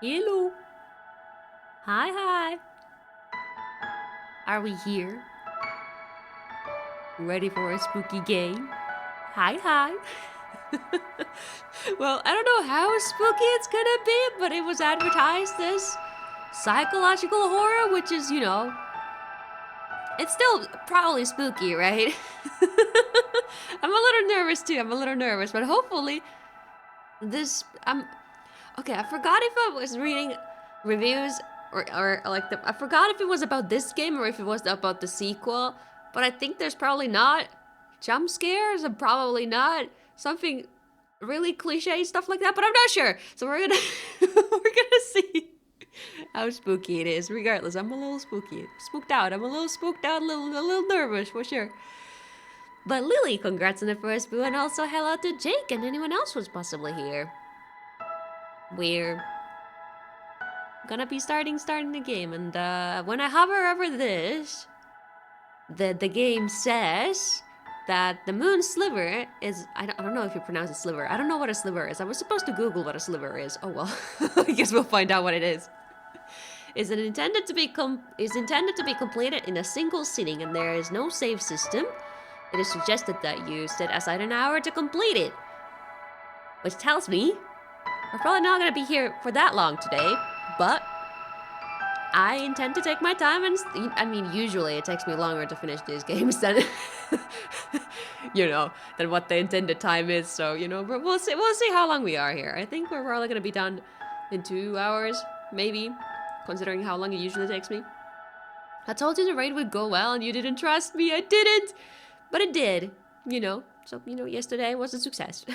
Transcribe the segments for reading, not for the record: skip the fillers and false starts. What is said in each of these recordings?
Hello. Hi, hi. Are we here? Ready for a spooky game? Hi, hi. Well, I don't know how spooky it's gonna be, but it was advertised as psychological horror, which is, it's still probably spooky, right? I'm a little nervous too. I'm a little nervous, but hopefully this. Okay, I forgot if I was reading reviews or like I forgot if it was about this game or if it was about the sequel, but I think there's probably not jump scares and probably not something really cliche stuff like that, but I'm not sure. So we're gonna we're gonna see how spooky it is. Regardless, I'm a little spooked out. I'm a little spooked out, a little nervous for sure. But Lily, congrats on the first boo, and also hello to Jake and anyone else who's possibly here. We're gonna be starting the game, and when I hover over this, the game says that the Moon Sliver is I don't know if you pronounce it sliver. I don't know what a sliver is. I was supposed to Google what a sliver is. Oh well, I guess we'll find out what it is. Is intended to be completed in a single sitting, and there is no save system. It is suggested that you set aside an hour to complete it, which tells me we're probably not gonna be here for that long today, but I intend to take my time, and I mean, usually it takes me longer to finish these games than, than what the intended time is. So, but we'll see how long we are here. I think we're probably gonna be done in 2 hours, maybe, considering how long it usually takes me. I told you the raid would go well, and you didn't trust me. I didn't, but it did. So yesterday was a success.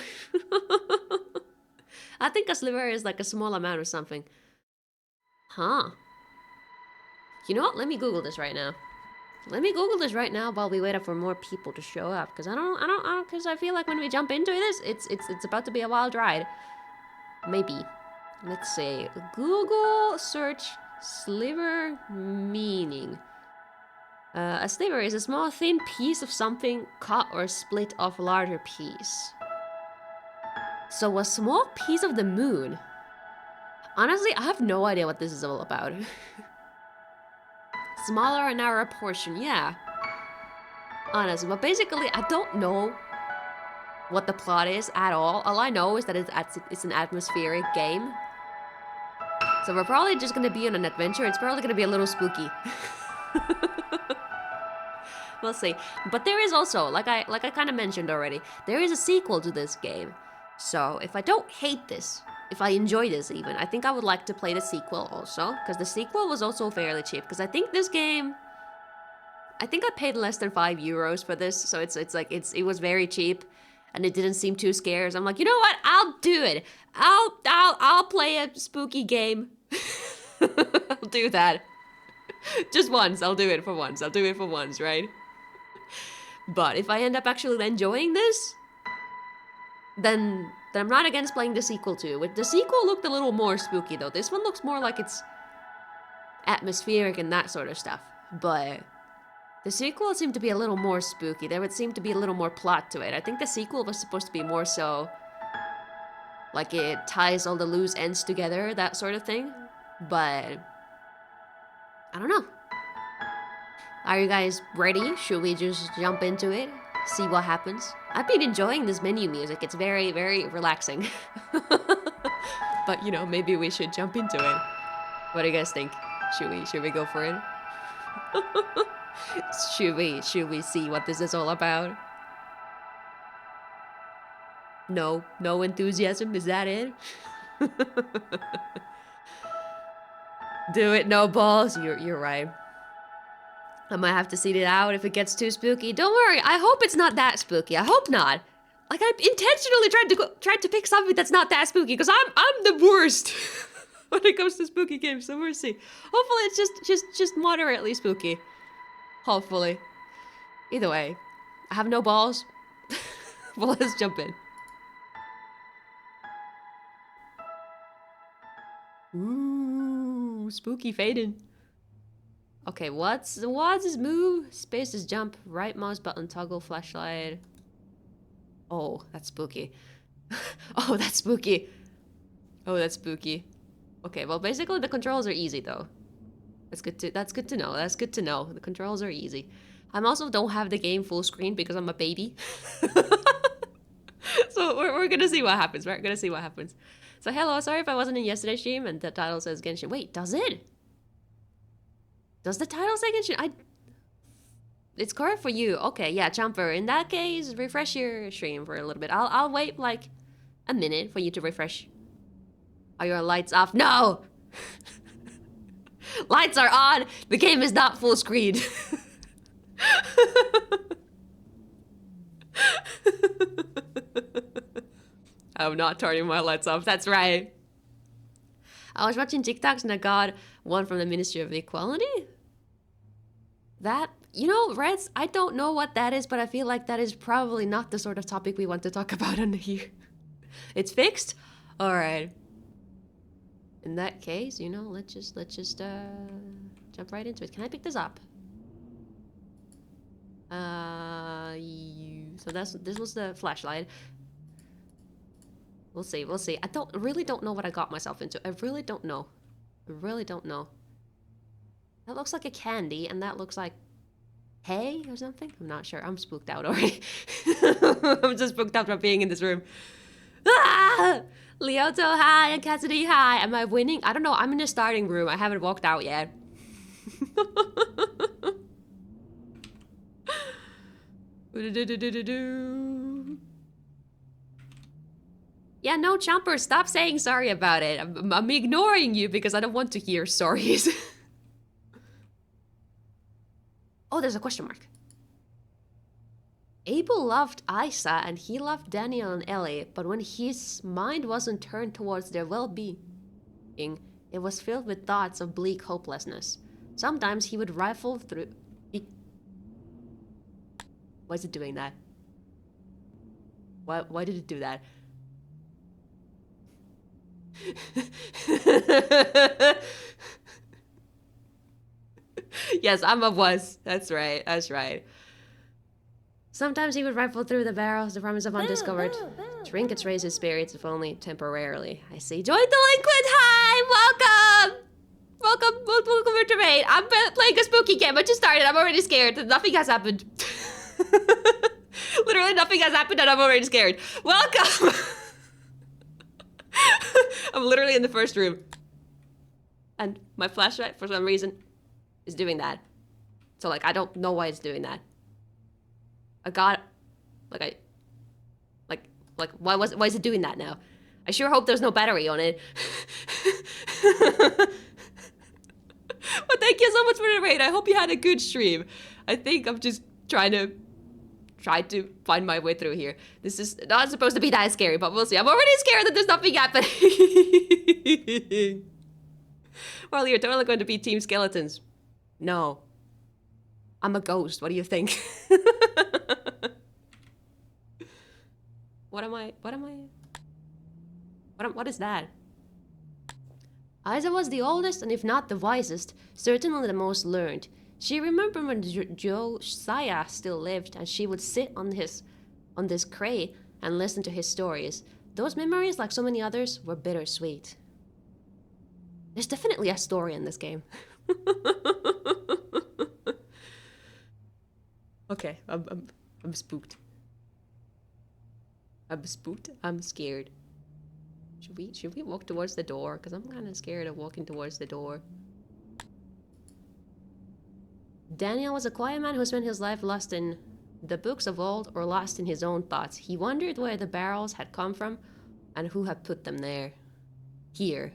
I think a sliver is like a small amount of something. Huh. You know what? Let me Google this right now. Let me Google this right now while we wait up for more people to show up. Because because I feel like when we jump into this, it's about to be a wild ride. Maybe. Let's see. Google search sliver meaning. A sliver is a small thin piece of something cut or split off a larger piece. So a small piece of the moon. Honestly, I have no idea what this is all about. Smaller and narrower portion, yeah. Honestly, but basically, I don't know what the plot is at all. All I know is that it's an atmospheric game. So we're probably just gonna be on an adventure. It's probably gonna be a little spooky. We'll see. But there is also, like I kind of mentioned already, there is a sequel to this game. So if I don't hate this, if I enjoy this even, I think I would like to play the sequel also, because the sequel was also fairly cheap. Because I think this game, I think I paid less than €5 for this, so it was very cheap, and it didn't seem too scary. So I'm like, you know what? I'll do it. I'll play a spooky game. I'll do that. Just once. I'll do it for once. I'll do it for once, right? But if I end up actually enjoying this, then I'm not against playing the sequel too. The sequel looked a little more spooky though. This one looks more like it's atmospheric and that sort of stuff. But the sequel seemed to be a little more spooky. There would seem to be a little more plot to it. I think the sequel was supposed to be more so like it ties all the loose ends together, that sort of thing. But I don't know. Are you guys ready? Should we just jump into it? See what happens? I've been enjoying this menu music. It's very, very relaxing. But maybe we should jump into it. What do you guys think? Should we go for it? Should we see what this is all about? No enthusiasm, is that it? Do it, no balls. You're right. I might have to sit it out if it gets too spooky. Don't worry, I hope it's not that spooky. I hope not. Like, I intentionally tried to pick something that's not that spooky, because I'm the worst when it comes to spooky games, so we'll see. Hopefully it's just moderately spooky. Hopefully. Either way, I have no balls. Well, let's jump in. Ooh, spooky fading. Okay, what's this move? Space is jump, right mouse button, toggle flashlight. Oh, that's spooky. Oh, that's spooky. Oh, that's spooky. Okay, well, basically the controls are easy though. That's good to know. That's good to know. The controls are easy. I also don't have the game full screen because I'm a baby. So we're gonna see what happens. We're gonna see what happens. So hello, sorry if I wasn't in yesterday's stream and the title says Genshin. Wait, does it? Does the title say Genshin? It's correct for you. Okay, yeah, Jumper. In that case, refresh your stream for a little bit. I'll wait like a minute for you to refresh. Are your lights off? No! Lights are on! The game is not full screen. I'm not turning my lights off, that's right. I was watching TikToks and I got one from the Ministry of Equality. That, you know, Reds, I don't know what that is, but I feel like that is probably not the sort of topic we want to talk about under here. It's fixed? Alright. In that case, you know, let's just jump right into it. Can I pick this up? So this was the flashlight. We'll see. I really don't know what I got myself into. I really don't know. That looks like a candy, and that looks like hay or something. I'm not sure. I'm spooked out already. I'm just spooked out from being in this room. Ah! Leoto, hi, and Cassidy, hi. Am I winning? I don't know. I'm in the starting room. I haven't walked out yet. Yeah, no, Chomper, stop saying sorry about it. I'm ignoring you because I don't want to hear stories. Oh, there's a question mark. Abel loved Isa and he loved Daniel and Ellie, but when his mind wasn't turned towards their well-being, it was filled with thoughts of bleak hopelessness. Sometimes he would rifle through... Why is it doing that? Why did it do that? Yes, I'm a wuss. That's right. Sometimes he would rifle through the barrels, the promise of undiscovered trinkets raise his spirits, if only temporarily. I see. Join Delinquent! Hi! Welcome to raid. I'm playing a spooky game. I just started. I'm already scared. Nothing has happened. Literally nothing has happened and I'm already scared. Welcome! I'm literally in the first room. And my flashlight, for some reason, is doing that. So, like, I don't know why it's doing that. Why is it doing that now? I sure hope there's no battery on it. But thank you so much for the raid. I hope you had a good stream. I think I'm just trying to find my way through here. This is not supposed to be that scary, but we'll see. I'm already scared that there's nothing happening. Marlie, you're totally going to be Team Skeletons. No. I'm a ghost. What do you think? What is that? Isa was the oldest and if not the wisest, certainly the most learned. She remembered when Josiah still lived and she would sit on this crate and listen to his stories. Those memories, like so many others, were bittersweet. There's definitely a story in this game. Okay, I'm spooked. I'm scared. Should we walk towards the door? Because I'm kind of scared of walking towards the door. Daniel was a quiet man who spent his life lost in the books of old or lost in his own thoughts. He wondered where the barrels had come from and who had put them there. Here.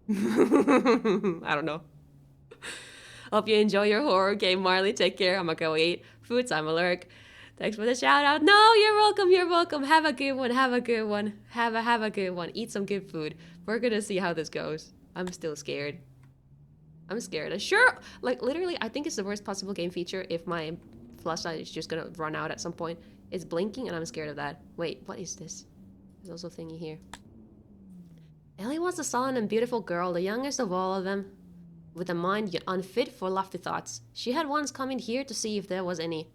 I don't know. Hope you enjoy your horror game, Marlie. Take care. I'm gonna go eat food. I'm a lurk. Thanks for the shout out. No, you're welcome. Have a good one. Have a good one. Eat some good food. We're gonna see how this goes. I'm still scared. I'm scared. Sure, like literally, I think it's the worst possible game feature if my flashlight is just gonna run out at some point. It's blinking and I'm scared of that. Wait, what is this? There's also a thingy here. Ellie was a sullen and beautiful girl, the youngest of all of them, with a mind unfit for lofty thoughts. She had once come in here to see if there was any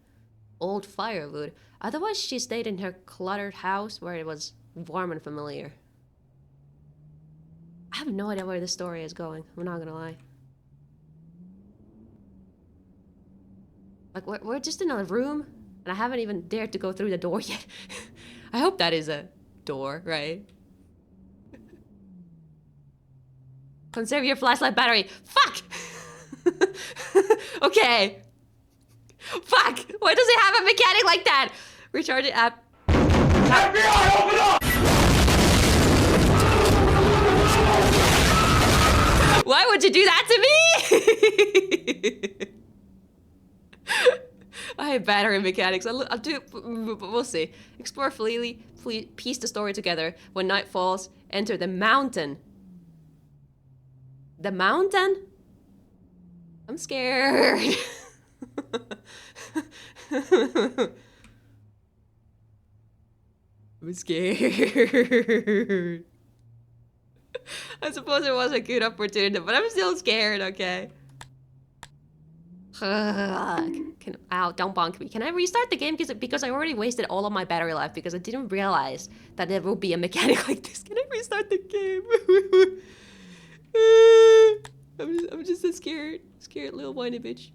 old firewood. Otherwise, she stayed in her cluttered house where it was warm and familiar. I have no idea where this story is going. I'm not gonna lie. Like, we're just in a room, and I haven't even dared to go through the door yet. I hope that is a door, right? Conserve your flashlight battery. Fuck! Okay. Fuck! Why does it have a mechanic like that? Recharge it at... FBI, open up! Why would you do that to me? I have battery mechanics. I'll do... We'll see. Explore freely. Piece the story together. When night falls, enter the mountain. The mountain? I'm scared. I'm scared. I suppose it was a good opportunity, but I'm still scared, okay? Ow, don't bonk me. Can I restart the game? Because I already wasted all of my battery life because I didn't realize that there will be a mechanic like this. Can I restart the game? I'm just a scared little whiny bitch.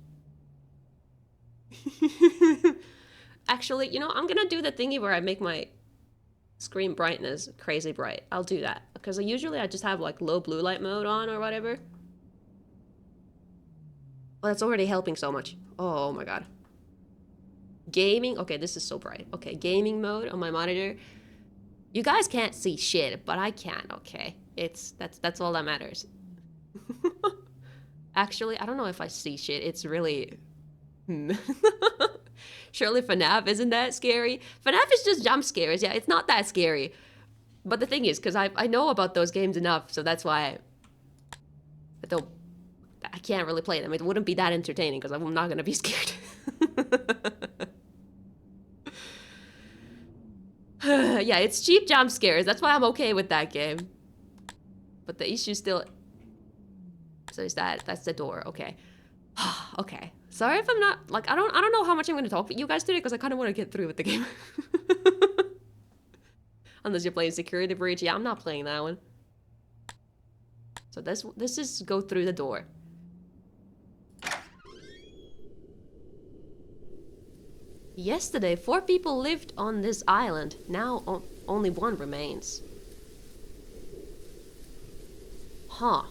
Actually, you know, I'm gonna do the thingy where I make my screen brightness crazy bright. I'll do that. Because usually I just have like low blue light mode on or whatever. Well, that's already helping so much. Oh my god. Gaming. Okay, this is so bright. Okay, gaming mode on my monitor. You guys can't see shit, but I can, okay? That's all that matters. Actually, I don't know if I see shit. It's really... Surely FNAF isn't that scary. FNAF is just jump scares. Yeah, it's not that scary. But the thing is, because I know about those games enough, so that's why I can't really play them. It wouldn't be that entertaining because I'm not going to be scared. Yeah, it's cheap jump scares. That's why I'm okay with that game. But the issue still... So is that's the door. Okay. Okay. Sorry if I'm not... Like, I don't know how much I'm going to talk to you guys today because I kind of want to get through with the game. Unless you're playing Security Breach. Yeah, I'm not playing that one. So this is go through the door. Yesterday, 4 people lived on this island. Now only 1 remains. Huh.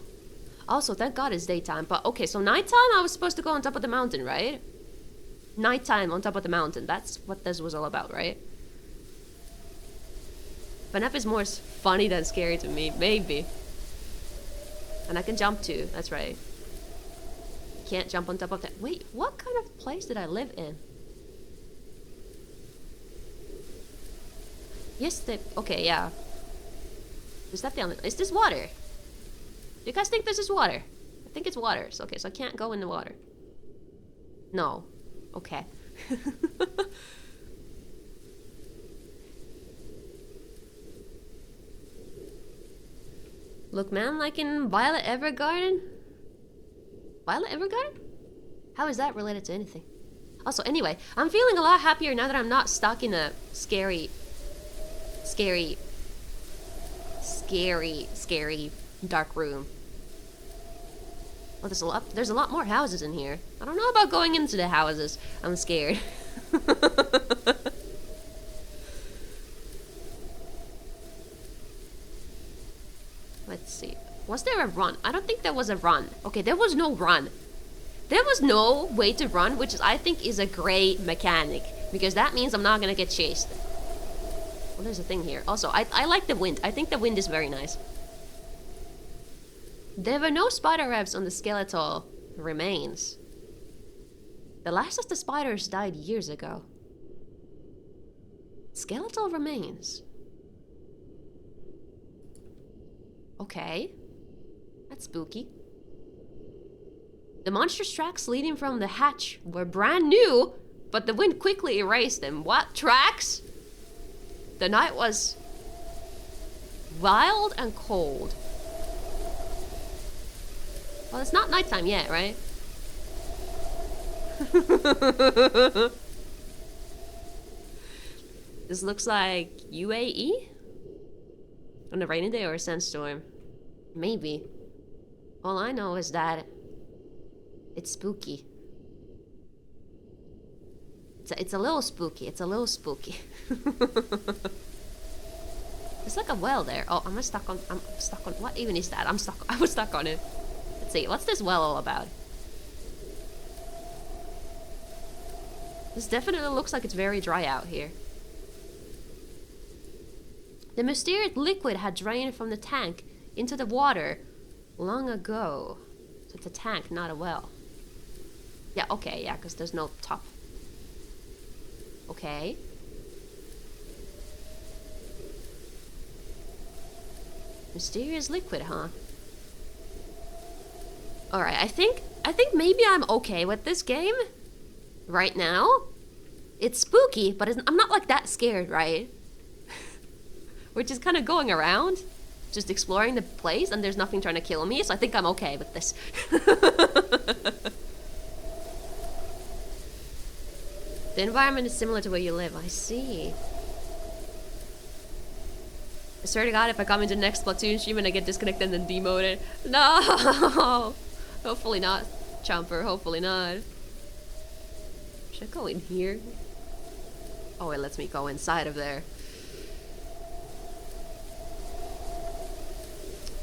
Also, thank God it's daytime. But okay, so nighttime I was supposed to go on top of the mountain, right? Nighttime on top of the mountain. That's what this was all about, right? FNAF is more funny than scary to me. Maybe. And I can jump too. That's right. Can't jump on top of that. Wait, what kind of place did I live in? Yes, okay, yeah. Is that the only... Is this water? Do you guys think this is water? I think it's water. So, okay, so I can't go in the water. No. Okay. Look, man, like in Violet Evergarden? Violet Evergarden? How is that related to anything? Also, anyway, I'm feeling a lot happier now that I'm not stuck in a scary dark room. Oh, there's a lot more houses in here. I don't know about going into the houses. I'm scared. Let's see. Was there a run? I don't think there was a run. Okay, there was no run. There was no way to run, which I think is a great mechanic. Because that means I'm not gonna get chased. Well, there's a thing here. Also, I like the wind. I think the wind is very nice. There were no spider webs on the skeletal remains. The last of the spiders died years ago. Skeletal remains. Okay. That's spooky. The monstrous tracks leading from the hatch were brand new, but the wind quickly erased them. What tracks? The night was wild and cold. Well, it's not nighttime yet, right? This looks like UAE? On a rainy day or a sandstorm? Maybe. All I know is that it's spooky. It's a little spooky. It's a little spooky. There's like a well there. Oh, I'm stuck on. What even is that? I was stuck on it. Let's see. What's this well all about? This definitely looks like it's very dry out here. The mysterious liquid had drained from the tank into the water long ago. So it's a tank, not a well. Yeah, okay, yeah, because there's no top. Okay. Mysterious liquid, huh? Alright, I think maybe I'm okay with this game. Right now. It's spooky, but I'm not like that scared, right? We're just kind of going around, just exploring the place, and there's nothing trying to kill me, so I think I'm okay with this. The environment is similar to where you live. I see. I swear to God, if I come into the next Splatoon stream and I get disconnected and then demoted. No! Hopefully not, Chomper. Hopefully not. Should I go in here? Oh, it lets me go inside of there.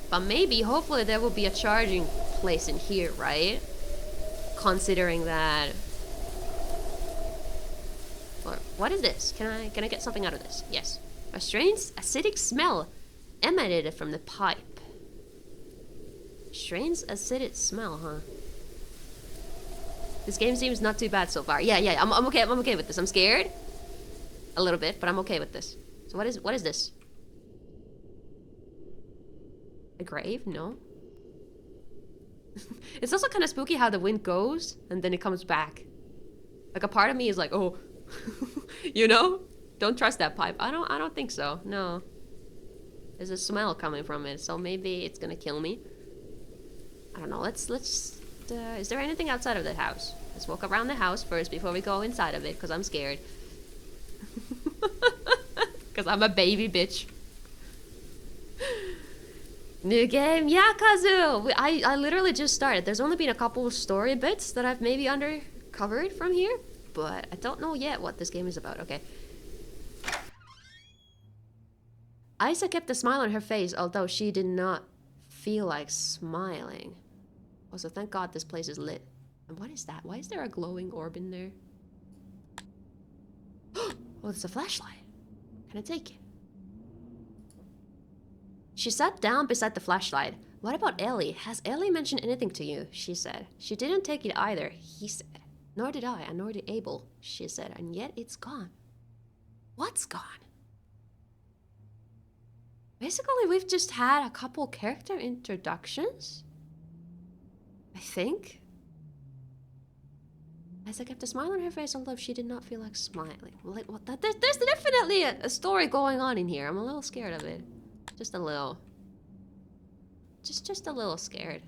But maybe, hopefully, there will be a charging place in here, right? Considering that... What is this? Can I get something out of this? Yes. A strange acidic smell emanated from the pipe. Strange acidic smell, huh? This game seems not too bad so far. Yeah, I'm okay. I'm okay with this. I'm scared a little bit, but I'm okay with this. So what is this? A grave? No. It's also kind of spooky how the wind goes and then it comes back. Like a part of me is like, oh, you know, don't trust that pipe. I don't think so. No. There's a smell coming from it, so maybe it's gonna kill me. I don't know. Let's. Is there anything outside of the house? Let's walk around the house first before we go inside of it, because I'm scared. Because I'm a baby bitch. New game, yeah, Kazu! I literally just started. There's only been a couple of story bits that I've maybe undercovered from here, but I don't know yet what this game is about. Okay. Isa kept a smile on her face, although she did not feel like smiling. Also, thank God this place is lit. And what is that? Why is there a glowing orb in there? Oh, it's a flashlight. Can I take it? She sat down beside the flashlight. What about Ellie? Has Ellie mentioned anything to you? She said. She didn't take it either, he said. Nor did I, and nor did Abel, she said. And yet it's gone. What's gone? Basically, we've just had a couple character introductions. I think. As I kept a smile on her face, although she did not feel like smiling. Like, what? There's definitely a story going on in here. I'm a little scared of it. Just a little. Just a little scared.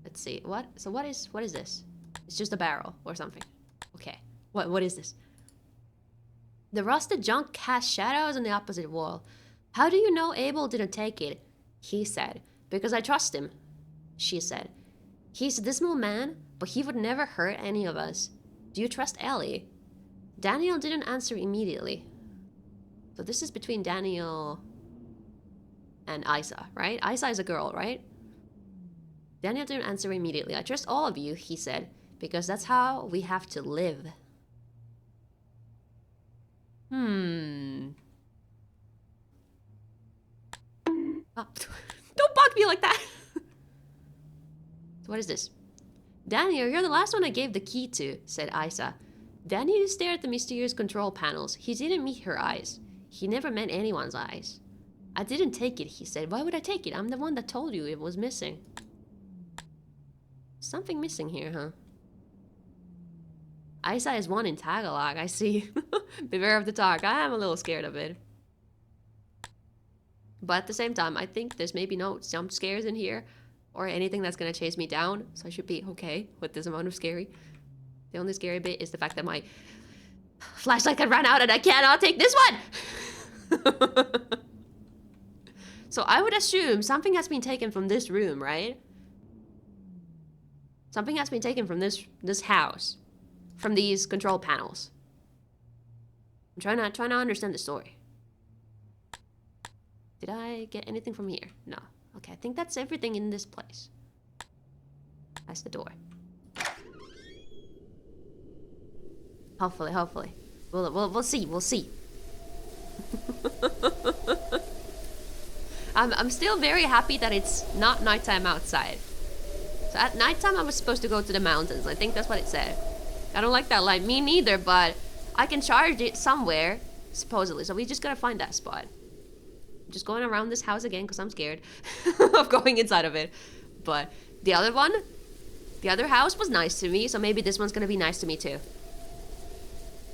Let's see. What? So what is this? It's just a barrel or something. Okay. What is this? The rusted junk cast shadows on the opposite wall. How do you know Abel didn't take it? He said. Because I trust him, she said. He's a dismal man, but he would never hurt any of us. Do you trust Ellie? Daniel didn't answer immediately. So this is between Daniel and Isa, right? Isa is a girl, right? Daniel didn't answer immediately. I trust all of you, he said, because that's how we have to live. Oh, don't bug me like that! So what is this? Daniel, you're the last one I gave the key to, said Isa. Daniel stared at the mysterious control panels. He didn't meet her eyes. He never met anyone's eyes. I didn't take it, he said. Why would I take it? I'm the one that told you it was missing. Something missing here, huh? Isa is one in Tagalog, I see. Beware of the dark. I am a little scared of it. But at the same time, I think there's maybe no jump scares in here or anything that's gonna chase me down, so I should be okay with this amount of scary. The only scary bit is the fact that my flashlight can run out and I cannot take this one! So I would assume something has been taken from this room, right? Something has been taken from this house. From these control panels. I'm trying to understand the story. Did I get anything from here? No. Okay, I think that's everything in this place. That's the door. Hopefully. We'll see. I'm still very happy that it's not nighttime outside. So at nighttime I was supposed to go to the mountains. I think that's what it said. I don't like that light. Me neither, but I can charge it somewhere, supposedly. So we just gotta find that spot. I'm just going around this house again because I'm scared of going inside of it. But the other house was nice to me, so maybe this one's gonna be nice to me too.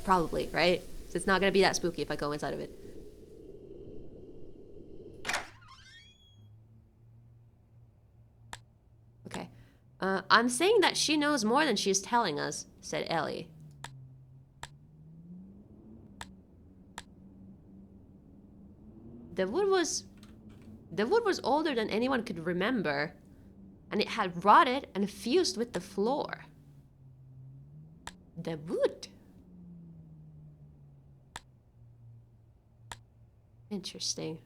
Probably, right? So it's not gonna be that spooky if I go inside of it. Okay. I'm saying that she knows more than she's telling us, said Ellie. The wood was older than anyone could remember, and it had rotted and fused with the floor. The wood. Interesting.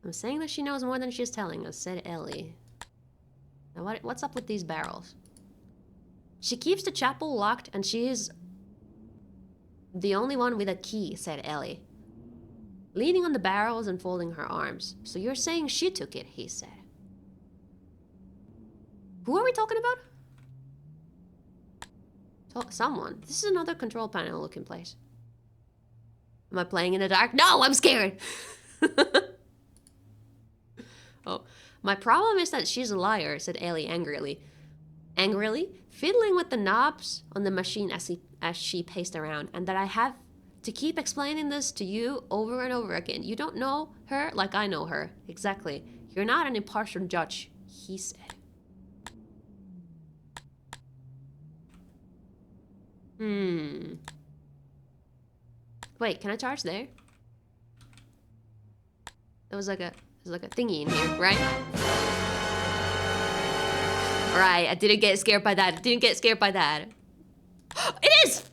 I'm saying that she knows more than she's telling us, said Ellie. Now what's up with these barrels? She keeps the chapel locked and she is the only one with a key, said Ellie. Leaning on the barrels and folding her arms. So you're saying she took it, he said. Who are we talking about? Someone. This is another control panel looking place. Am I playing in the dark? No, I'm scared! Oh, my problem is that she's a liar, said Ellie angrily. Angrily, fiddling with the knobs on the machine as she paced around, and that I have to keep explaining this to you over and over again. You don't know her like I know her. Exactly. You're not an impartial judge, he said. Wait, can I charge there? There was like a thingy in here, right? Right, I didn't get scared by that. It is!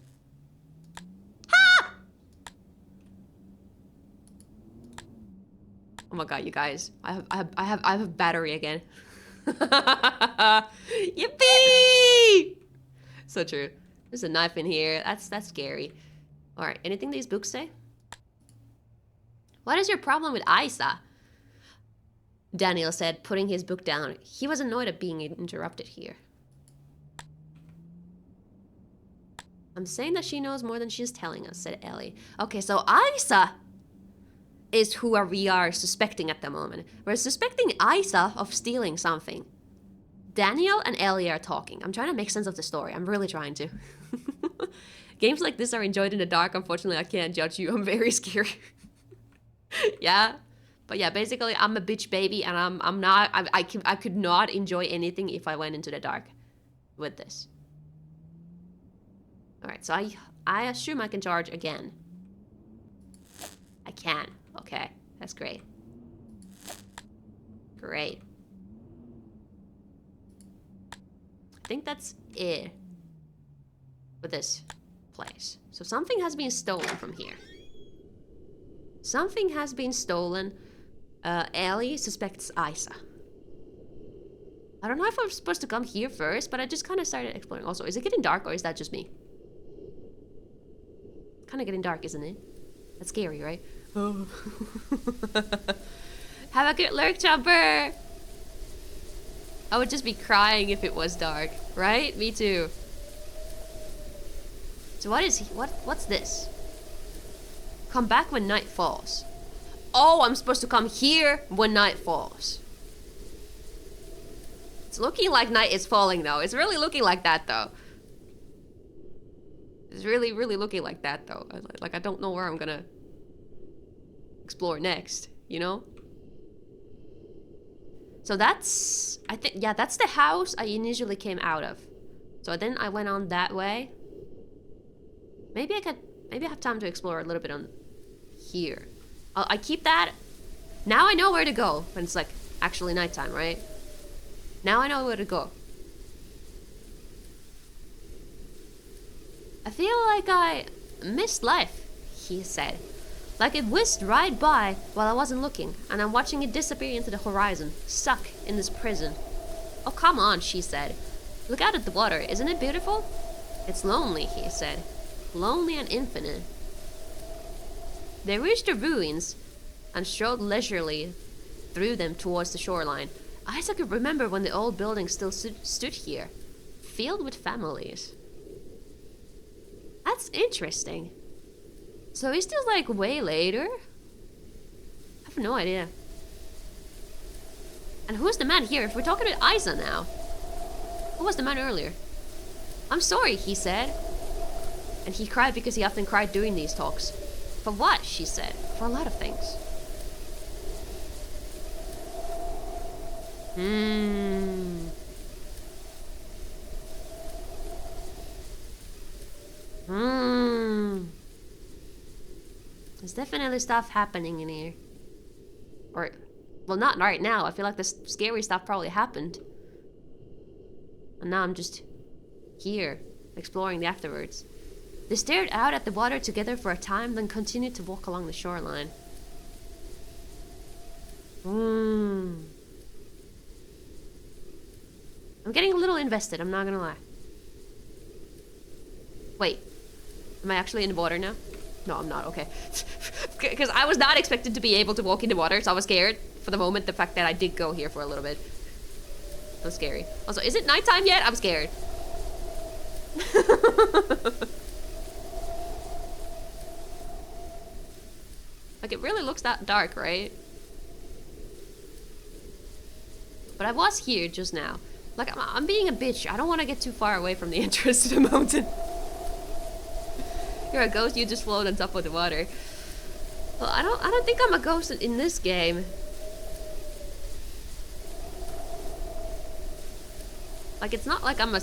Ah! Oh my god, you guys. I have a battery again. Yippee! So true. There's a knife in here. That's scary. Alright, anything these books say? What is your problem with Isa? Daniel said, putting his book down. He was annoyed at being interrupted here. I'm saying that she knows more than she's telling us, said Ellie. Okay, so Isa is who we are suspecting at the moment. We're suspecting Isa of stealing something. Daniel and Ellie are talking. I'm trying to make sense of the story. I'm really trying to. Games like this are enjoyed in the dark. Unfortunately, I can't judge you. I'm very scared. Yeah. But yeah, basically, I'm a bitch baby, and I'm not. I could not enjoy anything if I went into the dark with this. All right, so I assume I can charge again. I can. Okay, that's great. Great. I think that's it for this place. So something has been stolen from here. Something has been stolen. Ellie suspects Isa. I don't know if I'm supposed to come here first, but I just kind of started exploring. Also, is it getting dark or is that just me? Kind of getting dark, isn't it? That's scary, right? Oh. Have a good lurk, Jumper! I would just be crying if it was dark, right? Me too. So what's this? Come back when night falls. Oh, I'm supposed to come here when night falls. It's looking like night is falling though. It's really looking like that though. It's really looking like that though. Like I don't know where I'm gonna explore next, you know? So that's, I think, yeah, that's the house I initially came out of. So then I went on that way. Maybe I have time to explore a little bit on here. I keep that. Now I know where to go when it's like actually nighttime, right? Now I know where to go. I feel like I missed life, he said. Like it whisked right by while I wasn't looking, and I'm watching it disappear into the horizon, stuck in this prison. Oh, come on, she said. Look out at the water, isn't it beautiful? It's lonely, he said. Lonely and infinite. They reached the ruins and strode leisurely through them towards the shoreline. Isaac could remember when the old building still stood here, filled with families. That's interesting. So is this like way later? I have no idea. And who's the man here? If we're talking about Isa now. Who was the man earlier? I'm sorry, he said. And he cried because he often cried during these talks. For what? She said. For a lot of things. There's definitely stuff happening in here. Or, well, not right now. I feel like the scary stuff probably happened. And now I'm just here, exploring the afterwards. They stared out at the water together for a time, then continued to walk along the shoreline. I'm getting a little invested, I'm not gonna lie. Wait, am I actually in the water now? No, I'm not, okay. Because I was not expected to be able to walk in the water, so I was scared for the moment, the fact that I did go here for a little bit. That was scary. Also, is it nighttime yet? I'm scared. Like, it really looks that dark, right? But I was here just now. Like, I'm being a bitch. I don't want to get too far away from the entrance to the mountain. You're a ghost, you just float on top of the water. Well, I don't think I'm a ghost in this game. Like, it's not like I'm a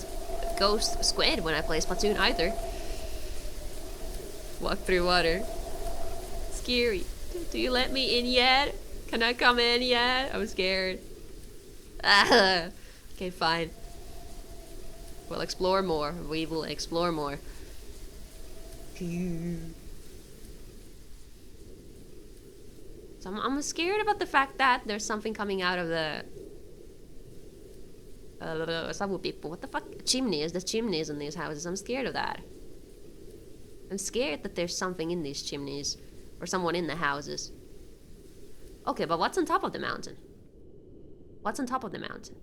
ghost squid when I play Splatoon either. Walk through water. Scary. Do you let me in yet? Can I come in yet? I'm scared. Okay, fine. We'll explore more. We will explore more. So I'm scared about the fact that there's something coming out of the... what the fuck? Chimneys. There's chimneys in these houses. I'm scared of that. I'm scared that there's something in these chimneys. Or someone in the houses. Okay, but what's on top of the mountain? What's on top of the mountain?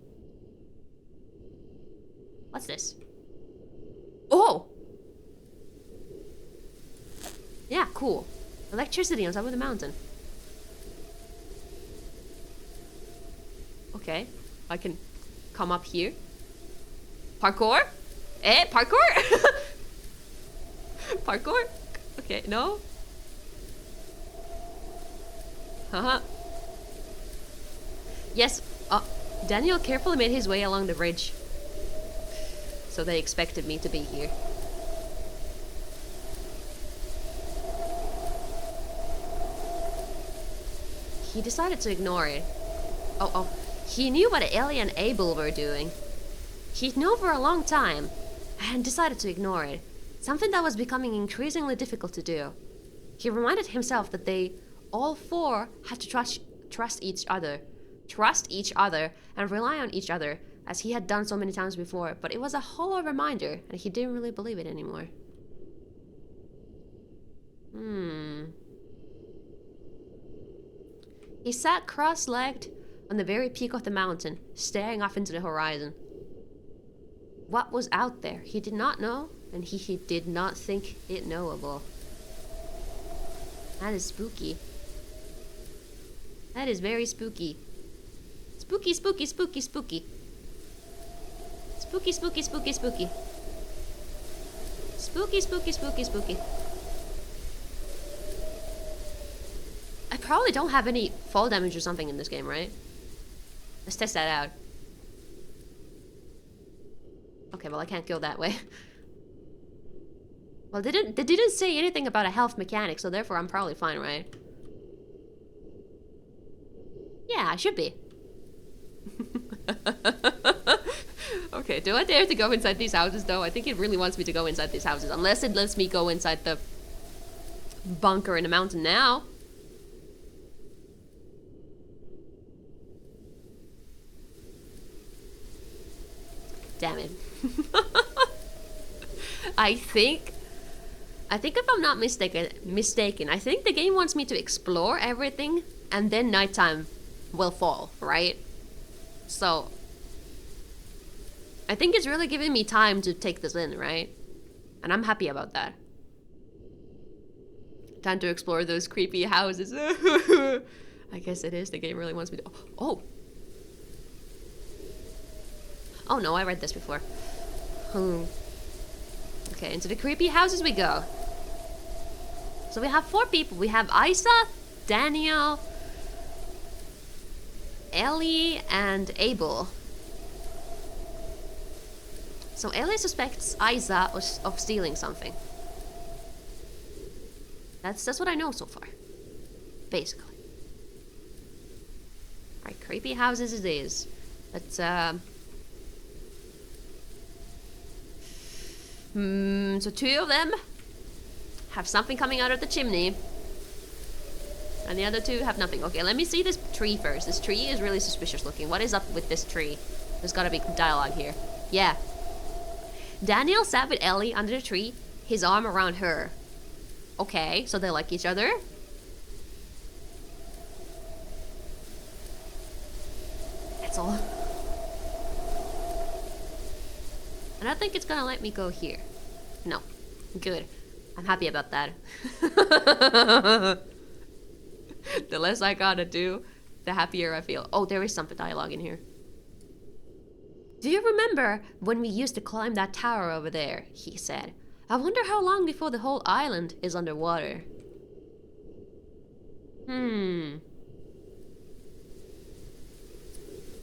What's this? Oh! Yeah, cool. Electricity on top of the mountain. Okay, I can come up here. Parkour? Parkour? Parkour? Okay, no? Haha. Yes, Daniel carefully made his way along the ridge. So they expected me to be here. He decided to ignore it. Oh, he knew what Ellie and Abel were doing. He'd known for a long time, and decided to ignore it. Something that was becoming increasingly difficult to do. He reminded himself that they, all four, had to trust each other. Trust each other and rely on each other, as he had done so many times before, but it was a hollow reminder, and he didn't really believe it anymore. He sat cross-legged on the very peak of the mountain, staring off into the horizon. What was out there? He did not know, and he did not think it knowable. That is spooky. That is very spooky. Spooky, spooky, spooky, spooky. Spooky, spooky, spooky, spooky. Spooky, spooky, spooky, spooky. I probably don't have any fall damage or something in this game, right? Let's test that out. Okay, well I can't go that way. Well, they didn't say anything about a health mechanic, so therefore I'm probably fine, right? Yeah, I should be. Okay, do I dare to go inside these houses though? I think it really wants me to go inside these houses. Unless it lets me go inside the bunker in the mountain now. Damn it. I think if I'm not mistaken, I think the game wants me to explore everything and then nighttime will fall, right? So I think it's really giving me time to take this in, right? And I'm happy about that. Time to explore those creepy houses. I guess it is. The game really wants me to... Oh! Oh no, I read this before. Okay, into the creepy houses we go. So we have 4 people. We have Isa, Daniel, Ellie, and Abel. So Ellie suspects Isa of stealing something. That's what I know so far. Basically. Alright, creepy houses it is. Let's so 2 of them have something coming out of the chimney. And the other 2 have nothing. Okay, let me see this tree first. This tree is really suspicious looking. What is up with this tree? There's gotta be dialogue here. Yeah. Daniel sat with Ellie under the tree, his arm around her. Okay, so they like each other. That's all. And I think it's gonna let me go here. No. Good. I'm happy about that. The less I gotta do, the happier I feel. Oh, there is some dialogue in here. Do you remember when we used to climb that tower over there? He said. I wonder how long before the whole island is underwater.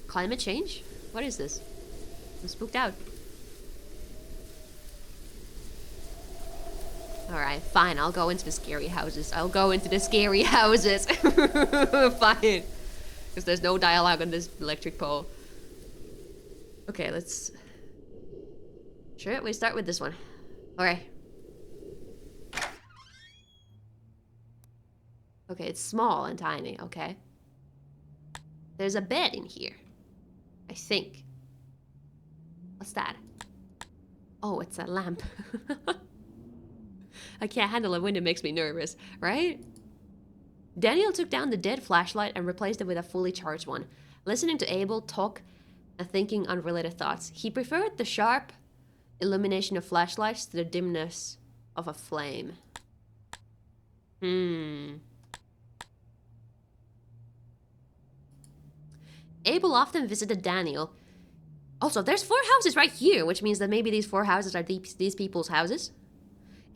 Climate change? What is this? I'm spooked out. Alright, fine, I'll go into the scary houses. I'll go into the scary houses. Fine. Because there's no dialogue on this electric pole. Okay, let's... Sure, we start with this one. Okay. Okay, it's small and tiny, okay. There's a bed in here. I think. What's that? Oh, it's a lamp. I can't handle it when it makes me nervous, right? Daniel took down the dead flashlight and replaced it with a fully charged one, listening to Abel talk and thinking unrelated thoughts. He preferred the sharp illumination of flashlights to the dimness of a flame. Abel often visited Daniel. Also, there's 4 houses right here, which means that maybe these 4 houses are these people's houses.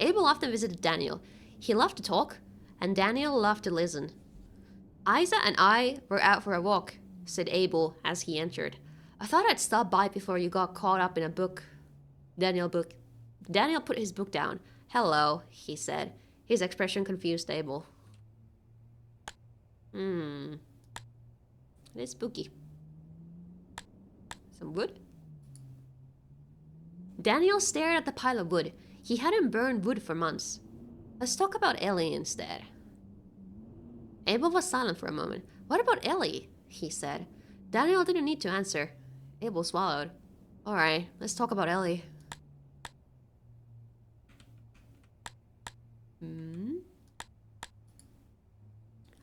Abel often visited Daniel. He loved to talk, and Daniel loved to listen. Isa and I were out for a walk, said Abel as he entered. I thought I'd stop by before you got caught up in a book. Daniel put his book down. Hello, he said. His expression confused Abel. It is spooky. Some wood? Daniel stared at the pile of wood. He hadn't burned wood for months. Let's talk about Ellie instead. Abel was silent for a moment. What about Ellie? He said. Daniel didn't need to answer. Abel swallowed. Alright, let's talk about Ellie.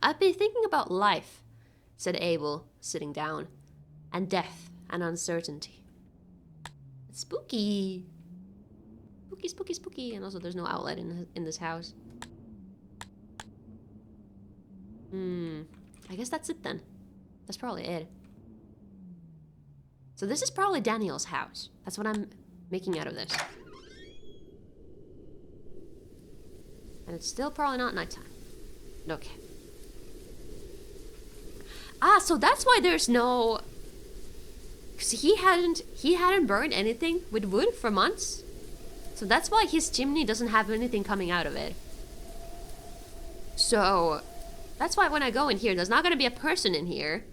I've been thinking about life, said Abel, sitting down, and death and uncertainty. It's spooky. Spooky, spooky, spooky. And also there's no outlet in this house. I guess that's it then. That's probably it. So this is probably Daniel's house. That's what I'm making out of this. And it's still probably not nighttime. Okay. Ah, so that's why there's no... Because he hadn't burned anything with wood for months. So that's why his chimney doesn't have anything coming out of it. So that's why when I go in here, there's not going to be a person in here.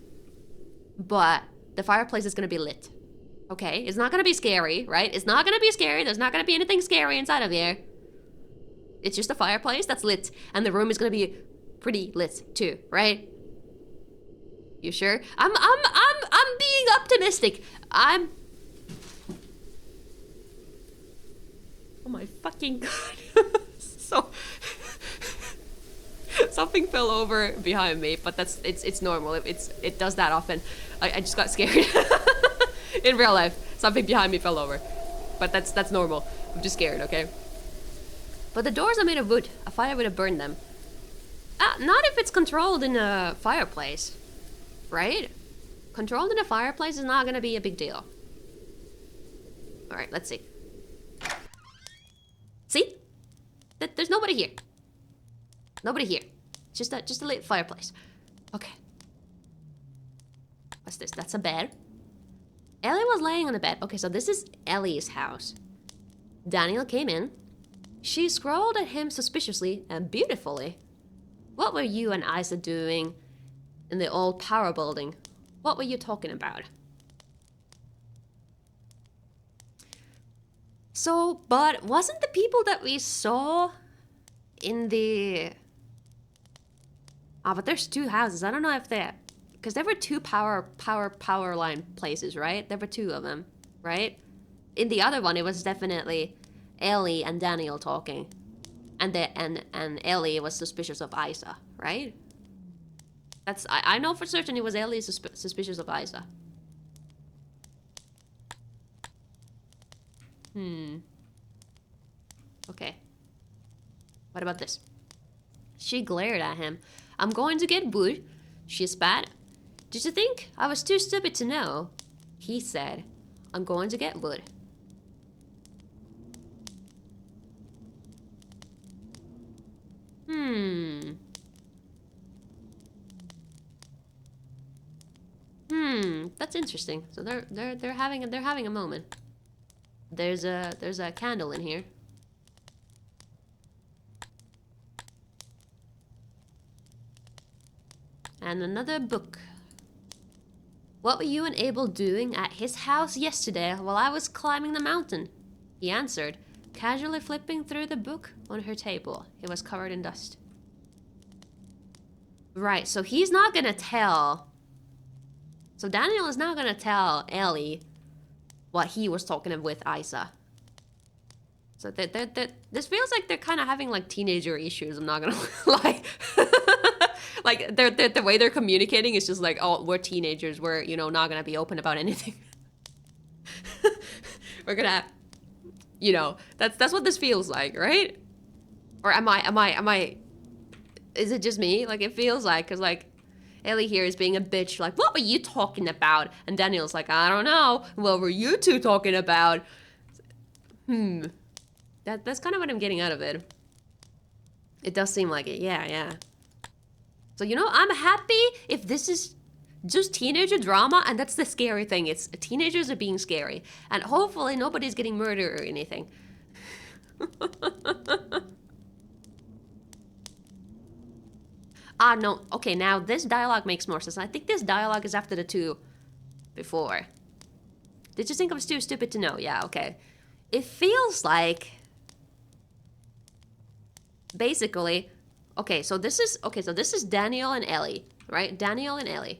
but the fireplace is gonna be lit. Okay, it's not gonna be scary, right? It's not gonna be scary. There's not gonna be anything scary inside of here. It's just a fireplace that's lit, and the room is gonna be pretty lit too, right? You sure? I'm being optimistic. Oh my fucking god. So something fell over behind me, but it's normal. It does that often. I just got scared. In real life, something behind me fell over. But that's normal. I'm just scared, okay? But the doors are made of wood. A fire would have burned them. Not if it's controlled in a fireplace. Right? Controlled in a fireplace is not gonna be a big deal. Alright, let's see. See? There's nobody here. Nobody here. Just a lit fireplace. Okay. What's this? That's a bed. Ellie was laying on the bed. Okay, so this is Ellie's house. Daniel came in. She scrolled at him suspiciously and beautifully. What were you and Isa doing in the old power building? What were you talking about? So, but wasn't the people that we saw in the... but there's two houses. I don't know if they're... Because there were two power line places, right? There were two of them, right? In the other one, it was definitely Ellie and Daniel talking. And Ellie was suspicious of Isa, right? I know for certain it was Ellie suspicious of Isa. Okay. What about this? She glared at him. I'm going to get wood. She spat. Did you think I was too stupid to know? He said, I'm going to get wood. That's interesting. So they're having a moment. There's a candle in here. And another book. What were you and Abel doing at his house yesterday while I was climbing the mountain? He answered, casually flipping through the book on her table. It was covered in dust. Right, so he's not gonna tell. So Daniel is not gonna tell Ellie what he was talking with Isa. So this feels like they're kind of having like teenager issues, I'm not gonna lie. Like the way they're communicating is just like, oh, we're teenagers, we're, you know, not gonna be open about anything. We're gonna, you know, that's what this feels like, right? Or am I is it just me? Like it feels like, cause like Ellie here is being a bitch, like, what were you talking about? And Daniel's like, I don't know. What were you two talking about? That's kind of what I'm getting out of it. It does seem like it, yeah. So, you know, I'm happy if this is just teenager drama, and that's the scary thing. It's teenagers are being scary. And hopefully nobody's getting murdered or anything. No. Okay, now this dialogue makes more sense. I think this dialogue is after the two before. Did you think I was too stupid to know? Yeah, okay. It feels like... Basically... Okay, so this is Daniel and Ellie, right? Daniel and Ellie.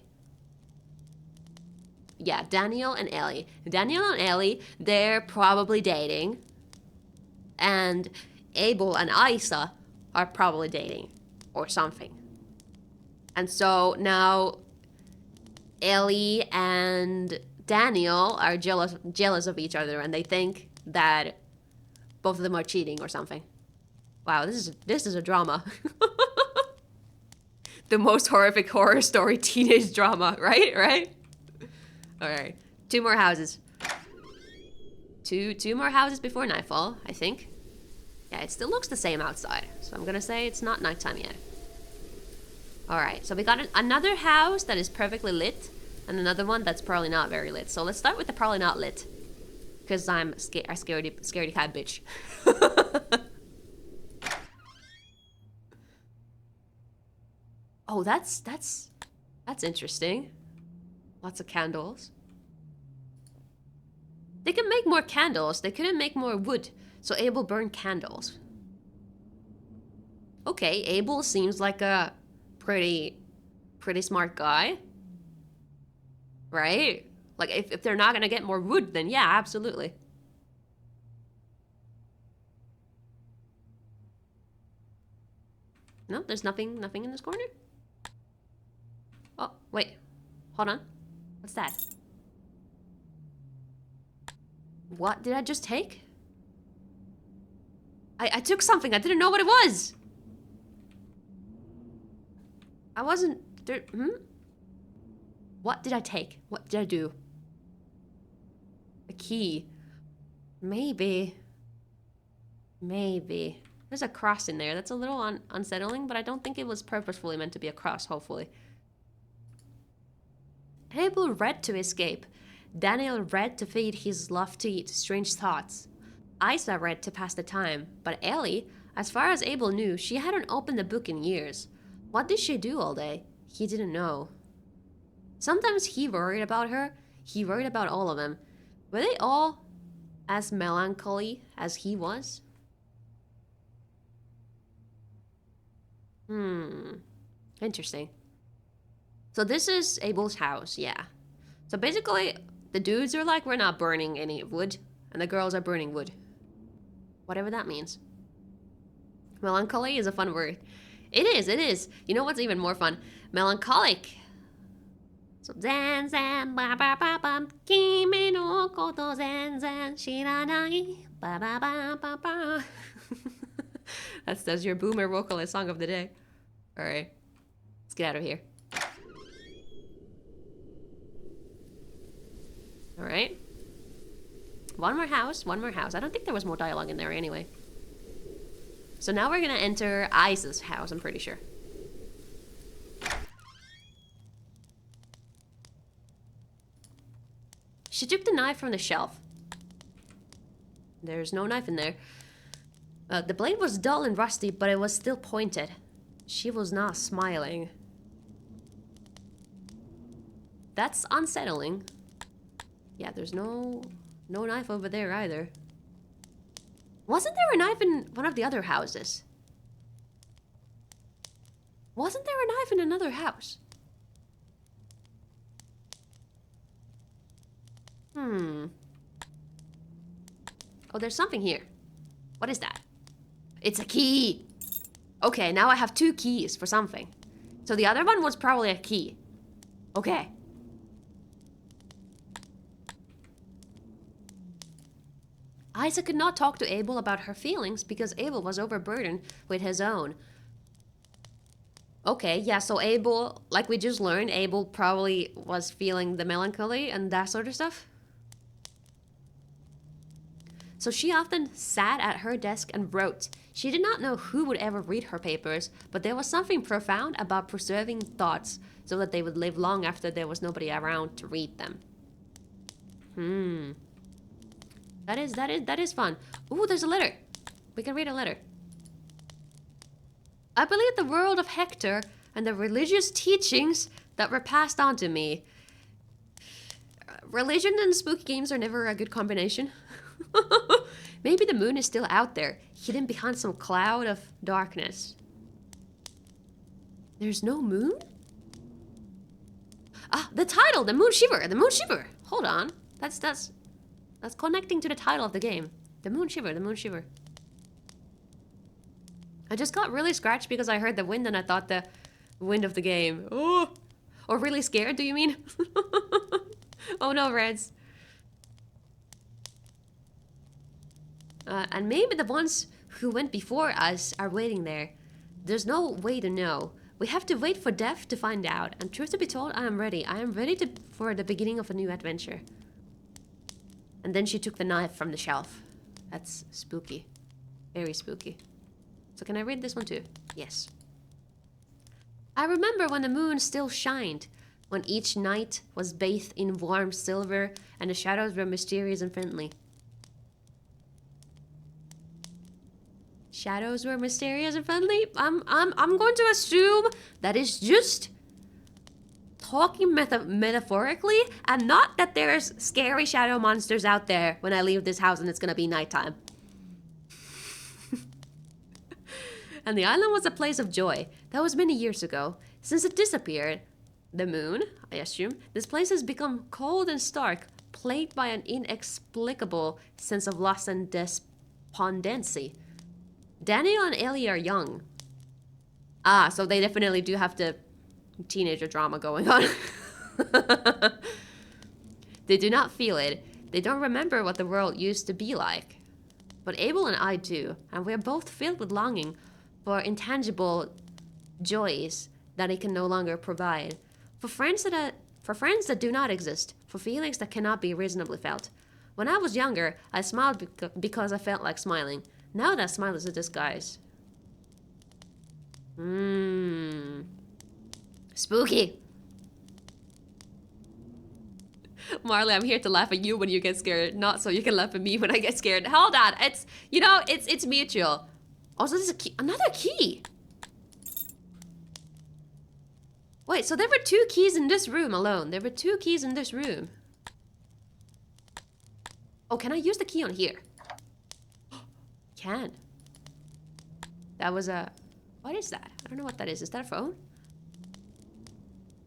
Yeah, Daniel and Ellie. Daniel and Ellie, they're probably dating. And Abel and Isa are probably dating. Or something. And so now Ellie and Daniel are jealous of each other, and they think that both of them are cheating or something. Wow, this is a drama. The most horrific horror story teenage drama, right? Alright. 2 more houses. Two more houses before nightfall, I think. Yeah, it still looks the same outside. So I'm gonna say it's not nighttime yet. Alright, so we got another house that is perfectly lit, and another one that's probably not very lit. So let's start with the probably not lit. Because I'm a scaredy cat bitch. Oh, that's interesting. Lots of candles. They can make more candles. They couldn't make more wood. So Abel burned candles. Okay, Abel seems like a pretty smart guy. Right? Like, if they're not gonna get more wood, then yeah, absolutely. No, there's nothing in this corner? Oh, wait. Hold on. What's that? What did I just take? I took something. I didn't know what it was. I wasn't there. What did I take? What did I do? A key. Maybe. There's a cross in there. That's a little unsettling, but I don't think it was purposefully meant to be a cross, hopefully. Abel read to escape. Daniel read to feed his love to eat strange thoughts. Isa read to pass the time, but Ellie, as far as Abel knew, she hadn't opened the book in years. What did she do all day? He didn't know. Sometimes he worried about her. He worried about all of them. Were they all as melancholy as he was? Interesting. So this is Abel's house, yeah. So basically, the dudes are like, we're not burning any wood, and the girls are burning wood. Whatever that means. Melancholy is a fun word. It is. You know what's even more fun? Melancholic. So zan zan ba ba ba ba kimi no koto zan zan shiranai ba ba ba ba ba. That's your boomer vocalist song of the day. All right, let's get out of here. All right. One more house. I don't think there was more dialogue in there anyway. So now we're gonna enter Isa's house, I'm pretty sure. She took the knife from the shelf. There's no knife in there. The blade was dull and rusty, but it was still pointed. She was not smiling. That's unsettling. Yeah, there's no knife over there either. Wasn't there a knife in one of the other houses? Wasn't there a knife in another house? Oh, there's something here. What is that? It's a key. Okay, now I have 2 keys for something. So the other one was probably a key. Okay. Isa could not talk to Abel about her feelings because Abel was overburdened with his own. Okay, yeah, so Abel, like we just learned, Abel probably was feeling the melancholy and that sort of stuff. So she often sat at her desk and wrote. She did not know who would ever read her papers, but there was something profound about preserving thoughts so that they would live long after there was nobody around to read them. That is fun. Ooh, there's a letter. We can read a letter. I believe the world of Hector and the religious teachings that were passed on to me. Religion and spooky games are never a good combination. Maybe the moon is still out there, hidden behind some cloud of darkness. There's no moon? Ah, the title, the Moon Shiver. Hold on. That's connecting to the title of the game. The Moon Shiver. I just got really scratched because I heard the wind and I thought the wind of the game. Oh! Or really scared, do you mean? Oh no, Reds. And maybe the ones who went before us are waiting there. There's no way to know. We have to wait for death to find out. And truth to be told, I am ready. I am ready for the beginning of a new adventure. And then she took the knife from the shelf. That's spooky. Very spooky. So can I read this one too? Yes. I remember when the moon still shined, when each night was bathed in warm silver and the shadows were mysterious and friendly. Shadows were mysterious and friendly? I'm going to assume that is just talking metaphorically, and not that there's scary shadow monsters out there when I leave this house and it's gonna be nighttime. And the island was a place of joy. That was many years ago. Since it disappeared, the moon, I assume, this place has become cold and stark, plagued by an inexplicable sense of loss and despondency. Daniel and Ellie are young. Ah, so they definitely do have the teenager drama going on. They do not feel it. They don't remember what the world used to be like. But Abel and I do, and we're both filled with longing for intangible joys that it can no longer provide. For friends that do not exist, for feelings that cannot be reasonably felt. When I was younger, I smiled because I felt like smiling. Now that smile is a disguise. Spooky. Marley, I'm here to laugh at you when you get scared, not so you can laugh at me when I get scared. Hold on, it's mutual. Also, there's a key, another key. Wait, so there were 2 keys in this room alone. There were 2 keys in this room. Oh, can I use the key on here? Can. That was a... What is that? I don't know what that is. Is that a phone?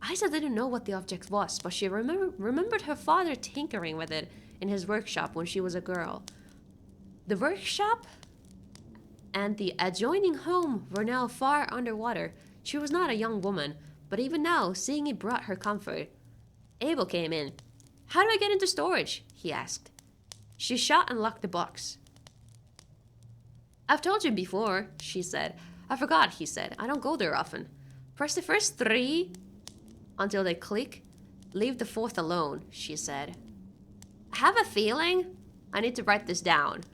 Isa didn't know what the object was, but she remembered her father tinkering with it in his workshop when she was a girl. The workshop and the adjoining home were now far underwater. She was not a young woman, but even now, seeing it brought her comfort. Abel came in. How do I get into storage? He asked. She shut and locked the box. I've told you before, she said. I forgot, he said. I don't go there often. Press the first 3 until they click. Leave the 4th alone, she said. I have a feeling I need to write this down.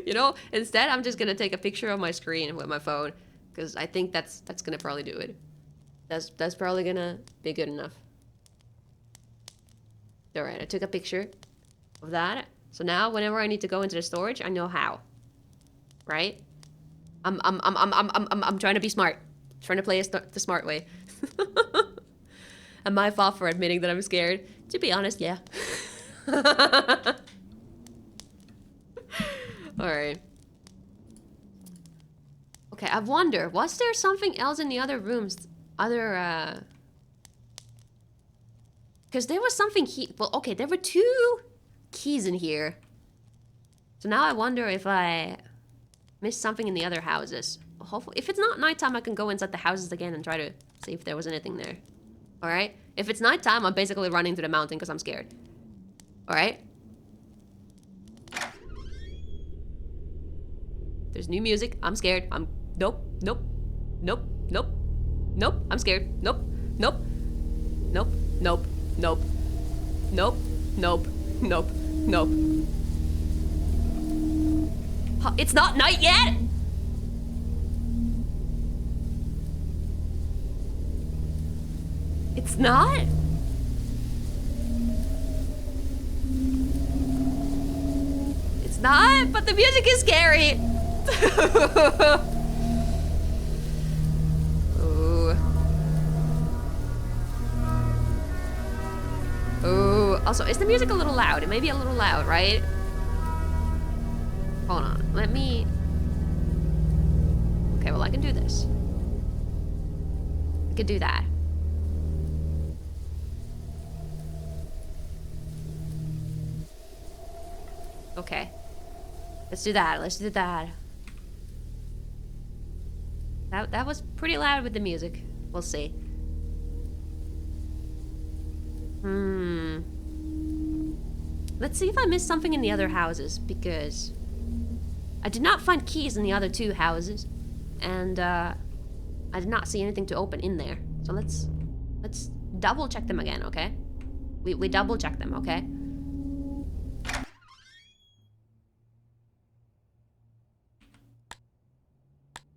You know, instead I'm just gonna take a picture of my screen with my phone, because I think that's gonna probably do it. That's probably gonna be good enough. Alright, I took a picture of that. So now whenever I need to go into the storage, I know how. Right? I'm trying to be smart. Trying to play the smart way. And my fault for admitting that I'm scared. To be honest, yeah. Alright. Okay, I wonder, was there something else in the other rooms? Because there was something well, okay, there were 2 keys in here. So now I wonder if I missed something in the other houses. Hopefully, if it's not nighttime, I can go inside the houses again and try to see if there was anything there. Alright? If it's nighttime, I'm basically running to the mountain because I'm scared. Alright? There's new music. I'm scared. Nope. Nope. Nope. Nope. Nope. I'm scared. Nope. Nope. Nope. Nope. Nope. Nope. Nope. Nope. Nope. It's not night yet? It's not? It's not, but the music is scary. Ooh. Ooh. Also, is the music a little loud? It may be a little loud, right? Hold on. Let me... Okay, well, I can do this. I could do that. Okay. Let's do that. Let's do that. That was pretty loud with the music. We'll see. Let's see if I missed something in the other houses, because I did not find keys in the other 2 houses, and I did not see anything to open in there. So let's double check them again, okay? We double check them, okay?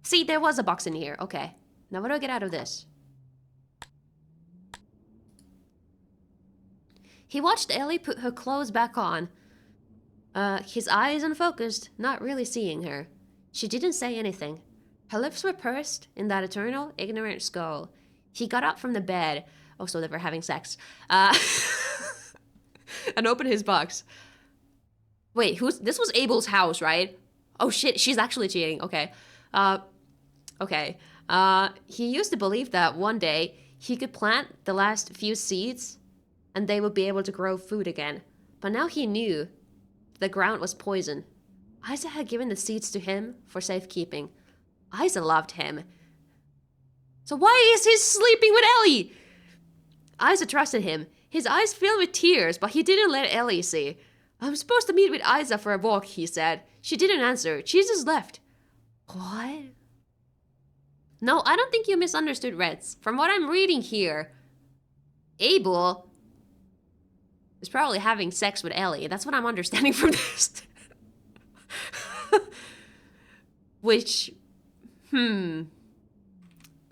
See, there was a box in here. Okay. Now what do I get out of this? He watched Ellie put her clothes back on. His eyes unfocused, not really seeing her. She didn't say anything. Her lips were pursed in that eternal, ignorant scowl. He got up from the bed. Oh, so they were having sex. And opened his box. Wait, this was Abel's house, right? Oh shit, she's actually cheating. Okay. Okay. He used to believe that one day he could plant the last few seeds and they would be able to grow food again. But now he knew the ground was poison. Isa had given the seeds to him for safekeeping. Isa loved him. So why is he sleeping with Ellie? Isa trusted him. His eyes filled with tears, but he didn't let Ellie see. I'm supposed to meet with Isa for a walk, he said. She didn't answer. She just left. What? No, I don't think you misunderstood, Reds. From what I'm reading here, Abel is probably having sex with Ellie. That's what I'm understanding from this. Which,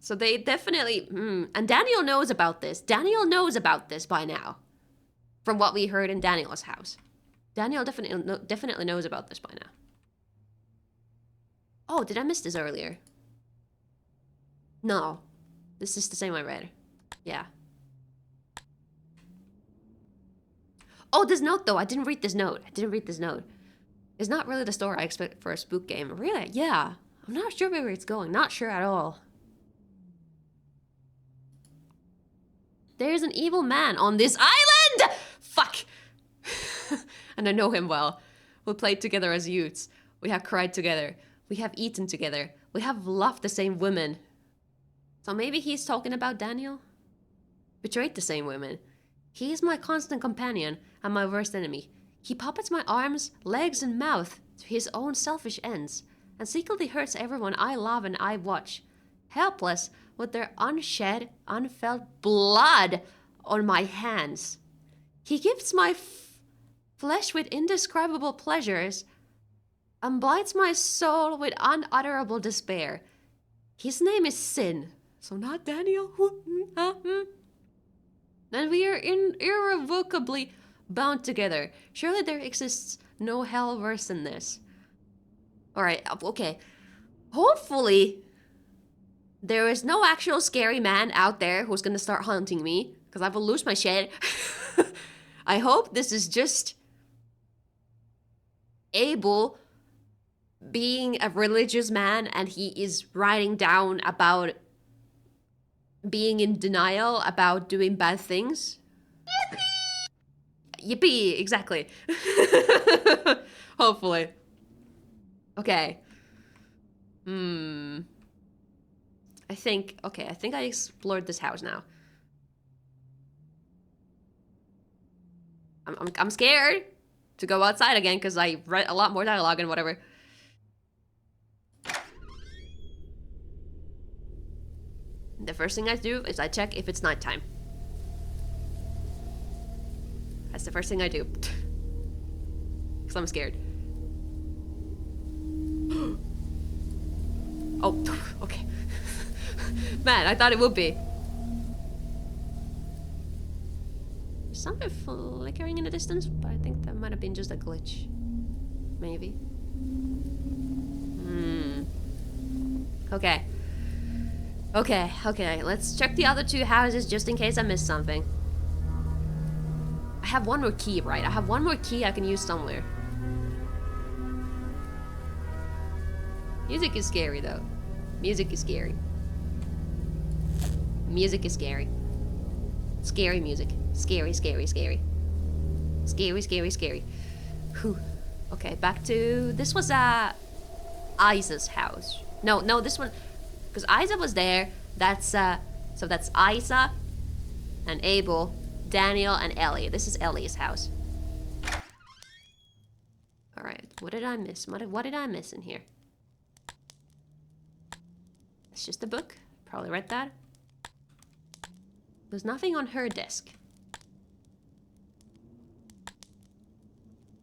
So they definitely, and Daniel knows about this. Daniel knows about this by now. From what we heard in Daniel's house. Daniel definitely knows about this by now. Oh, did I miss this earlier? No. This is the same I read. Yeah. Oh, this note though. I didn't read this note. It's not really the story I expect for a spook game. Really? Yeah. I'm not sure where it's going. Not sure at all. There's an evil man on this island! Fuck! And I know him well. We played together as youths. We have cried together. We have eaten together. We have loved the same women. So maybe he's talking about Daniel? Betrayed the same women. He is my constant companion and my worst enemy. He puppets my arms, legs, and mouth to his own selfish ends, and secretly hurts everyone I love and I watch. Helpless with their unshed, unfelt blood on my hands. He gifts my flesh with indescribable pleasures and blights my soul with unutterable despair. His name is Sin, so not Daniel. And we are irrevocably bound together. Surely there exists no hell worse than this. Alright, okay. Hopefully, there is no actual scary man out there who's gonna start haunting me, because I will lose my shit. I hope this is just Abel being a religious man and he is writing down about being in denial about doing bad things. Yippee! Yippee, exactly. Hopefully. Okay. I think I explored this house now. I'm scared to go outside again because I read a lot more dialogue and whatever. The first thing I do is I check if it's nighttime. That's the first thing I do. Because I'm scared. Oh, okay. Man, I thought it would be. There's something flickering in the distance, but I think that might have been just a glitch. Maybe. Okay. Okay, let's check the other two houses just in case I missed something. I have one more key, right? I have one more key I can use somewhere. Music is scary, though. Music is scary. Music is scary. Scary music. Scary, scary, scary. Scary, scary, scary. Whew. Okay, back to... This was, Isa's house. No, this one... Because Isa was there. That's, so that's Isa and Abel, Daniel, and Ellie. This is Ellie's house. Alright, what did I miss? What did I miss in here? It's just a book. Probably read that. There's nothing on her desk.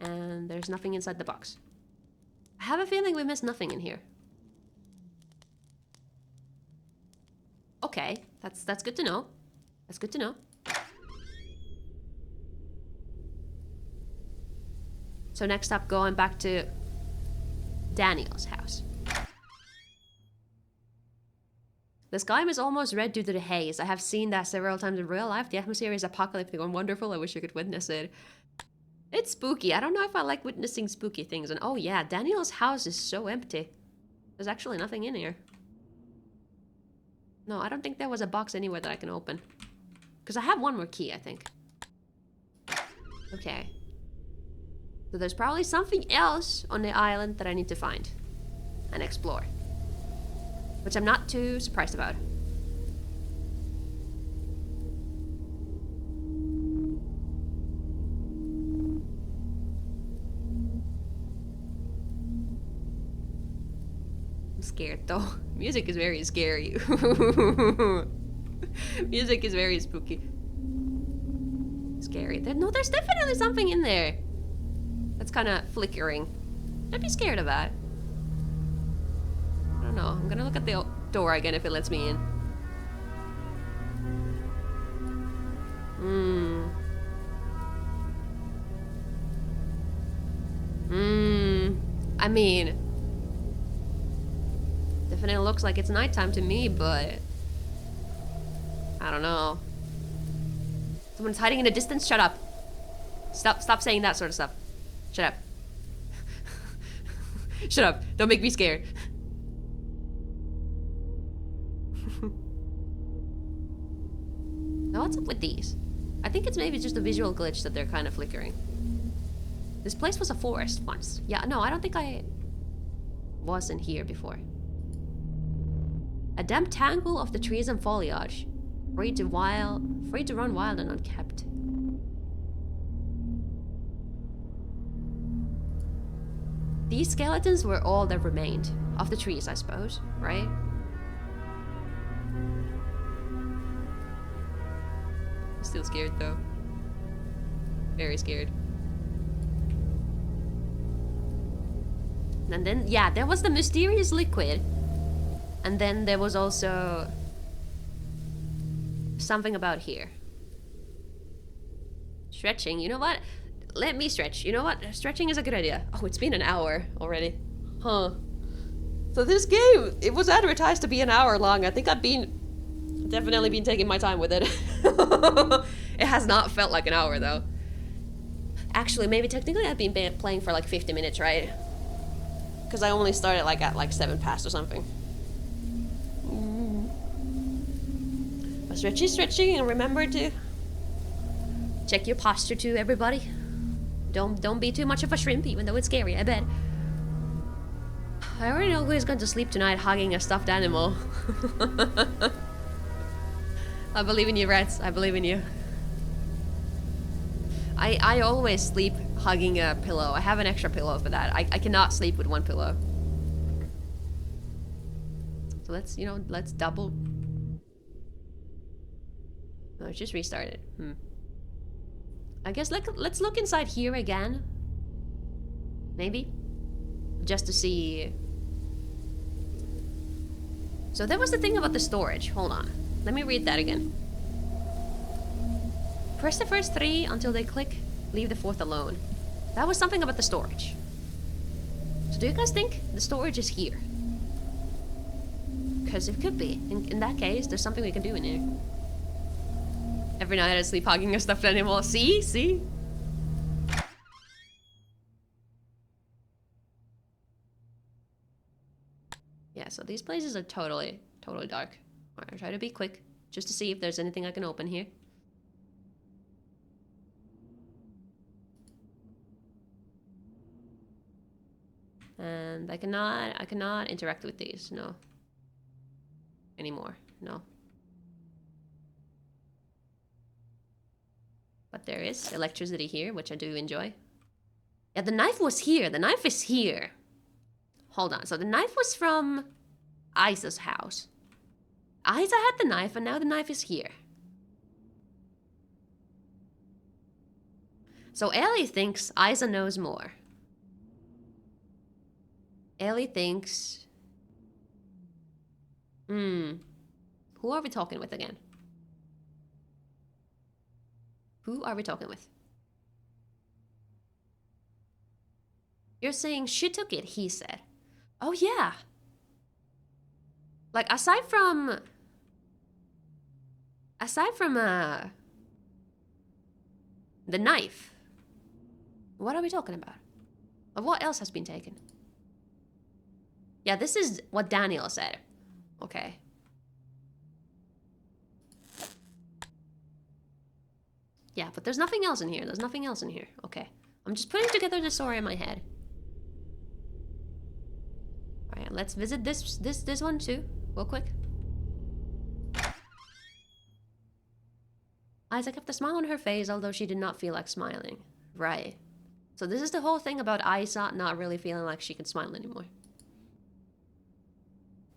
And there's nothing inside the box. I have a feeling we missed nothing in here. Okay, that's good to know. That's good to know. So next up, going back to Daniel's house. The sky is almost red due to the haze. I have seen that several times in real life. The atmosphere is apocalyptic and wonderful. I wish I could witness it. It's spooky. I don't know if I like witnessing spooky things. And oh yeah, Daniel's house is so empty. There's actually nothing in here. No, I don't think there was a box anywhere that I can open. Because I have one more key, I think. Okay. So there's probably something else on the island that I need to find and explore. Which I'm not too surprised about. I'm scared though. Music is very scary. Music is very spooky. Scary. There's definitely something in there. That's kind of flickering. I'd be scared of that. I don't know. I'm gonna look at the door again if it lets me in. I mean, definitely looks like it's nighttime to me, but I don't know. Someone's hiding in the distance. Shut up. Stop saying that sort of stuff. Shut up. Shut up. Don't make me scared. Now what's up with these? I think it's maybe just a visual glitch that they're kind of flickering. This place was a forest once. Yeah, no, I don't think I wasn't here before. A damp tangle of the trees and foliage. Free to run wild and unkept. These skeletons were all that remained of the trees, I suppose, right? I'm still scared though. Very scared. And then, yeah, there was the mysterious liquid. And then there was also something about here. Stretching, you know what? Let me stretch. You know what? Stretching is a good idea. Oh, it's been an hour already. Huh. So this game, it was advertised to be an hour long. I think I've definitely been taking my time with it. It has not felt like an hour though. Actually, maybe technically I've been playing for like 50 minutes, right? Because I only started like at like 7 past or something. Stretching, and remember to check your posture too, everybody. Don't be too much of a shrimp, even though it's scary, I bet. I already know who is going to sleep tonight hugging a stuffed animal. I believe in you, Rats. I believe in you. I always sleep hugging a pillow. I have an extra pillow for that. I cannot sleep with one pillow. So let's double. No, it just restarted. I guess let's look inside here again. Maybe. Just to see. So there was the thing about the storage. Hold on. Let me read that again. Press the first 3 until they click. Leave the 4th alone. That was something about the storage. So do you guys think the storage is here? Because it could be. In that case, there's something we can do in here. Every night I sleep hugging a stuffed animal. See? Yeah, so these places are totally dark. Alright, I'll try to be quick, just to see if there's anything I can open here. And I cannot interact with these, no. Anymore, no. But there is electricity here, which I do enjoy. Yeah, the knife was here. The knife is here. Hold on. So the knife was from Isa's house. Isa had the knife, and now the knife is here. So Ellie thinks Isa knows more. Ellie thinks... Who are we talking with again? Who are we talking with? You're saying she took it, he said. Oh, yeah. Like, aside from Aside from the knife, what are we talking about? What else has been taken? Yeah, this is what Daniel said. Okay. Yeah, but there's nothing else in here. There's nothing else in here. Okay. I'm just putting together the story in my head. Alright, let's visit this one too, real quick. Isa kept a smile on her face, although she did not feel like smiling. Right. So this is the whole thing about Isa not really feeling like she can smile anymore.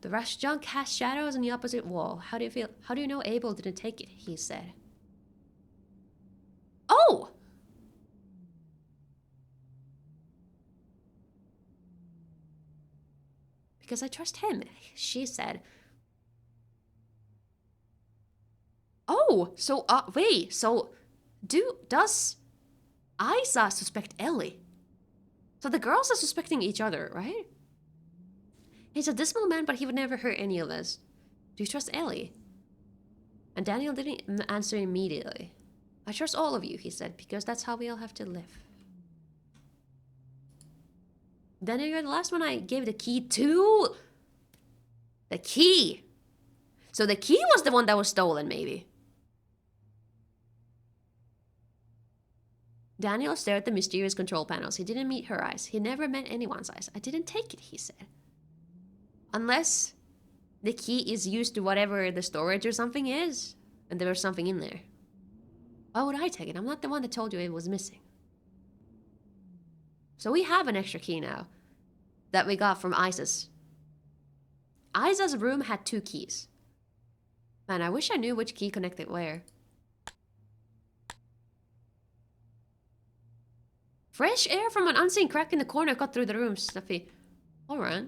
The restaurant cast shadows on the opposite wall. How do you feel? How do you know Abel didn't take it? He said. Oh! Because I trust him, she said. Oh, so, wait, so, does Isa suspect Ellie? So the girls are suspecting each other, right? He's a dismal man, but he would never hurt any of us. Do you trust Ellie? And Daniel didn't answer immediately. I trust all of you, he said, because that's how we all have to live. Daniel, you're the last one I gave the key to. The key. So the key was the one that was stolen, maybe. Daniel stared at the mysterious control panels. He didn't meet her eyes. He never met anyone's eyes. I didn't take it, he said. Unless the key is used to whatever the storage or something is, and there was something in there. Why would I take it? I'm not the one that told you it was missing. So we have an extra key now that we got from Isa's. Isa's room had 2 keys. Man, I wish I knew which key connected where. Fresh air from an unseen crack in the corner cut through the room, Snuffy. Alright.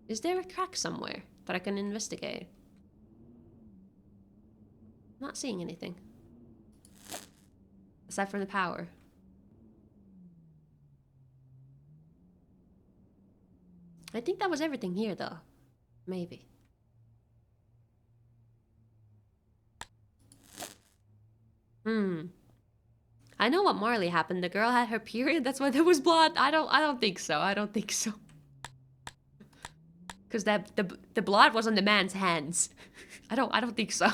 Is there a crack somewhere that I can investigate? Not seeing anything. Aside from the power. I think that was everything here, though. Maybe. I know what Marley happened. The girl had her period. That's why there was blood. I don't think so. I don't think so. Because the blood was on the man's hands. I don't think so.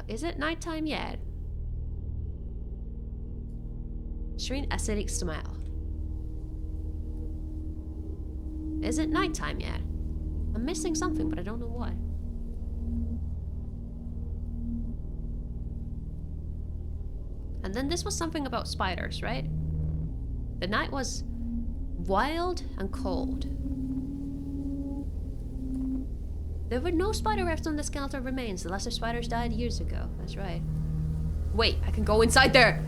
Is it nighttime yet? Serene acidic smile. Is it nighttime yet? I'm missing something, but I don't know what. And then this was something about spiders, right? The night was wild and cold. There were no spider webs on the skeletal remains. The lesser spiders died years ago. That's right. Wait, I can go inside there!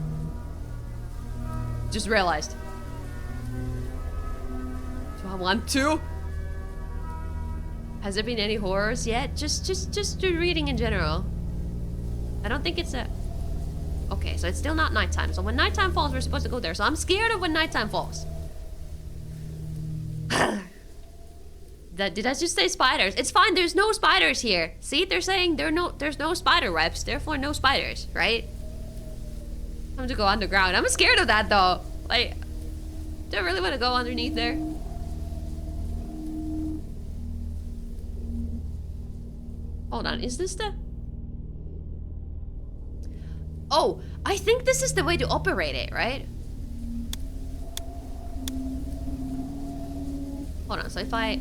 Just realized. Do I want to? Has there been any horrors yet? Just reading in general. I don't think it's a... Okay, so it's still not nighttime. So when nighttime falls, we're supposed to go there. So I'm scared of when nighttime falls. Did I just say spiders? It's fine, there's no spiders here. See, they're saying there's no spider webs, therefore no spiders, right? Time to go underground. I'm scared of that though. Like, do I really want to go underneath there? Hold on, is this the... Oh, I think this is the way to operate it, right? Hold on, so if I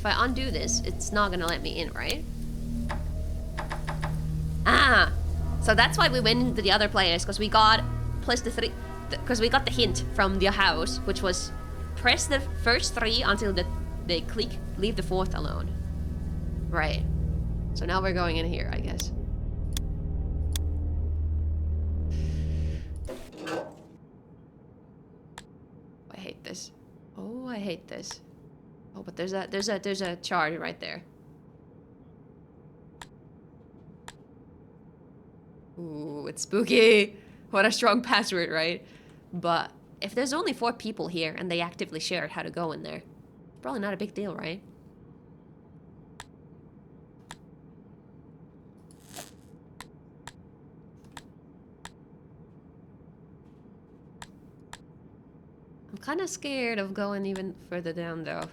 undo this, it's not gonna let me in, right? Ah! So that's why we went into the other players, because we got because we got the hint from the house, which was press the first 3 until they click, leave the 4th alone. Right. So now we're going in here, I guess. I hate this. Oh, I hate this. Oh, but there's a charge right there. Ooh, it's spooky. What a strong password, right? But if there's only 4 people here and they actively shared how to go in there, Probably not a big deal, right? I'm kind of scared of going even further down, though.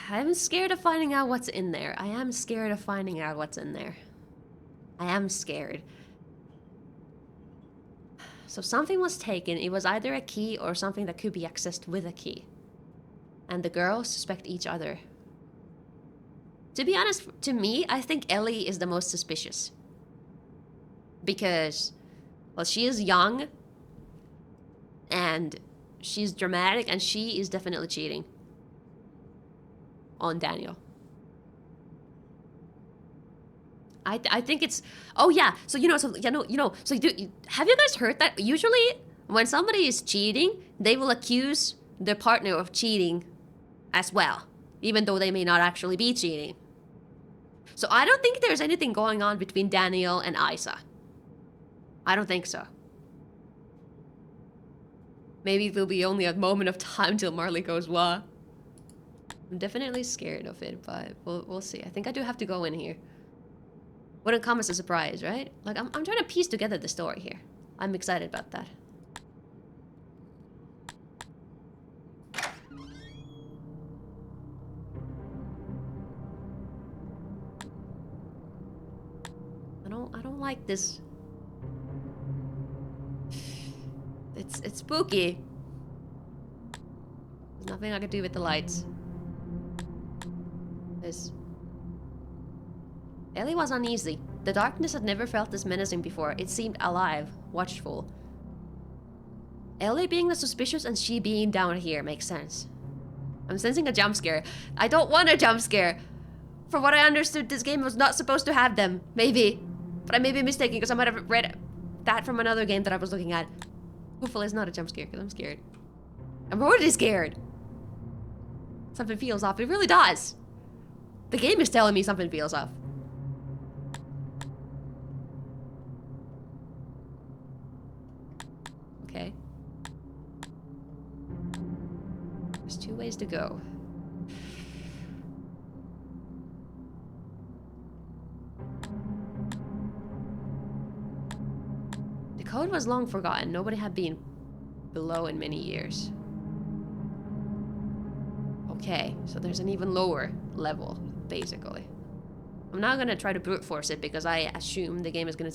I'm scared of finding out what's in there. I am scared of finding out what's in there. I am scared. So something was taken. It was either a key or something that could be accessed with a key. And the girls suspect each other. To be honest, to me, I think Ellie is the most suspicious. Because, well, she is young. And she's dramatic, and she is definitely cheating on Daniel. I think it's... Oh, yeah. So, you know, so have you guys heard that? Usually, when somebody is cheating, they will accuse their partner of cheating as well. Even though they may not actually be cheating. So, I don't think there's anything going on between Daniel and Isa. I don't think so. Maybe it will be only a moment of time till Marlie goes, what? I'm definitely scared of it, but we'll see. I think I do have to go in here. Wouldn't come as a surprise, right? Like, I'm trying to piece together the story here. I'm excited about that. I don't like this. It's spooky. There's nothing I can do with the lights. Ellie was uneasy. The darkness had never felt this menacing before. It seemed alive, watchful. Ellie being the suspicious and she being down here makes sense. I'm sensing a jump scare. I don't want a jump scare. From what I understood, this game was not supposed to have them. Maybe. But I may be mistaken because I might have read that from another game that I was looking at. Hopefully it's not a jump scare because I'm scared. I'm already scared. Something feels off. It really does. The game is telling me something feels off. Okay. There's 2 ways to go. The code was long forgotten. Nobody had been below in many years. Okay, so there's an even lower level, basically. I'm not gonna try to brute force it because I assume the game is gonna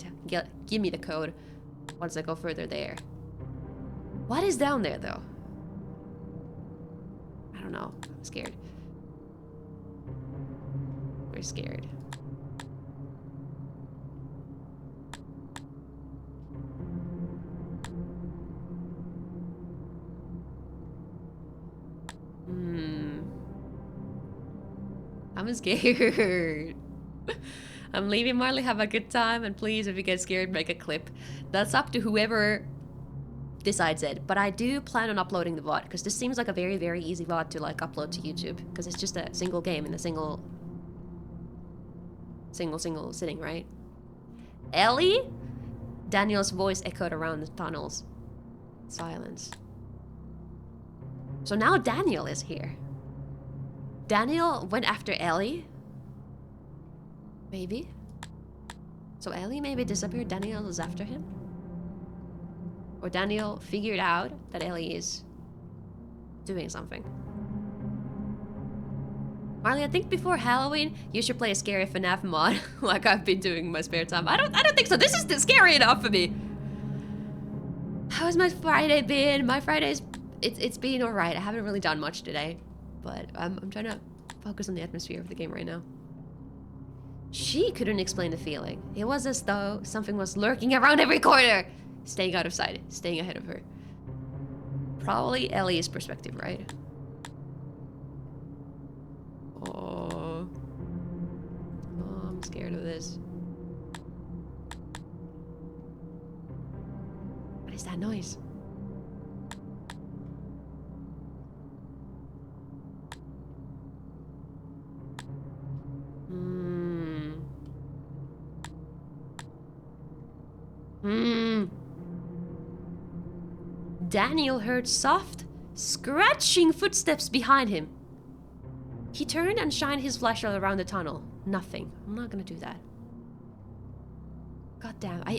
give me the code once I go further there. What is down there, though? I don't know. I'm scared. We're scared. I'm scared. I'm leaving Marlie. Have a good time, and please, if you get scared, make a clip. That's up to whoever decides it. But I do plan on uploading the VOD because this seems like a very, very easy VOD to like upload to YouTube because it's just a single game in a single sitting, right? Ellie? Daniel's voice echoed around the tunnels. Silence. So now Daniel is here. Daniel went after Ellie? Maybe? So Ellie maybe disappeared, Daniel is after him? Or Daniel figured out that Ellie is doing something. Marlie, I think before Halloween, you should play a scary FNAF mod like I've been doing in my spare time. I don't think so. This is scary enough for me. How's my Friday been? My Friday's it's been alright. I haven't really done much today. But I'm trying to focus on the atmosphere of the game right now. She couldn't explain the feeling. It was as though something was lurking around every corner. Staying out of sight, staying ahead of her. Probably Ellie's perspective, right? Oh, I'm scared of this. What is that noise? Daniel heard soft, Scratching footsteps behind him. He turned and shined his flashlight around the tunnel. Nothing. I'm not gonna do that. God damn. I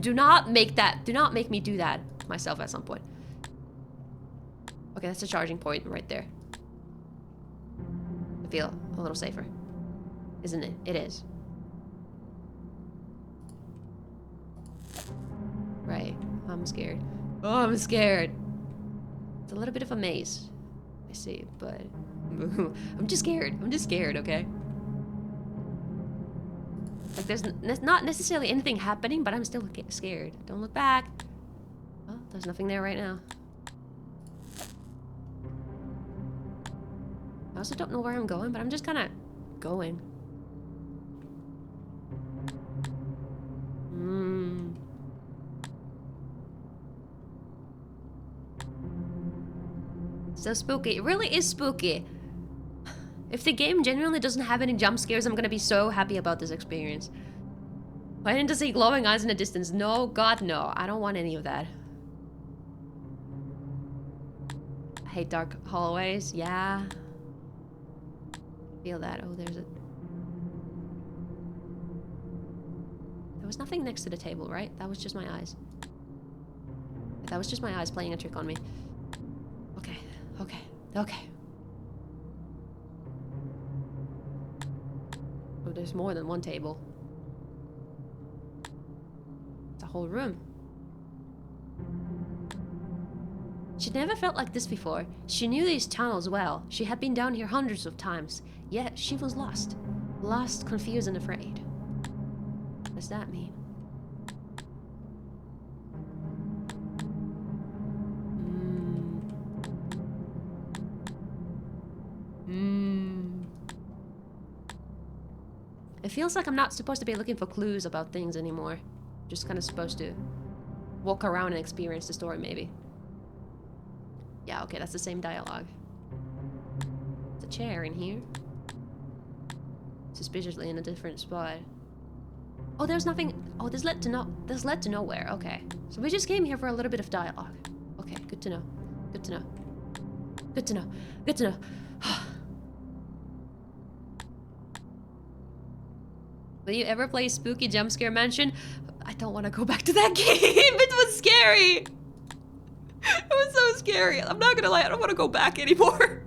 do not make that. Do not make me do that myself at some point. Okay, that's a charging point right there. I feel a little safer. Isn't it? It is. Right. I'm scared. Oh, I'm scared. It's a little bit of a maze. I see, but... I'm just scared. I'm just scared, okay? Like, there's not necessarily anything happening, but I'm still scared. Don't look back. Oh, there's nothing there right now. I also don't know where I'm going, but I'm just kind of going. So spooky. It really is spooky. If the game genuinely doesn't have any jump scares, I'm gonna be so happy about this experience. I didn't see glowing eyes in the distance. No, God, no. I don't want any of that. I hate dark hallways. Yeah. Feel that. Oh, there's a... There was nothing next to the table, right? That was just my eyes. That was just my eyes playing a trick on me. Okay. Okay. Okay. Oh, there's more than one table. It's a whole room. She'd never felt like this before. She knew these tunnels well. She had been down here hundreds of times. Yet she was lost. Lost, confused, and afraid. What does that mean? It feels like I'm not supposed to be looking for clues about things anymore. Just kind of supposed to walk around and experience the story, maybe. Yeah, okay, that's the same dialogue. There's a chair in here. Suspiciously in a different spot. Oh, there's nothing. Oh, this led to nowhere. Okay. So we just came here for a little bit of dialogue. Okay, good to know. Good to know. Good to know. Good to know. Will you ever play Spooky Jumpscare Mansion? I don't want to go back to that game. It was scary. It was so scary. I'm not gonna lie, I don't want to go back anymore.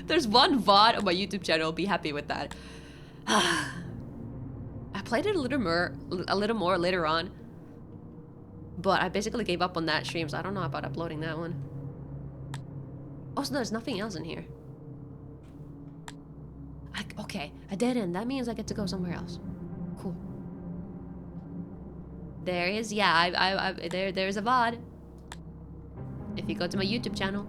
There's one VOD on my YouTube channel. Be happy with that. I played it a little more later on, but I basically gave up on that stream, so I don't know about uploading that one. Oh, so there's nothing else in here. Okay, a dead end. That means I get to go somewhere else. Cool. There is, yeah, there's a VOD. If you go to my YouTube channel.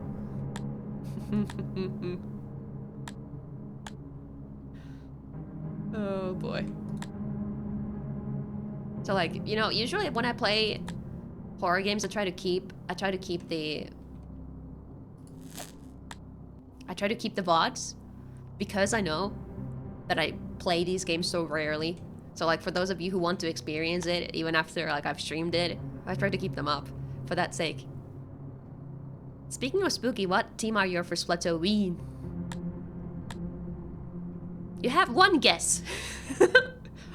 Oh boy. So like, you know, usually when I play horror games, I try to keep the VODs, because I know that I play these games so rarely. So like, for those of you who want to experience it, even after like I've streamed it, I try to keep them up for that sake. Speaking of spooky, what team are you for Splatoon? You have one guess.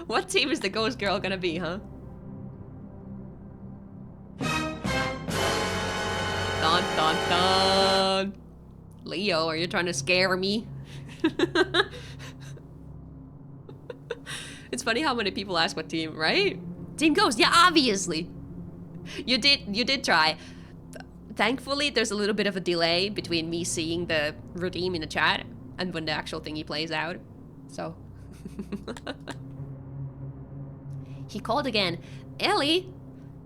What team is the ghost girl gonna be, huh? Dun dun dun! Leo, are you trying to scare me? It's funny how many people ask what team, right? Team Ghost, yeah, obviously. You did try. Thankfully, there's a little bit of a delay between me seeing the redeem in the chat and when the actual thingy plays out. So. He called again. Ellie?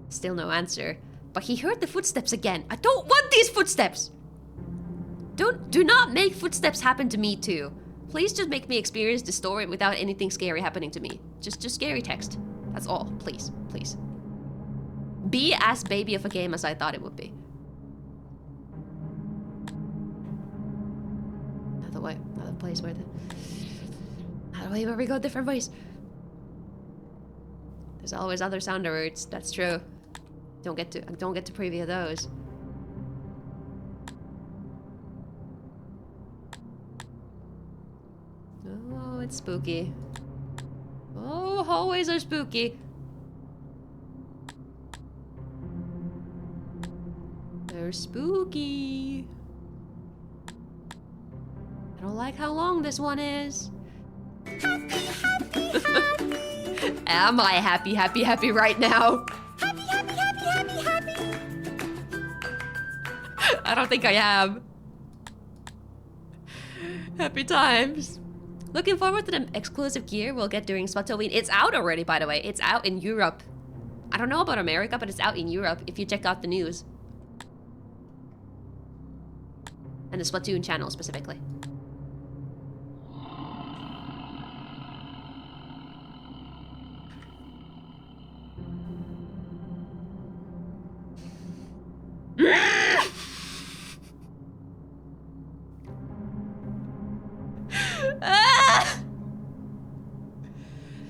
Still no answer. But he heard the footsteps again. I don't want these footsteps! Do not make footsteps happen to me too. Please just make me experience the story without anything scary happening to me. Just scary text. That's all. Please, please. Be as baby of a game as I thought it would be. Another way, another place where we go different ways. There's always other sound alerts. That's true. Don't get to preview those. Oh, it's spooky. Oh, hallways are spooky. They're spooky. I don't like how long this one is. Happy, happy, happy. Am I happy, happy, happy right now? Happy, happy, happy, happy, happy. I don't think I am. Happy times. Looking forward to the exclusive gear we'll get during Splatoween. It's out already, by the way. It's out in Europe. I don't know about America, but it's out in Europe if you check out the news. And the Splatoon channel specifically. Ah!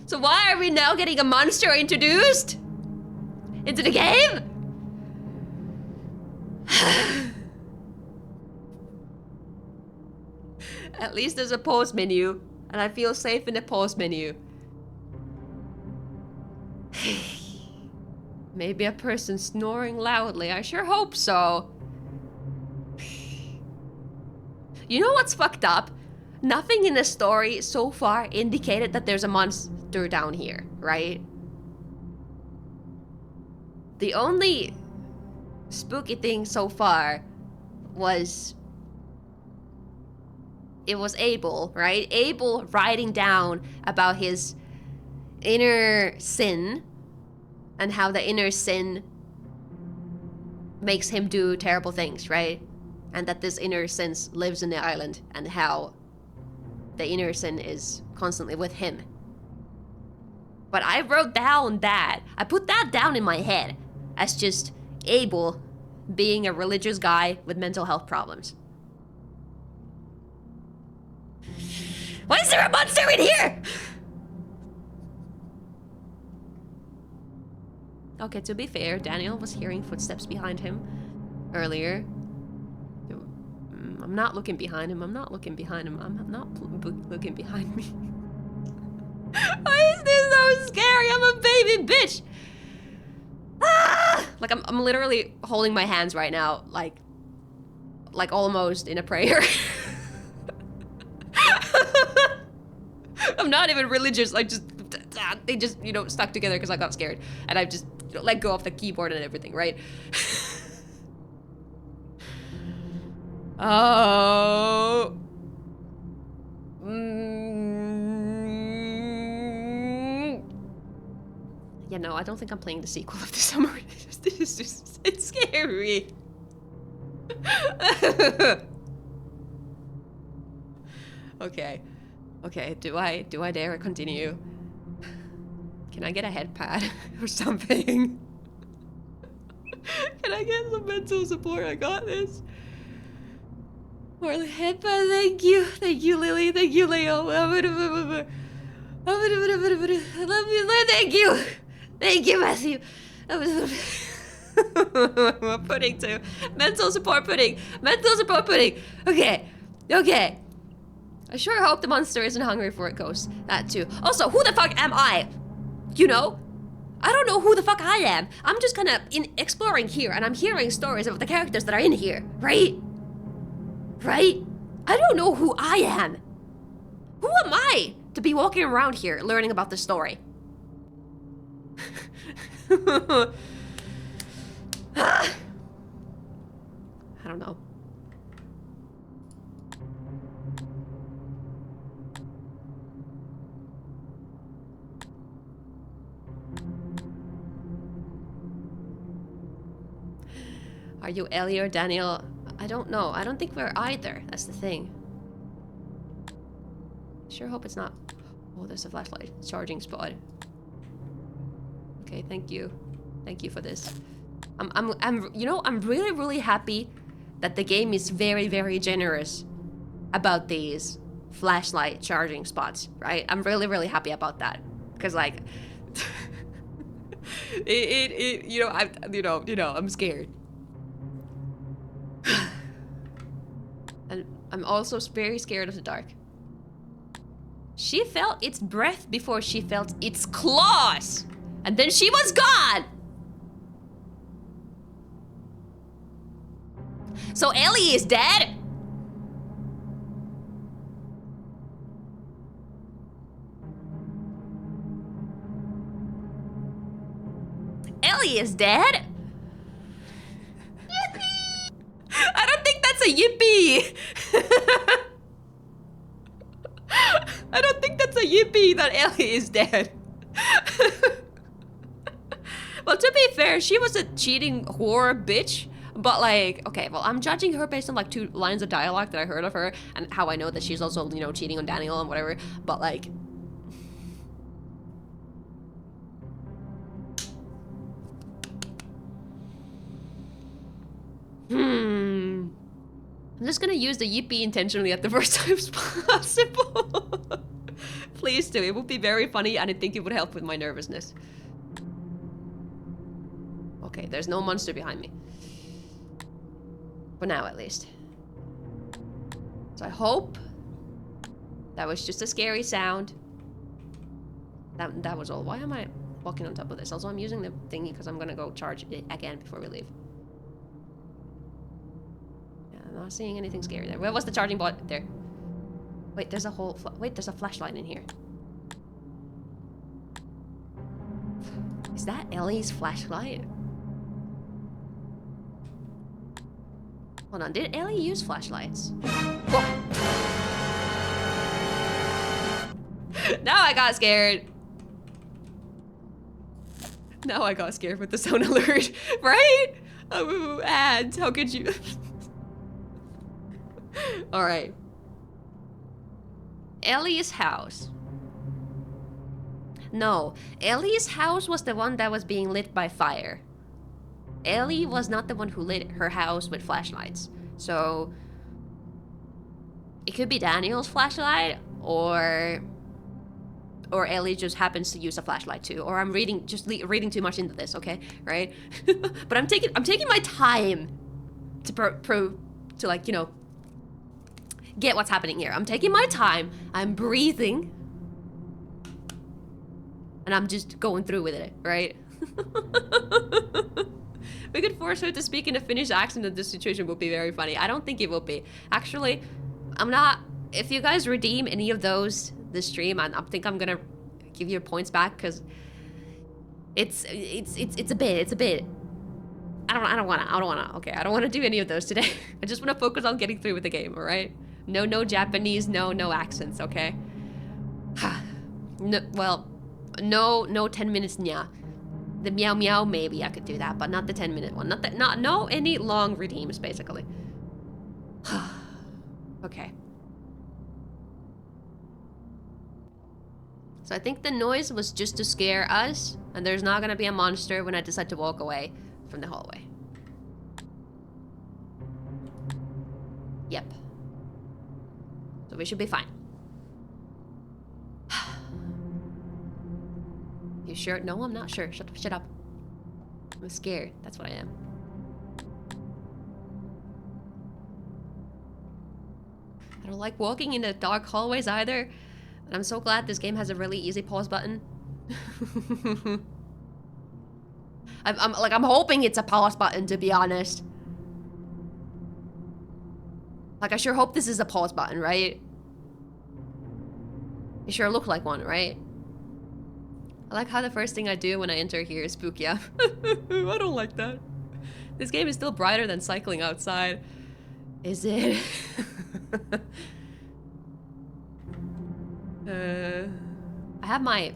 So why are we now getting a monster introduced into the game? At least there's a pause menu, and I feel safe in the pause menu. Maybe a person snoring loudly. I sure hope so. You know what's fucked up? Nothing in the story so far indicated that there's a monster down here, right? The only spooky thing so far was... it was Abel, right? Abel writing down about his inner sin and how the inner sin makes him do terrible things, right? And that this inner sin lives in the island and how the inner sin is constantly with him. But I wrote down that. I put that down in my head as just Abel being a religious guy with mental health problems. Why is there a monster in here? Okay, to be fair, Daniel was hearing footsteps behind him earlier. I'm not looking behind him. I'm not looking behind him. I'm not looking behind me. Why is this so scary? I'm a baby bitch. Ah! Like I'm literally holding my hands right now, like almost in a prayer. I'm not even religious. They just, you know, stuck together because I got scared. And I just let go of the keyboard and everything, right? Oh. Yeah, no, I don't think I'm playing the sequel of the summer. It's scary. Okay. Okay, do I dare continue? Can I get a head pad or something? Can I get some mental support? I got this. Or the head pad, thank you. Thank you, Lily. Thank you, Leo. I love you. Thank you. Thank you, Matthew. Pudding too. Mental support pudding. Mental support pudding. Okay. Okay. I sure hope the monster isn't hungry for it, Ghost. That too. Also, who the fuck am I? You know? I don't know who the fuck I am. I'm just kind of exploring here, and I'm hearing stories about the characters that are in here, right? Right? I don't know who I am. Who am I to be walking around here learning about the story? I don't know. Are you Ellie or Daniel? I don't know. I don't think we're either. That's the thing. Sure hope it's not. Oh, there's a flashlight charging spot. Okay, thank you. Thank you for this. You know, I'm really happy that the game is very generous about these flashlight charging spots, right? I'm really happy about that. Cause like you know, I'm scared. And I'm also very scared of the dark. She felt its breath before she felt its claws. And then she was gone. So Ellie is dead? Ellie is dead? I don't think that's a yippee. I don't think that's a yippee that Ellie is dead. Well, to be fair, she was a cheating whore bitch. But like, okay, well, I'm judging her based on like 2 lines of dialogue that I heard of her and how I know that she's also, you know, cheating on Daniel and whatever. But like, I'm just gonna use the yippee intentionally at the worst times possible. Please do. It would be very funny and I think it would help with my nervousness. Okay, there's no monster behind me. For now, at least. So I hope that was just a scary sound. That was all. Why am I walking on top of this? Also, I'm using the thingy because I'm gonna go charge it again before we leave. Yeah, I'm not seeing anything scary there. Where was the charging bot? There. Wait, there's a whole... Wait, there's a flashlight in here. Is that Ellie's flashlight? Hold on, did Ellie use flashlights? Whoa. Now I got scared. Now I got scared with the sound alert, right? Oh, ads, how could you? All right. Ellie's house. No, Ellie's house was the one that was being lit by fire. Ellie was not the one who lit her house with flashlights. So it could be Daniel's flashlight or Ellie just happens to use a flashlight too. Or I'm reading too much into this, okay? Right? But I'm taking my time to like, you know, get what's happening here. I'm taking my time. I'm breathing. And I'm just going through with it, right? We could force her to speak in a Finnish accent and this situation would be very funny. I don't think it will be. Actually, I'm not... If you guys redeem any of those this stream, I think I'm gonna give your points back because it's a bit. I don't wanna do any of those today. I just wanna focus on getting through with the game, alright? No Japanese, no accents, okay? No, well, no 10 minutes nya. The meow meow, maybe I could do that, but not the 10-minute one. No any long redeems, basically. Okay. So I think the noise was just to scare us, and there's not gonna be a monster when I decide to walk away from the hallway. Yep. So we should be fine. You sure? No, I'm not sure. Shut up. I'm scared. That's what I am. I don't like walking in the dark hallways either. And I'm so glad this game has a really easy pause button. I'm hoping it's a pause button, to be honest. Like, I sure hope this is a pause button, right? It sure looked like one, right? I like how the first thing I do when I enter here is spook you. I don't like that. This game is still brighter than cycling outside. Is it? I have my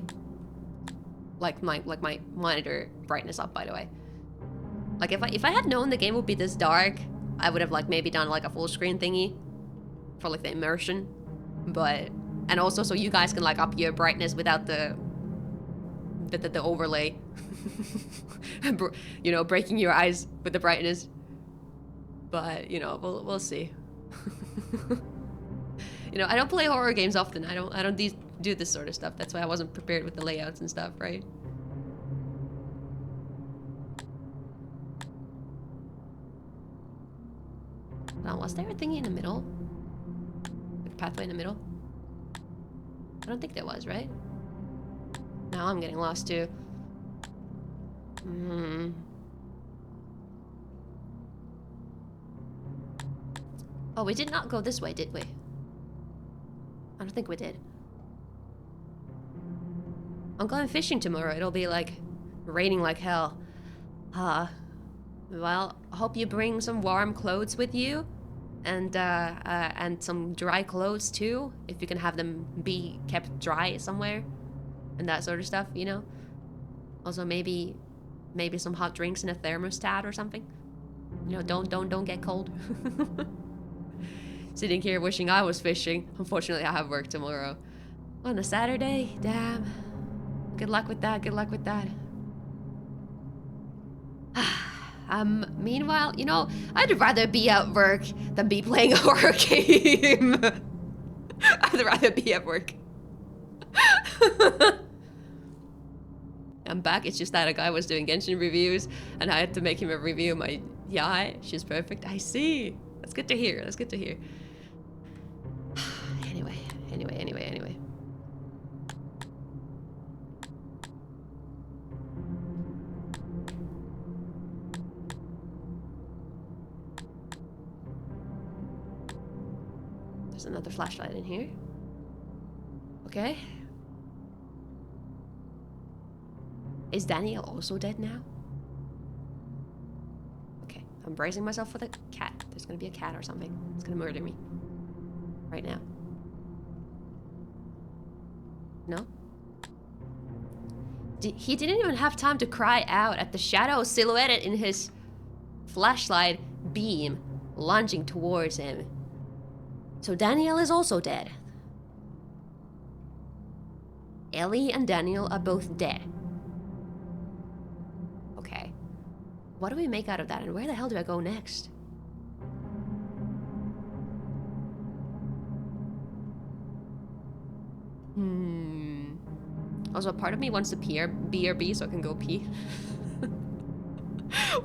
my monitor brightness up, by the way. Like if I had known the game would be this dark, I would have like maybe done like a full screen thingy for like the immersion. But and also so you guys can like up your brightness without the overlay. You know, breaking your eyes with the brightness. But, you know, we'll see. You know, I don't play horror games often. I don't do this sort of stuff. That's why I wasn't prepared with the layouts and stuff, right? Now, was there a thingy in the middle? Like a pathway in the middle? I don't think there was, right? Now I'm getting lost too. Oh, we did not go this way, did we? I don't think we did. I'm going fishing tomorrow. It'll be like raining like hell. Well, I hope you bring some warm clothes with you, and some dry clothes too, if you can have them be kept dry somewhere, and that sort of stuff, you know. Also, maybe some hot drinks in a thermostat or something. You know, don't get cold. Sitting here wishing I was fishing. Unfortunately, I have work tomorrow. On a Saturday? Damn. Good luck with that, good luck with that. Meanwhile, you know, I'd rather be at work than be playing a horror game. I'd rather be at work. I'm back. It's just that a guy was doing Genshin reviews and I had to make him a review of my Yai. She's perfect. I see. That's good to hear. That's good to hear. Anyway. There's another flashlight in here. Okay. Is Daniel also dead now? Okay, I'm bracing myself for the cat. There's gonna be a cat or something. It's gonna murder me. Right now. No? He didn't even have time to cry out at the shadow silhouetted in his flashlight beam lunging towards him. So Daniel is also dead. Ellie and Daniel are both dead. Okay. What do we make out of that, and where the hell do I go next? Also, part of me wants to BRB so I can go pee.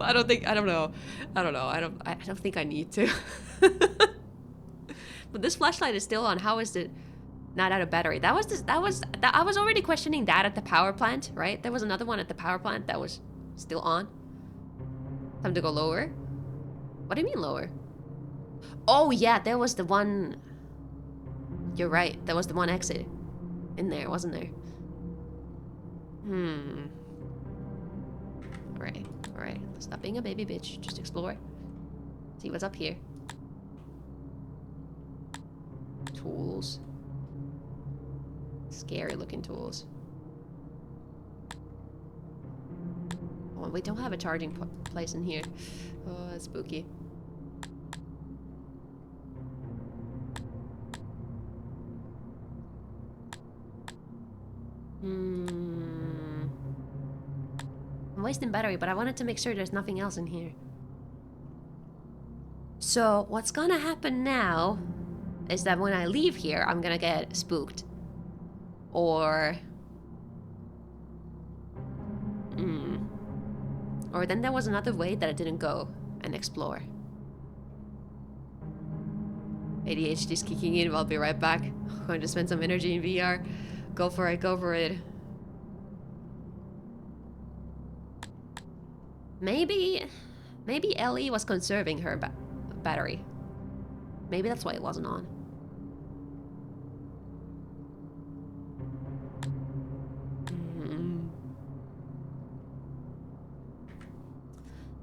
I don't know. I don't think I need to. But this flashlight is still on. How is it not out of battery? I was already questioning that at the power plant, right? There was another one at the power plant that was still on. Time to go lower. What do you mean lower? Oh yeah, there was the one. You're right. There was the one exit in there, wasn't there? Alright. Stop being a baby bitch. Just explore. See what's up here. Tools. Scary looking tools. Oh, we don't have a charging place in here. Oh, that's spooky. I'm wasting battery, but I wanted to make sure there's nothing else in here. So what's gonna happen now is that when I leave here, I'm gonna get spooked. Or then there was another way that I didn't go and explore. ADHD's kicking in. I'll be right back. I'm going to spend some energy in VR. Go for it, go for it. Maybe Ellie was conserving her battery. Maybe that's why it wasn't on.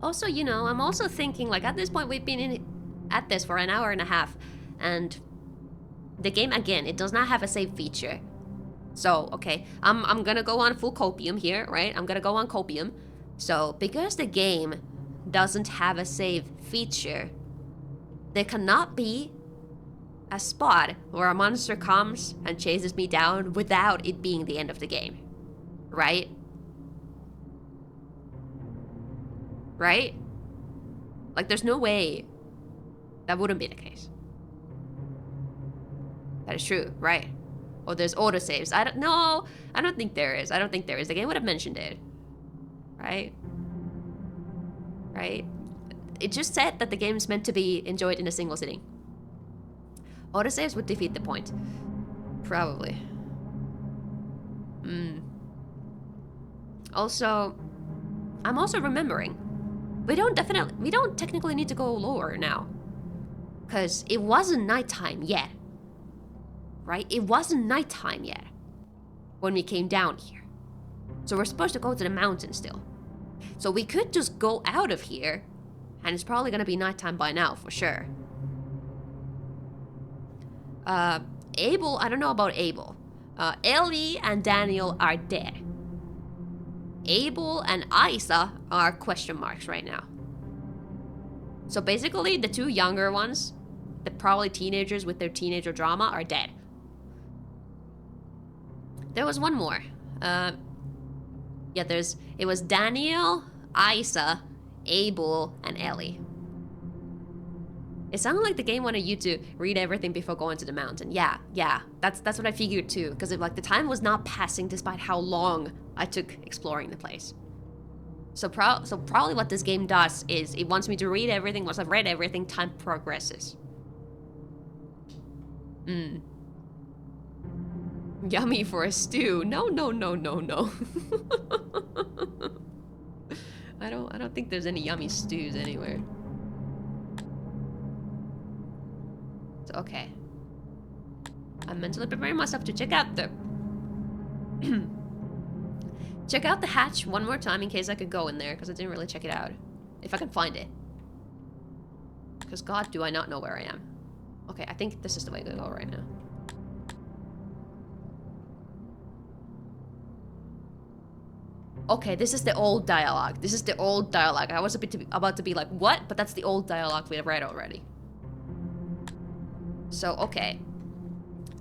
Also, you know, I'm also thinking, like, at this point we've been at this for an hour and a half, and the game, again, it does not have a save feature. So, okay, I'm gonna go on full copium here, right? I'm gonna go on copium. So, because the game doesn't have a save feature, there cannot be a spot where a monster comes and chases me down without it being the end of the game, right? Right? Like, there's no way that wouldn't be the case. That is true, right? Or there's autosaves. I don't think there is. The game would have mentioned it. Right? Right? It just said that the game's meant to be enjoyed in a single sitting. Autosaves would defeat the point. Probably. Also, I'm also remembering. We don't technically need to go lower now. Because it wasn't nighttime yet. Right? It wasn't nighttime yet when we came down here. So we're supposed to go to the mountain still. So we could just go out of here, and it's probably gonna be nighttime by now for sure. Abel, I don't know about Abel. Ellie and Daniel are dead. Abel and Isa are question marks right now. So basically, the two younger ones, the probably teenagers with their teenager drama, are dead. There was one more. It was Daniel, Isa, Abel, and Ellie. It sounded like the game wanted you to read everything before going to the mountain. Yeah, that's what I figured too, because like the time was not passing despite how long I took exploring the place. So probably what this game does is it wants me to read everything. Once I've read everything, time progresses. Yummy for a stew. No. I don't think there's any yummy stews anywhere. So, okay. I'm mentally preparing myself to check out the check out the hatch one more time in case I could go in there, because I didn't really check it out. If I can find it. Because God, do I not know where I am. Okay, I think this is the way to go right now. Okay, this is the old dialogue. This is the old dialogue. I was about to be like, what? But that's the old dialogue we have read already. So, okay.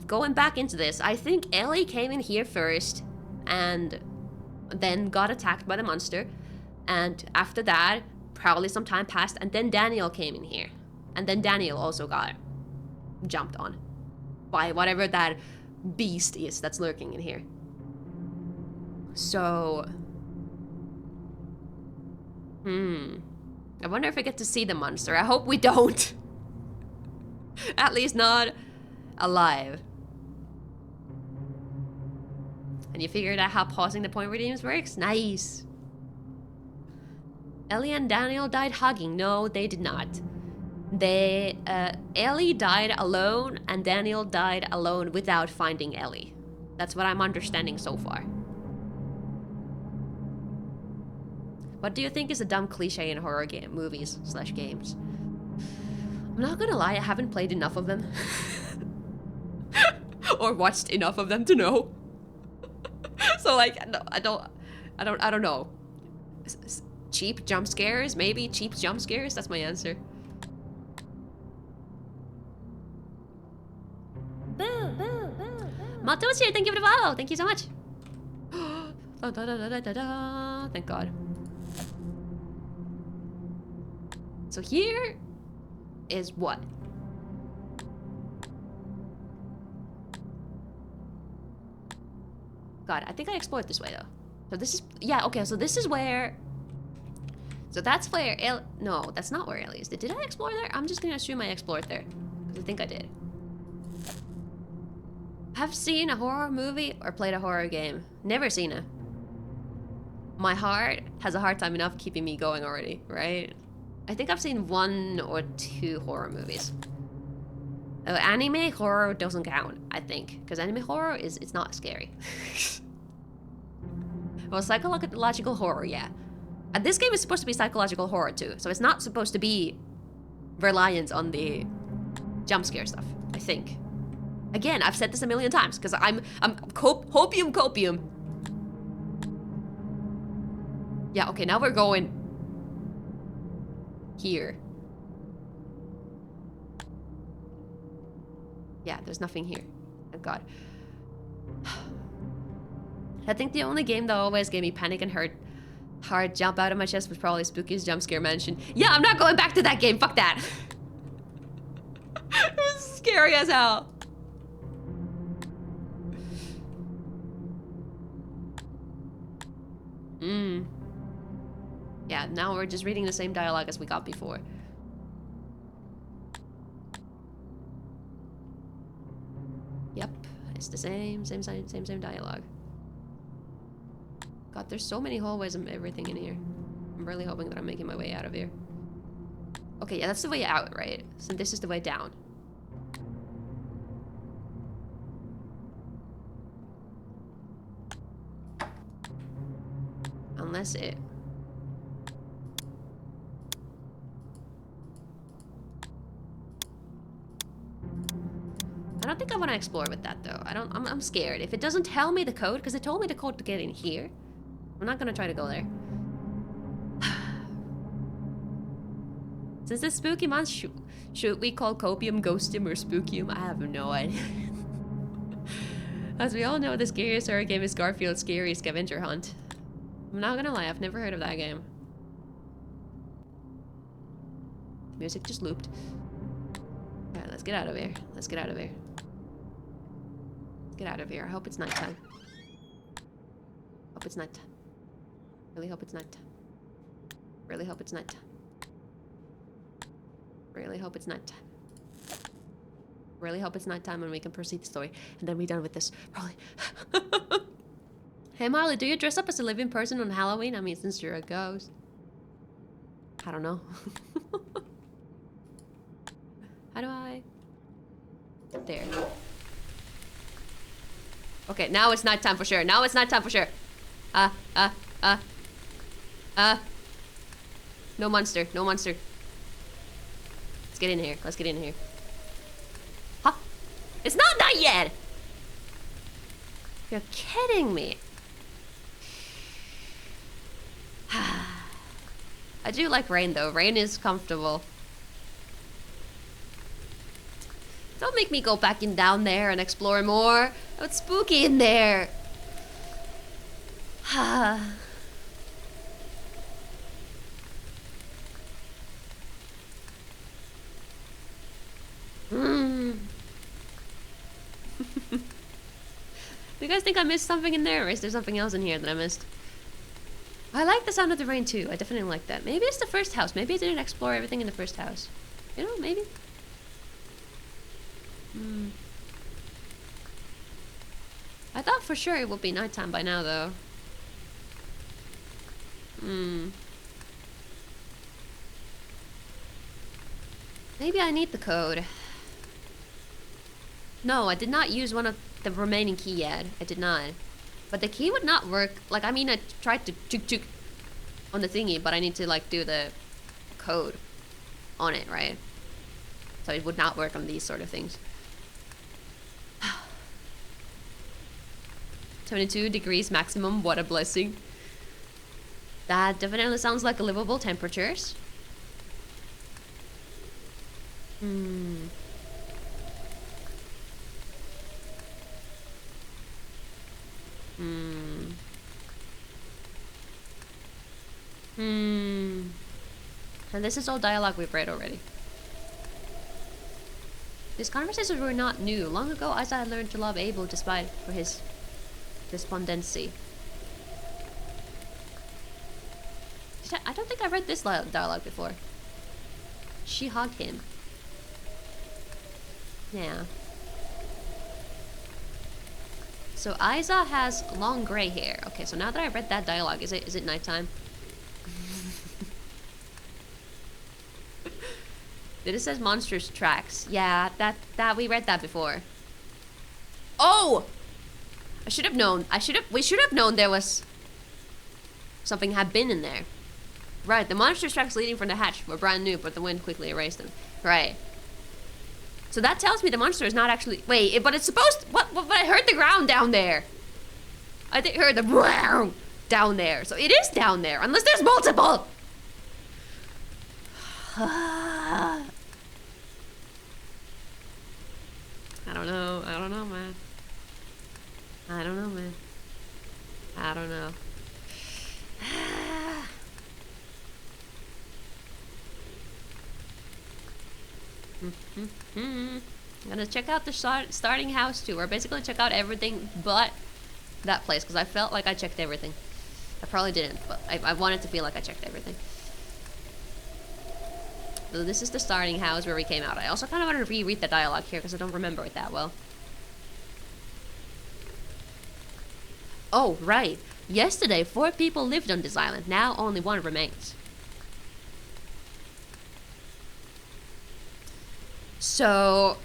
Going back into this, I think Ellie came in here first and then got attacked by the monster. And after that, probably some time passed, and then Daniel came in here. And then Daniel also got jumped on by whatever that beast is that's lurking in here. So... I wonder if I get to see the monster. I hope we don't. At least not alive. And you figured out how pausing the point redeems works? Nice. Ellie and Daniel died hugging. No, they did not. Ellie died alone and Daniel died alone without finding Ellie. That's what I'm understanding so far. What do you think is a dumb cliche in horror movies / games? I'm not gonna lie, I haven't played enough of them. Or watched enough of them to know. So like, no, I don't know. Cheap jump scares? Maybe cheap jump scares? That's my answer. Mato's here, thank you for the follow. Thank you so much. Thank God. So here is what? God, I think I explored this way though. So this is, yeah, okay, so this is where, so that's where no, that's not where Ellie is. Did I explore there? I'm just gonna assume I explored there, because I think I did. Have seen a horror movie or played a horror game? Never seen it. My heart has a hard time enough keeping me going already, right? I think I've seen 1 or 2 horror movies. Anime horror doesn't count, I think, because anime horror it's not scary. Well, psychological horror, yeah. And this game is supposed to be psychological horror too, so it's not supposed to be reliant on the jump scare stuff, I think. Again, I've said this a million times, because I'm copium. Yeah, okay, now we're going here. Yeah, there's nothing here. Thank God. I think the only game that always gave me panic and hard jump out of my chest was probably Spooky's Jump Scare Mansion. Yeah, I'm not going back to that game. Fuck that. It was scary as hell. Yeah, now we're just reading the same dialogue as we got before. Yep, it's the same dialogue. God, there's so many hallways and everything in here. I'm really hoping that I'm making my way out of here. Okay, yeah, that's the way out, right? So this is the way down. Unless it... I don't think I want to explore with that though. I'm scared. If it doesn't tell me the code, because it told me the code to get in here, I'm not gonna try to go there. Since it's spooky month, should we call Copium Ghostium or Spookium? I have no idea. As we all know, the scariest horror game is Garfield's Scary Scavenger Hunt. I'm not gonna lie, I've never heard of that game. Music just looped. Alright, let's get out of here. Let's get out of here. Let's get out of here. I hope it's nighttime. Hope it's nighttime. Really hope it's nighttime. Really hope it's nighttime. Really hope it's nighttime. Really hope it's nighttime and we can proceed the story. And then we're done with this. Probably. Hey Marley, do you dress up as a living person on Halloween? I mean, since you're a ghost. I don't know. How do I... There. Okay, now it's nighttime for sure. Now it's nighttime for sure. No monster. No monster. Let's get in here. Let's get in here. Huh? It's not night yet! You're kidding me. I do like rain though. Rain is comfortable. Don't make me go back in down there and explore more. Oh, it's spooky in there. Do you guys think I missed something in there, or is there something else in here that I missed? I like the sound of the rain too. I definitely like that. Maybe it's the first house. Maybe I didn't explore everything in the first house. You know, maybe. I thought for sure it would be nighttime by now, though. Maybe I need the code. No, I did not use one of the remaining key yet. I did not. But the key would not work. Like, I mean, I tried to chuk on the thingy, but I need to, like, do the code on it, right? So it would not work on these sort of things. 22 degrees maximum, what a blessing. That definitely sounds like livable temperatures. And this is all dialogue we've read already. These conversations were not new. Long ago, Isaiah learned to love Abel despite for his despondency. I don't think I read this dialogue before. She hugged him. Yeah. So Isa has long gray hair. Okay, so now that I read that dialogue, is it nighttime? It says monsters tracks. Yeah, that we read that before. Oh! I should have known. We should have known there was something had been in there. Right, the monsters tracks leading from the hatch were brand new, but the wind quickly erased them. Right. So that tells me the monster is not actually... Wait, but it's supposed to... What? But I heard the ground down there. I think heard the... down there. So it is down there, unless there's multiple! I don't know. I don't know, man. I don't know, man. I don't know. I'm gonna check out the starting house too, or basically check out everything but that place, because I felt like I checked everything. I probably didn't, but I wanted to feel like I checked everything. So this is the starting house where we came out. I also kind of want to reread the dialogue here because I don't remember it that well. Oh, right. Yesterday, 4 people lived on this island. Now only 1 remains. So,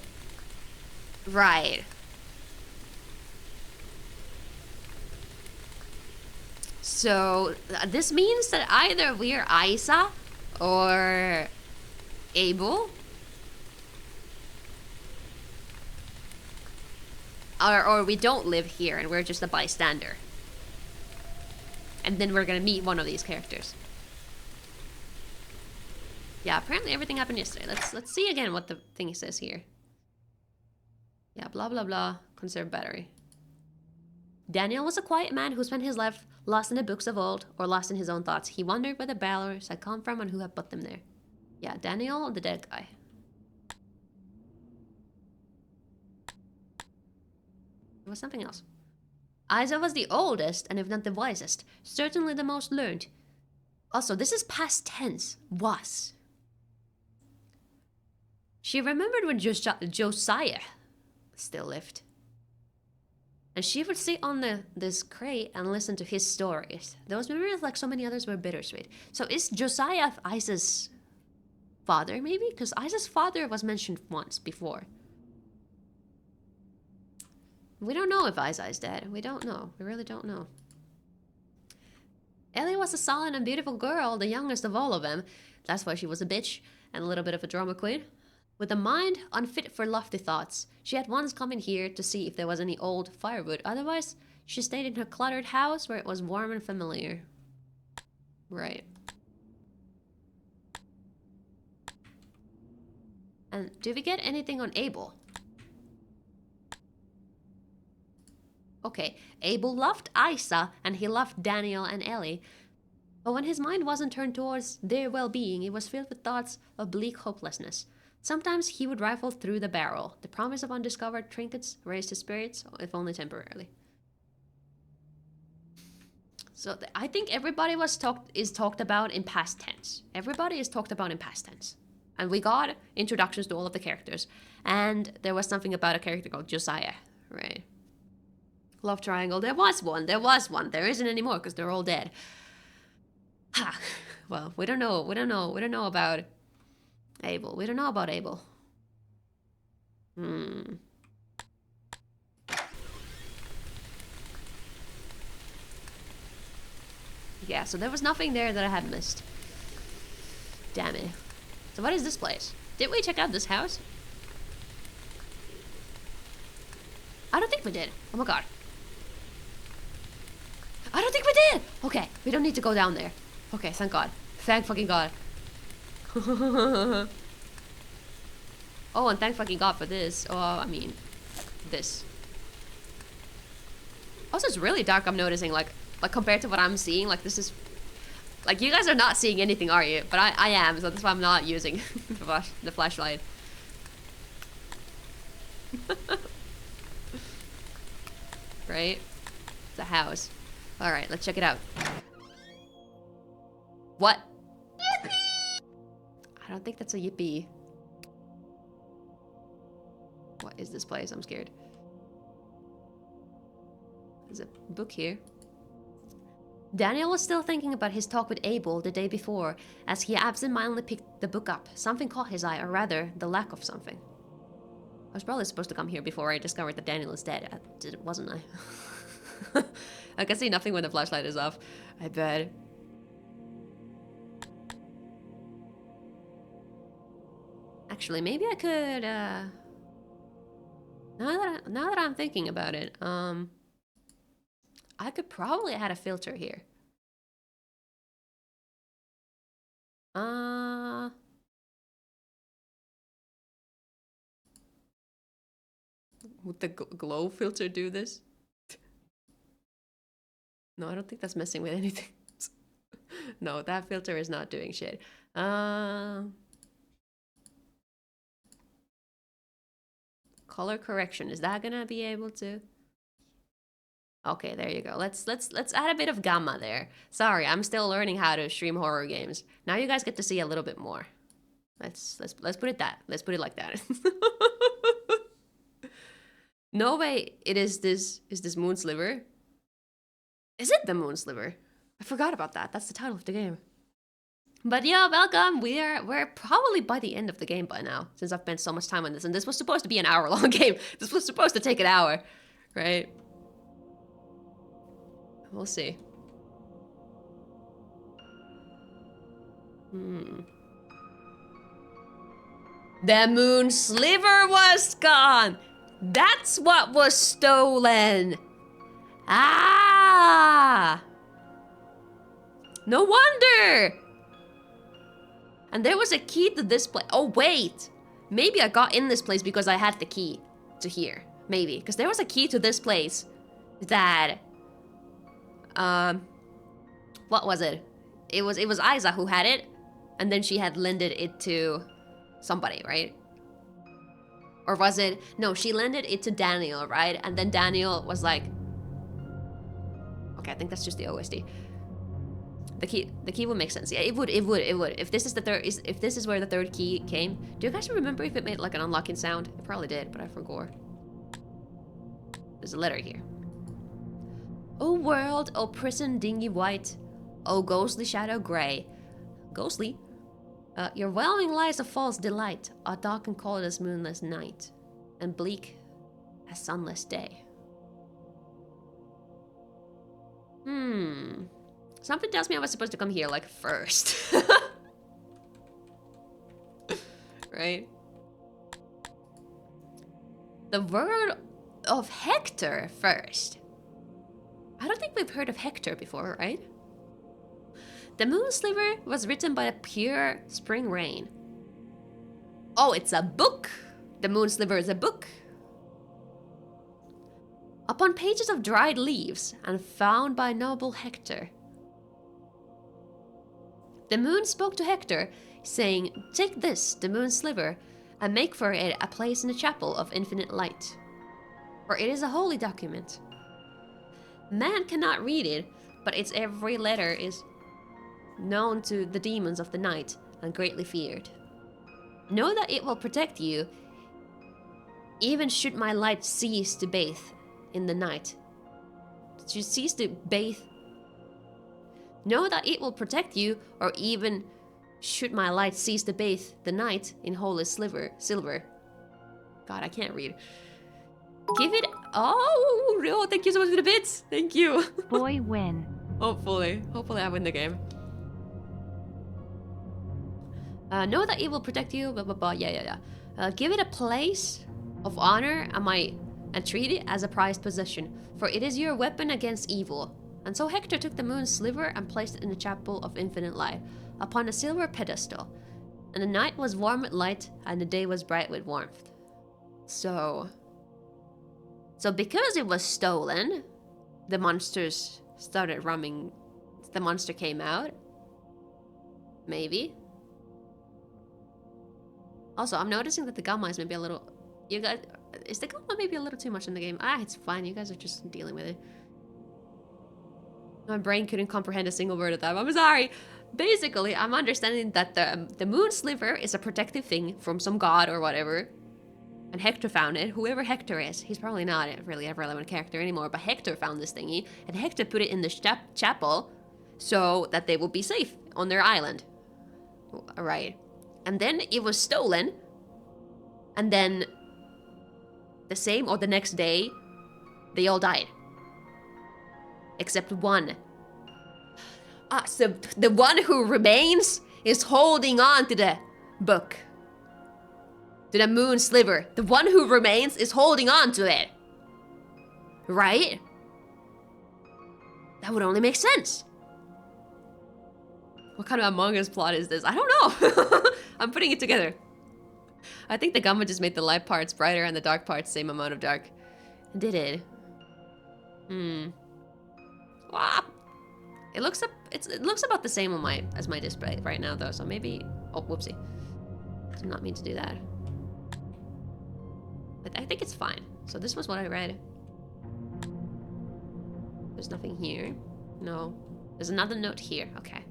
right. So, this means that either we're Isa or Abel. Or we don't live here and we're just a bystander. And then we're gonna meet one of these characters. Yeah, apparently everything happened yesterday. Let's see again what the thing says here. Yeah, blah blah blah. Conserve battery. Daniel was a quiet man who spent his life lost in the books of old or lost in his own thoughts. He wondered where the battlers had come from and who had put them there. Yeah, Daniel, the dead guy. There was something else. Isa was the oldest and if not the wisest, certainly the most learned. Also, this is past tense. Was. She remembered when Josiah still lived. And she would sit on this crate and listen to his stories. Those memories, like so many others, were bittersweet. So is Josiah Isa's father, maybe? Because Isa's father was mentioned once before. We don't know if Isa is dead. We don't know. We really don't know. Ellie was a solid and beautiful girl, the youngest of all of them. That's why she was a bitch and a little bit of a drama queen. With a mind unfit for lofty thoughts, she had once come in here to see if there was any old firewood. Otherwise, she stayed in her cluttered house where it was warm and familiar. Right. And do we get anything on Abel? Okay, Abel loved Isa and he loved Daniel and Ellie. But when his mind wasn't turned towards their well-being, it was filled with thoughts of bleak hopelessness. Sometimes he would rifle through the barrel. The promise of undiscovered trinkets raised his spirits, if only temporarily. So I think everybody is talked about in past tense. Everybody is talked about in past tense. And we got introductions to all of the characters. And there was something about a character called Josiah, right? Love triangle. There was one. There isn't anymore because they're all dead. Ha. Well, we don't know about Abel. We don't know about Abel. Yeah, so there was nothing there that I had missed. Damn it. So what is this place? Did we check out this house? I don't think we did. Oh my god. I don't think we did! Okay, we don't need to go down there. Okay, thank god. Thank fucking god. Oh, and thank fucking god for this. Oh, I mean, this. Also, it's really dark, I'm noticing, like compared to what I'm seeing, like this is... Like, you guys are not seeing anything, are you? But I am, so that's why I'm not using the flashlight. Right? It's a house. Alright, let's check it out. What? Yippee! I don't think that's a yippee. What is this place? I'm scared. There's a book here. Daniel was still thinking about his talk with Abel the day before as he absentmindedly picked the book up. Something caught his eye, or rather, the lack of something. I was probably supposed to come here before I discovered that Daniel is dead. Wasn't I? I can see nothing when the flashlight is off. I bet. Actually, maybe I could, now that I'm thinking about it, I could probably add a filter here. Would the glow filter do this? No, I don't think that's messing with anything. No, that filter is not doing shit. Color correction, is that gonna be able to? Okay, there you go. Let's add a bit of gamma there. Sorry, I'm still learning how to stream horror games. Now you guys get to see a little bit more. Let's put it like that. No way it is this Moon Sliver. Is it the Moon Sliver? I forgot about that. That's the title of the game. But yeah, welcome. We're probably by the end of the game by now, since I've spent so much time on this. And this was supposed to be an hour-long game. This was supposed to take an hour, right? We'll see. The Moon Sliver was gone. That's what was stolen. Ah! No wonder! And there was a key to this place. Oh, wait. Maybe I got in this place because I had the key to here. Maybe. Because there was a key to this place that... What was it? It was Isa who had it. And then she had lended it to somebody, right? Or was it... No, she lended it to Daniel, right? And then Daniel was like... Okay, I think that's just the OSD. The key would make sense. Yeah, it would. If this is the third, if this is where the third key came, do you guys remember if it made like an unlocking sound? It probably did, but I forgot. There's a letter here. Oh world, oh prison dingy white, oh ghostly shadow gray, ghostly. Your whelming lies of false delight are dark and cold as moonless night, and bleak as sunless day. Something tells me I was supposed to come here, like, first. Right? The word of Hector first. I don't think we've heard of Hector before, right? The Moon Sliver was written by a pure spring rain. Oh, it's a book! The Moon Sliver is a book. Upon pages of dried leaves and found by noble Hector. The moon spoke to Hector, saying, "Take this, the Moon Sliver, and make for it a place in the chapel of infinite light. For it is a holy document. Man cannot read it, but its every letter is known to the demons of the night and greatly feared. Know that it will protect you, even should my light cease to bathe in the night." To cease to bathe. Know that it will protect you, or even should my light cease to bathe the night in holy silver. God, I can't read. Give it... Oh, no, thank you so much for the bits. Thank you. Boy win. Hopefully I win the game. Know that it will protect you, blah, blah, blah, yeah. Give it a place of honor and treat it as a prized possession, for it is your weapon against evil. And so Hector took the Moon Sliver and placed it in the chapel of infinite light, upon a silver pedestal. And the night was warm with light, and the day was bright with warmth. So because it was stolen, the monsters started roaming. The monster came out. Maybe. Also, I'm noticing that the gamma is maybe a little... You guys... Is the gamma maybe a little too much in the game? It's fine. You guys are just dealing with it. My brain couldn't comprehend a single word of that. I'm sorry. Basically, I'm understanding that the Moon Sliver is a protective thing from some god or whatever. And Hector found it. Whoever Hector is, he's probably not really a relevant character anymore, but Hector found this thingy, and Hector put it in the chapel so that they would be safe on their island. Right. And then it was stolen, and then the same or the next day, they all died. Except one. So the one who remains is holding on to the book. To the Moon Sliver. The one who remains is holding on to it. Right? That would only make sense. What kind of Among Us plot is this? I don't know. I'm putting it together. I think the gamma just made the light parts brighter and the dark parts same amount of dark. Did it? Ah, it looks about the same on as my display right now though, so maybe... Oh, whoopsie. Did not mean to do that. But I think it's fine. So this was what I read. There's nothing here. No. There's another note here. Okay.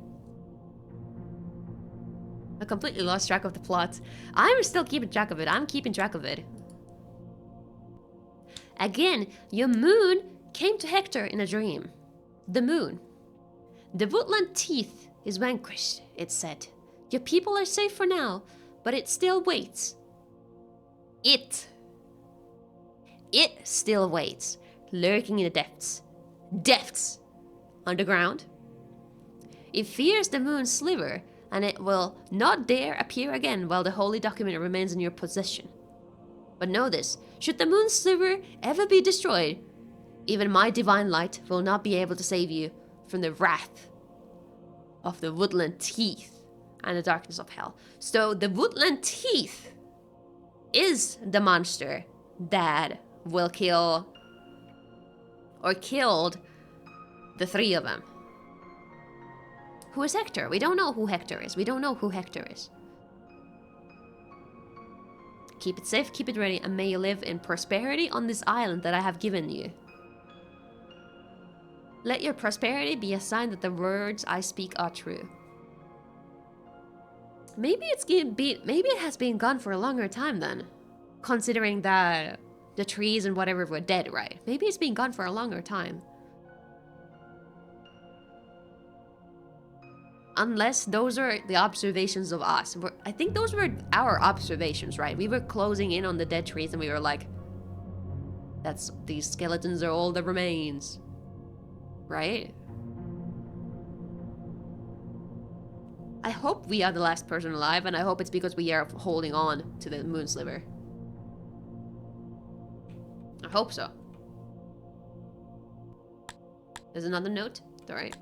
I completely lost track of the plot. I'm still keeping track of it. I'm keeping track of it. Again, your moon came to Hector in a dream. The moon. The woodland teeth is vanquished, it said. Your people are safe for now, but it still waits. It still waits, lurking in the depths. Depths! Underground. It fears the Moon Sliver, and it will not dare appear again while the holy document remains in your possession. But know this, should the Moon Sliver ever be destroyed, even my divine light will not be able to save you from the wrath of the woodland teeth and the darkness of hell. So the woodland teeth is the monster that will kill or killed the three of them. Who is Hector? We don't know who Hector is. We don't know who Hector is. Keep it safe, keep it ready, and may you live in prosperity on this island that I have given you. Let your prosperity be a sign that the words I speak are true. Maybe it has been gone for a longer time then. Considering that the trees and whatever were dead, right? Maybe it's been gone for a longer time. Unless those are the observations of us. I think those were our observations, right? We were closing in on the dead trees and we were like, these skeletons are all that remains. Right? I hope we are the last person alive, and I hope it's because we are holding on to the Moon Sliver. I hope so. There's another note. Alright.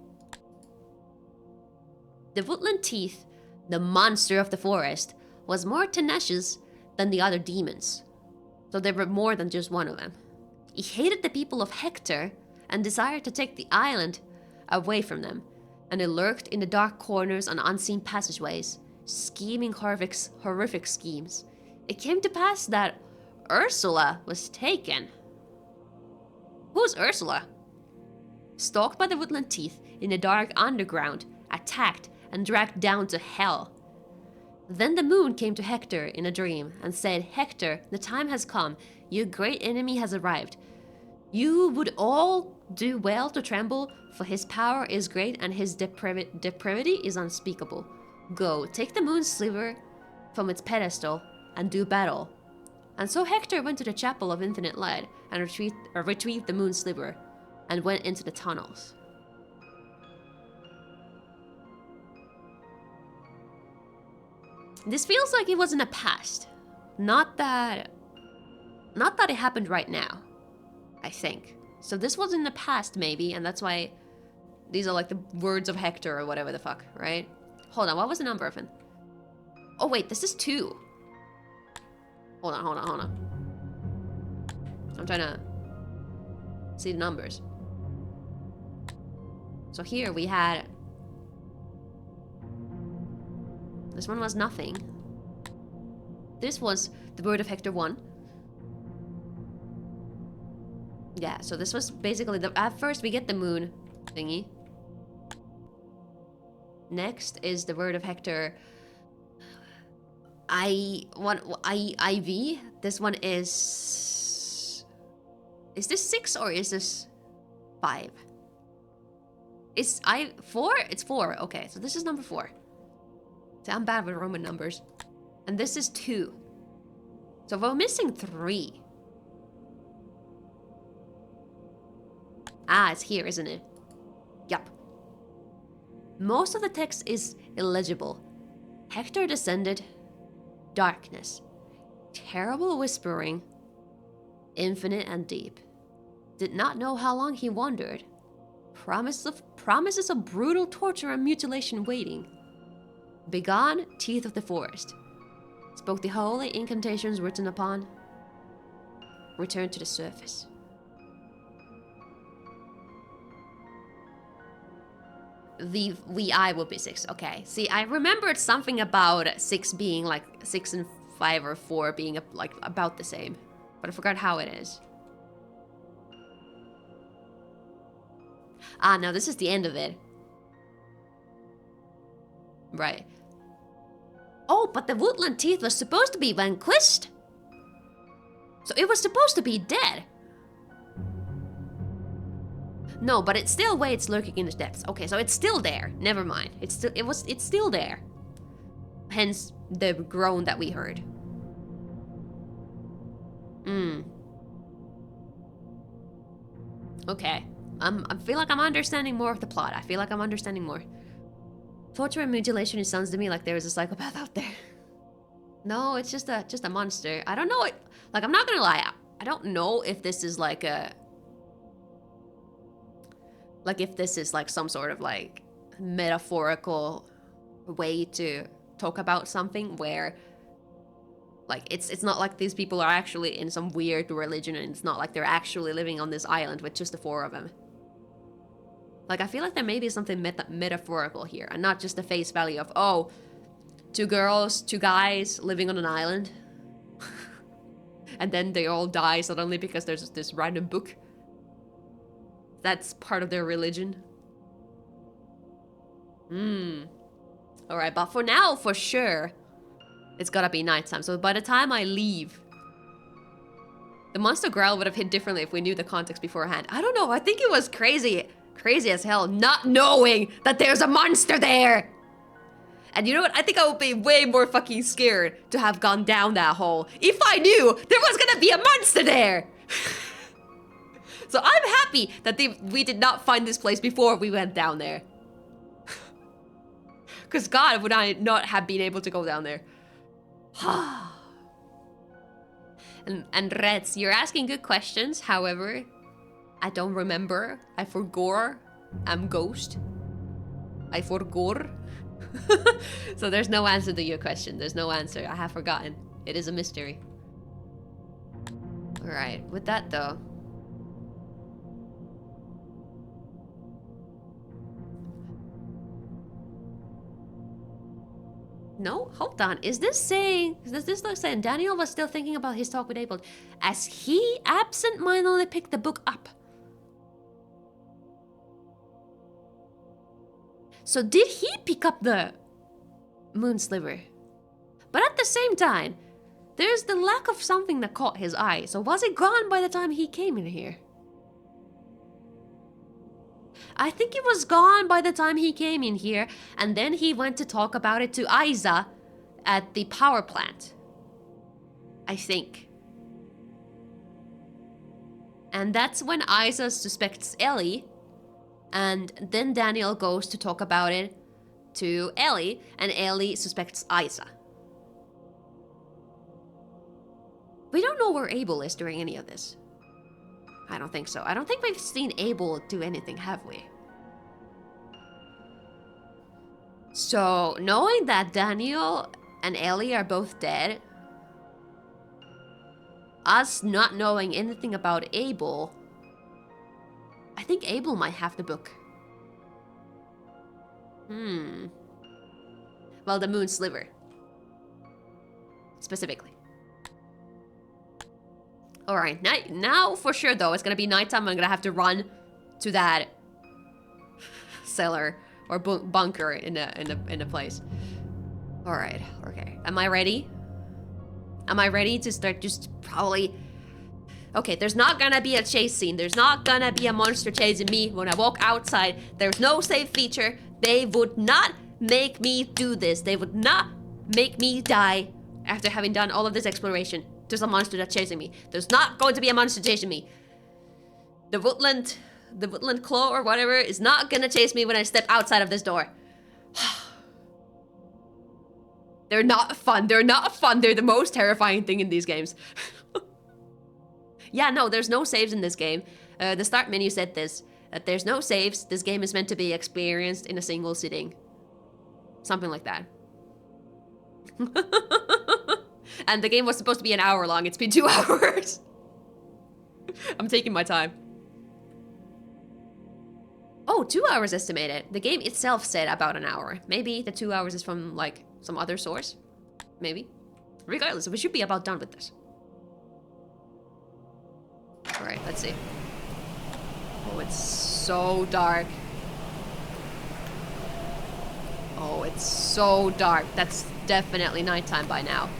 The woodland teeth, the monster of the forest, was more tenacious than the other demons. So there were more than just one of them. He hated the people of Hector and desired to take the island away from them, and it lurked in the dark corners and unseen passageways, scheming horrific schemes. It came to pass that Ursula was taken. Who's Ursula? Stalked by the woodland teeth in the dark underground, attacked and dragged down to hell. Then the moon came to Hector in a dream and said, Hector, the time has come. Your great enemy has arrived. You would all do well to tremble, for his power is great and his depravity is unspeakable. Go, take the Moon Sliver from its pedestal and do battle. And so Hector went to the Chapel of Infinite Light and retrieved the Moon Sliver and went into the tunnels. This feels like it was in the past. Not that it happened right now, I think. So this was in the past, maybe, and that's why these are like the words of Hector or whatever the fuck, right? Hold on, what was the number of it? Oh wait, this is 2. Hold on. I'm trying to see the numbers. So here we had... This one was nothing. This was the word of Hector 1. Yeah, so this was basically at first we get the moon thingy. Next is the word of Hector IV. This one is this 6 or is this 5? Is 4? It's 4. Okay, so this is number 4. So I'm bad with Roman numbers. And this is 2. So we're missing 3. Ah, it's here, isn't it? Yup. Most of the text is illegible. Hector descended. Darkness. Terrible whispering. Infinite and deep. Did not know how long he wandered. Promises of brutal torture and mutilation waiting. Begone, teeth of the forest. Spoke the holy incantations written upon. Returned to the surface. The VI will be 6. Okay. See, I remembered something about 6 being like 6 and 5 or 4 being like about the same, but I forgot how it is. Ah, now this is the end of it. Right. Oh, but the woodland teeth was supposed to be vanquished. So it was supposed to be dead. No, but it still waits lurking in the depths. Okay, so it's still there. Never mind. It's still there. Hence the groan that we heard. Okay. I feel like I'm understanding more of the plot. I feel like I'm understanding more. Torture and mutilation, it sounds to me like there is a psychopath out there. No, it's just a monster. I don't know. Like, I'm not gonna lie. I don't know if this is like a... Like, if this is like some sort of like metaphorical way to talk about something where... Like, it's not like these people are actually in some weird religion, and it's not like they're actually living on this island with just the 4 of them. Like, I feel like there may be something metaphorical here, and not just the face value of, oh, 2 girls, 2 guys living on an island. And then they all die suddenly because there's this random book. That's part of their religion. Alright, but for now, for sure, it's gotta be nighttime. So by the time I leave, the monster growl would have hit differently if we knew the context beforehand. I don't know, I think it was crazy as hell not knowing that there's a monster there. And you know what? I think I would be way more fucking scared to have gone down that hole if I knew there was gonna be a monster there. So I'm happy that we did not find this place before we went down there. Because God, would I not have been able to go down there. And Reds, you're asking good questions. However, I don't remember. I forgot. I'm ghost. I forgot. So there's no answer to your question. There's no answer. I have forgotten. It is a mystery. Alright, with that though. No, hold on. Is this saying... Does this look saying Daniel was still thinking about his talk with Abel as he absent-mindedly picked the book up? So did he pick up the Moon Sliver? But at the same time, there's the lack of something that caught his eye. So was it gone by the time he came in here? I think it was gone by the time he came in here, and then he went to talk about it to Isa at the power plant. I think. And that's when Isa suspects Ellie, and then Daniel goes to talk about it to Ellie, and Ellie suspects Isa. We don't know where Abel is during any of this. I don't think so. I don't think we've seen Abel do anything, have we? So, knowing that Daniel and Ellie are both dead, us not knowing anything about Abel, I think Abel might have the book. Well, the Moon Sliver. Specifically. Alright, now for sure though, it's gonna be nighttime. I'm gonna have to run to that cellar or bunker in a place. Alright, okay. Am I ready? Am I ready to start just probably... Okay, there's not gonna be a chase scene. There's not gonna be a monster chasing me when I walk outside. There's no save feature. They would not make me do this. They would not make me die after having done all of this exploration. There's a monster that's chasing me. There's not going to be a monster chasing me. The woodland claw or whatever is not gonna chase me when I step outside of this door. They're not fun. They're not fun. They're the most terrifying thing in these games. Yeah, no, there's no saves in this game. The start menu said this, that there's no saves. This game is meant to be experienced in a single sitting. Something like that. And the game was supposed to be an hour long. It's been 2 hours. I'm taking my time. Oh, 2 hours estimated. The game itself said about an hour. Maybe the 2 hours is from, like, some other source. Maybe. Regardless, we should be about done with this. Alright, let's see. Oh, it's so dark. Oh, it's so dark. That's definitely nighttime by now.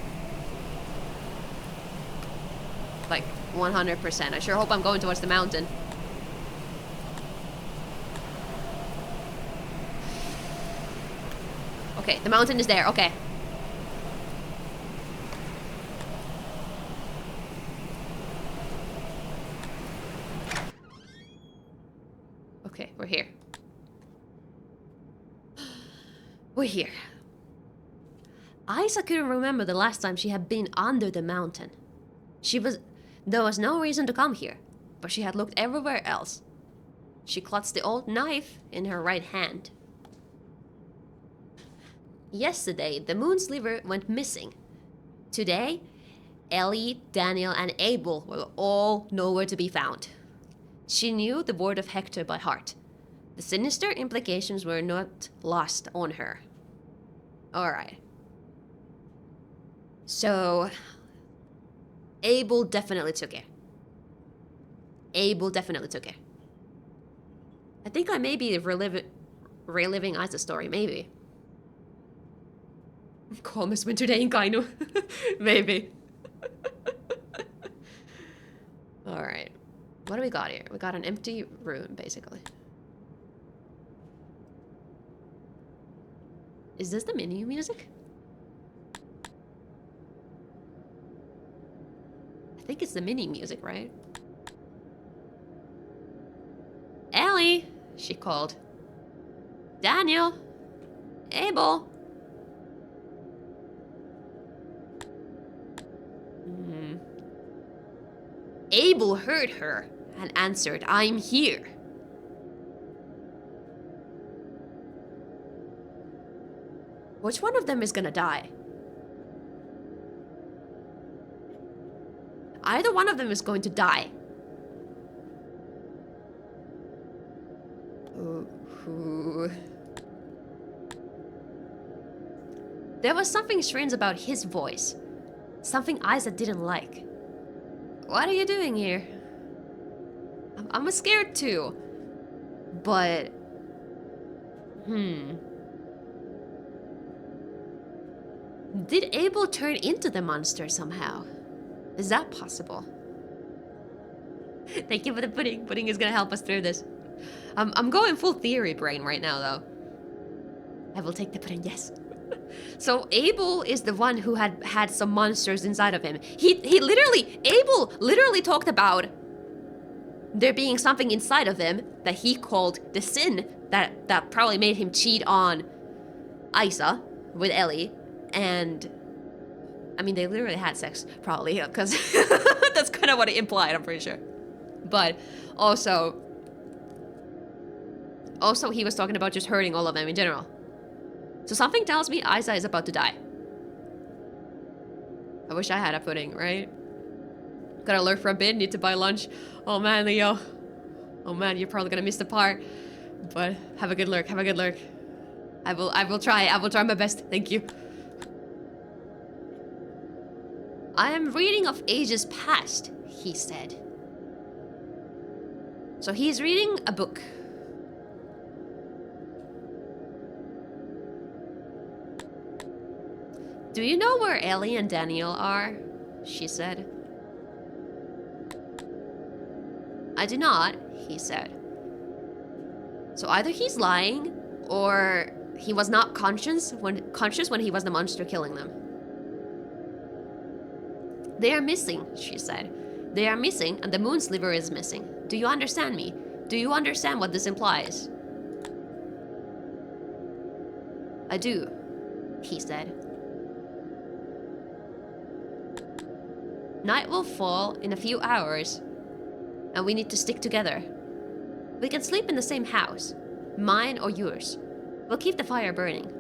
Like, 100%. I sure hope I'm going towards the mountain. Okay, the mountain is there. Okay. Okay, we're here. We're here. Isa couldn't remember the last time she had been under the mountain. There was no reason to come here, but she had looked everywhere else. She clutched the old knife in her right hand. Yesterday, the Moon Sliver went missing. Today, Ellie, Daniel, and Abel were all nowhere to be found. She knew the word of Hector by heart. The sinister implications were not lost on her. Alright. So, Abel definitely took it. Abel definitely took it. I think I may be reliving Isa's story, maybe. Calmest winter day in Kainu. Maybe. Alright. What do we got here? We got an empty room, basically. Is this the menu music? I think it's the mini music, right? Ellie, she called. Daniel, Abel. Abel heard her and answered, "I'm here." Which one of them is gonna die? Either one of them is going to die. Ooh. There was something strange about his voice. Something Isa didn't like. What are you doing here? I'm scared too. But... Did Abel turn into the monster somehow? Is that possible? Thank you for the pudding. Pudding is gonna help us through this. I'm going full theory brain right now, though. I will take the pudding, yes. So Abel is the one who had some monsters inside of him. Abel literally talked about there being something inside of him that he called the sin that probably made him cheat on Isa with Ellie. And I mean, they literally had sex, probably, because that's kind of what it implied, I'm pretty sure. But also he was talking about just hurting all of them in general. So something tells me Isa is about to die. I wish I had a pudding, right? Gotta lurk for a bit, need to buy lunch. Oh man, Leo. Oh man, you're probably gonna miss the part. But have a good lurk, have a good lurk. I will try my best, thank you. I am reading of ages past, he said. So he's reading a book. Do you know where Ellie and Daniel are? She said. I do not, he said. So either he's lying, or he was not conscious when he was the monster killing them. They are missing, she said. They are missing, and the Moon Sliver is missing. Do you understand me? Do you understand what this implies? I do, he said. Night will fall in a few hours, and we need to stick together. We can sleep in the same house, mine or yours. We'll keep the fire burning.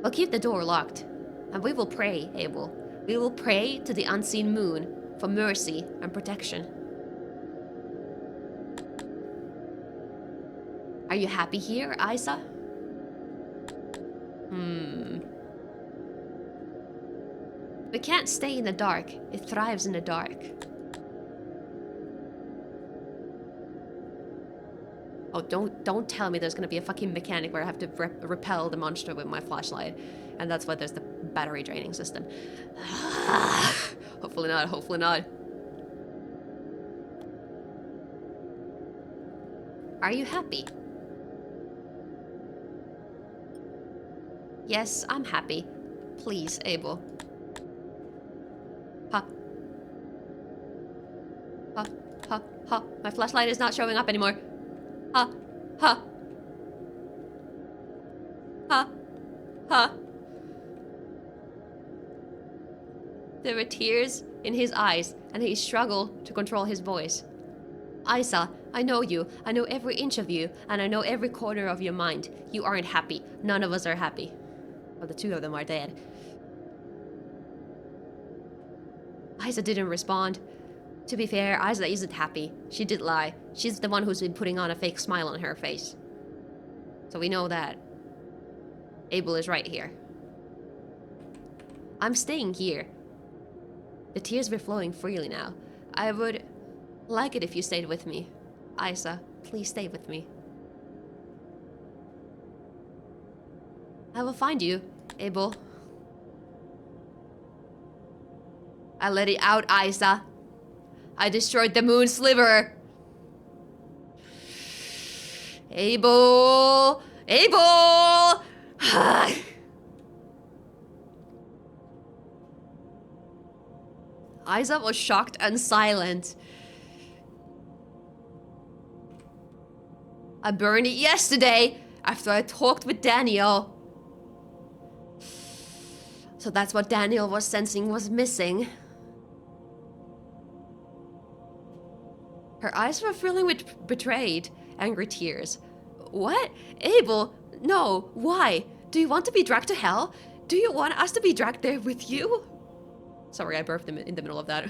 We'll keep the door locked, and we will pray, Abel. We will pray to the unseen moon for mercy and protection. Are you happy here, Isa? We can't stay in the dark. It thrives in the dark. Oh, don't tell me there's gonna be a fucking mechanic where I have to repel the monster with my flashlight. And that's why there's the battery draining system. Hopefully not, hopefully not. Are you happy? Yes, I'm happy. Please, Abel. Huh. Huh. Huh. Huh. My flashlight is not showing up anymore. Huh. Huh. Huh. Huh. There were tears in his eyes, and he struggled to control his voice. Isa, I know you. I know every inch of you, and I know every corner of your mind. You aren't happy. None of us are happy. Well, the two of them are dead. Isa didn't respond. To be fair, Isa isn't happy. She did lie. She's the one who's been putting on a fake smile on her face. So we know that. Abel is right here. I'm staying here. The tears were flowing freely now. I would like it if you stayed with me. Isa, please stay with me. I will find you, Abel. I let it out, Isa. I destroyed the Moon Sliver. Abel! Abel! Isa was shocked and silent. I burned it yesterday after I talked with Daniel. So that's what Daniel was sensing was missing. Her eyes were filling with betrayed, angry tears. What? Abel? No, why? Do you want to be dragged to hell? Do you want us to be dragged there with you? Sorry, I burped in the middle of that.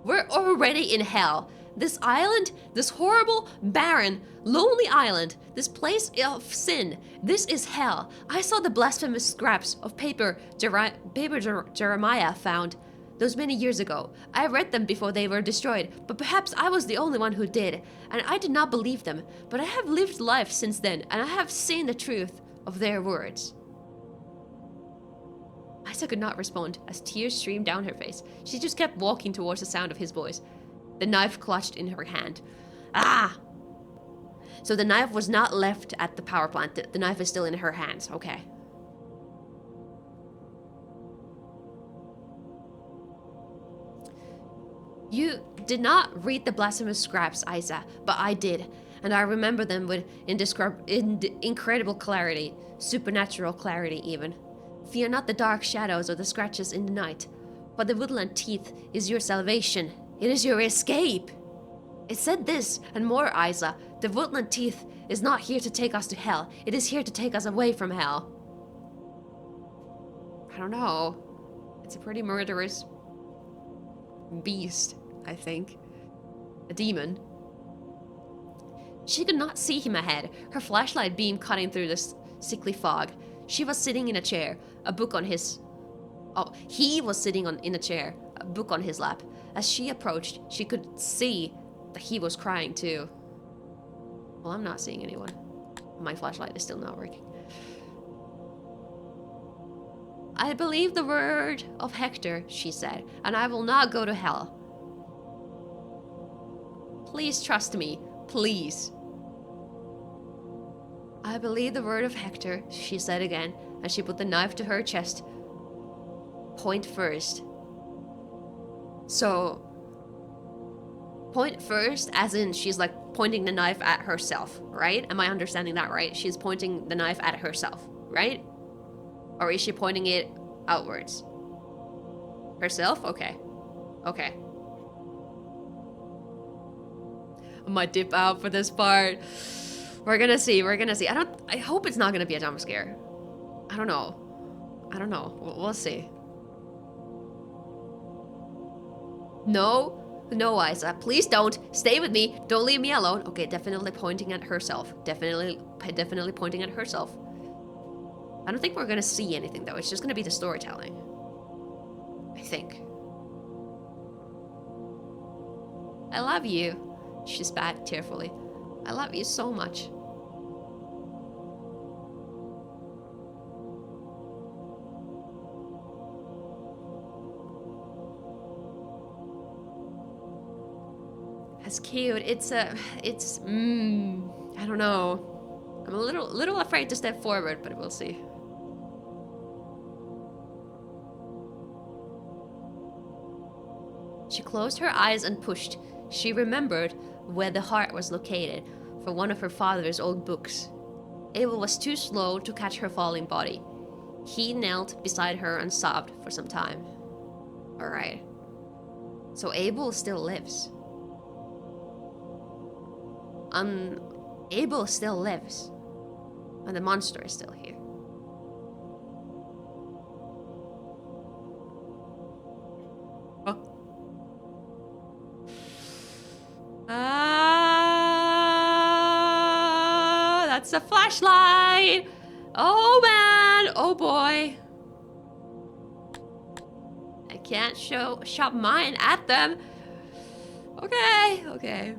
We're already in hell. This island, this horrible, barren, lonely island, this place of sin, this is hell. I saw the blasphemous scraps of paper Jeremiah found those many years ago. I read them before they were destroyed, but perhaps I was the only one who did, and I did not believe them. But I have lived life since then, and I have seen the truth of their words. Isa could not respond as tears streamed down her face. She just kept walking towards the sound of his voice, the knife clutched in her hand. Ah! So the knife was not left at the power plant. The knife is still in her hands. Okay. You did not read the blasphemous scraps, Isa, but I did. And I remember them with incredible clarity, supernatural clarity even. Fear not the dark shadows or the scratches in the night, for the woodland teeth is your salvation. It is your escape. It said this and more, Isa. The woodland teeth is not here to take us to hell. It is here to take us away from hell. I don't know. It's a pretty murderous beast, I think. A demon. She could not see him ahead, her flashlight beam cutting through the sickly fog. She was sitting in a chair, a book on his... Oh, he was sitting in a chair, a book on his lap. As she approached, she could see that he was crying too. Well, I'm not seeing anyone. My flashlight is still not working. I believe the word of Hector, she said, and I will not go to hell. Please trust me, please. I believe the word of Hector, she said again, and she put the knife to her chest. Point first. So, point first, as in she's like pointing the knife at herself, right? Am I understanding that right? She's pointing the knife at herself, right? Or is she pointing it outwards? Herself? Okay. Okay. I might dip out for this part. We're gonna see, we're gonna see. I hope it's not gonna be a jump scare. I don't know. We'll see. No, Isa, please don't. Stay with me. Don't leave me alone. Okay, definitely pointing at herself. Definitely pointing at herself. I don't think we're gonna see anything though. It's just gonna be the storytelling. I think. I love you. She spat tearfully. I love you so much. That's cute. It's I don't know. I'm a little afraid to step forward, but we'll see. She closed her eyes and pushed. She remembered where the heart was located for one of her father's old books. Abel was too slow to catch her falling body. He knelt beside her and sobbed for some time. Alright. So Abel still lives. Abel still lives. And the monster is still here. Oh. That's a flashlight! Oh man! Oh boy! I can't shove mine at them. Okay, okay.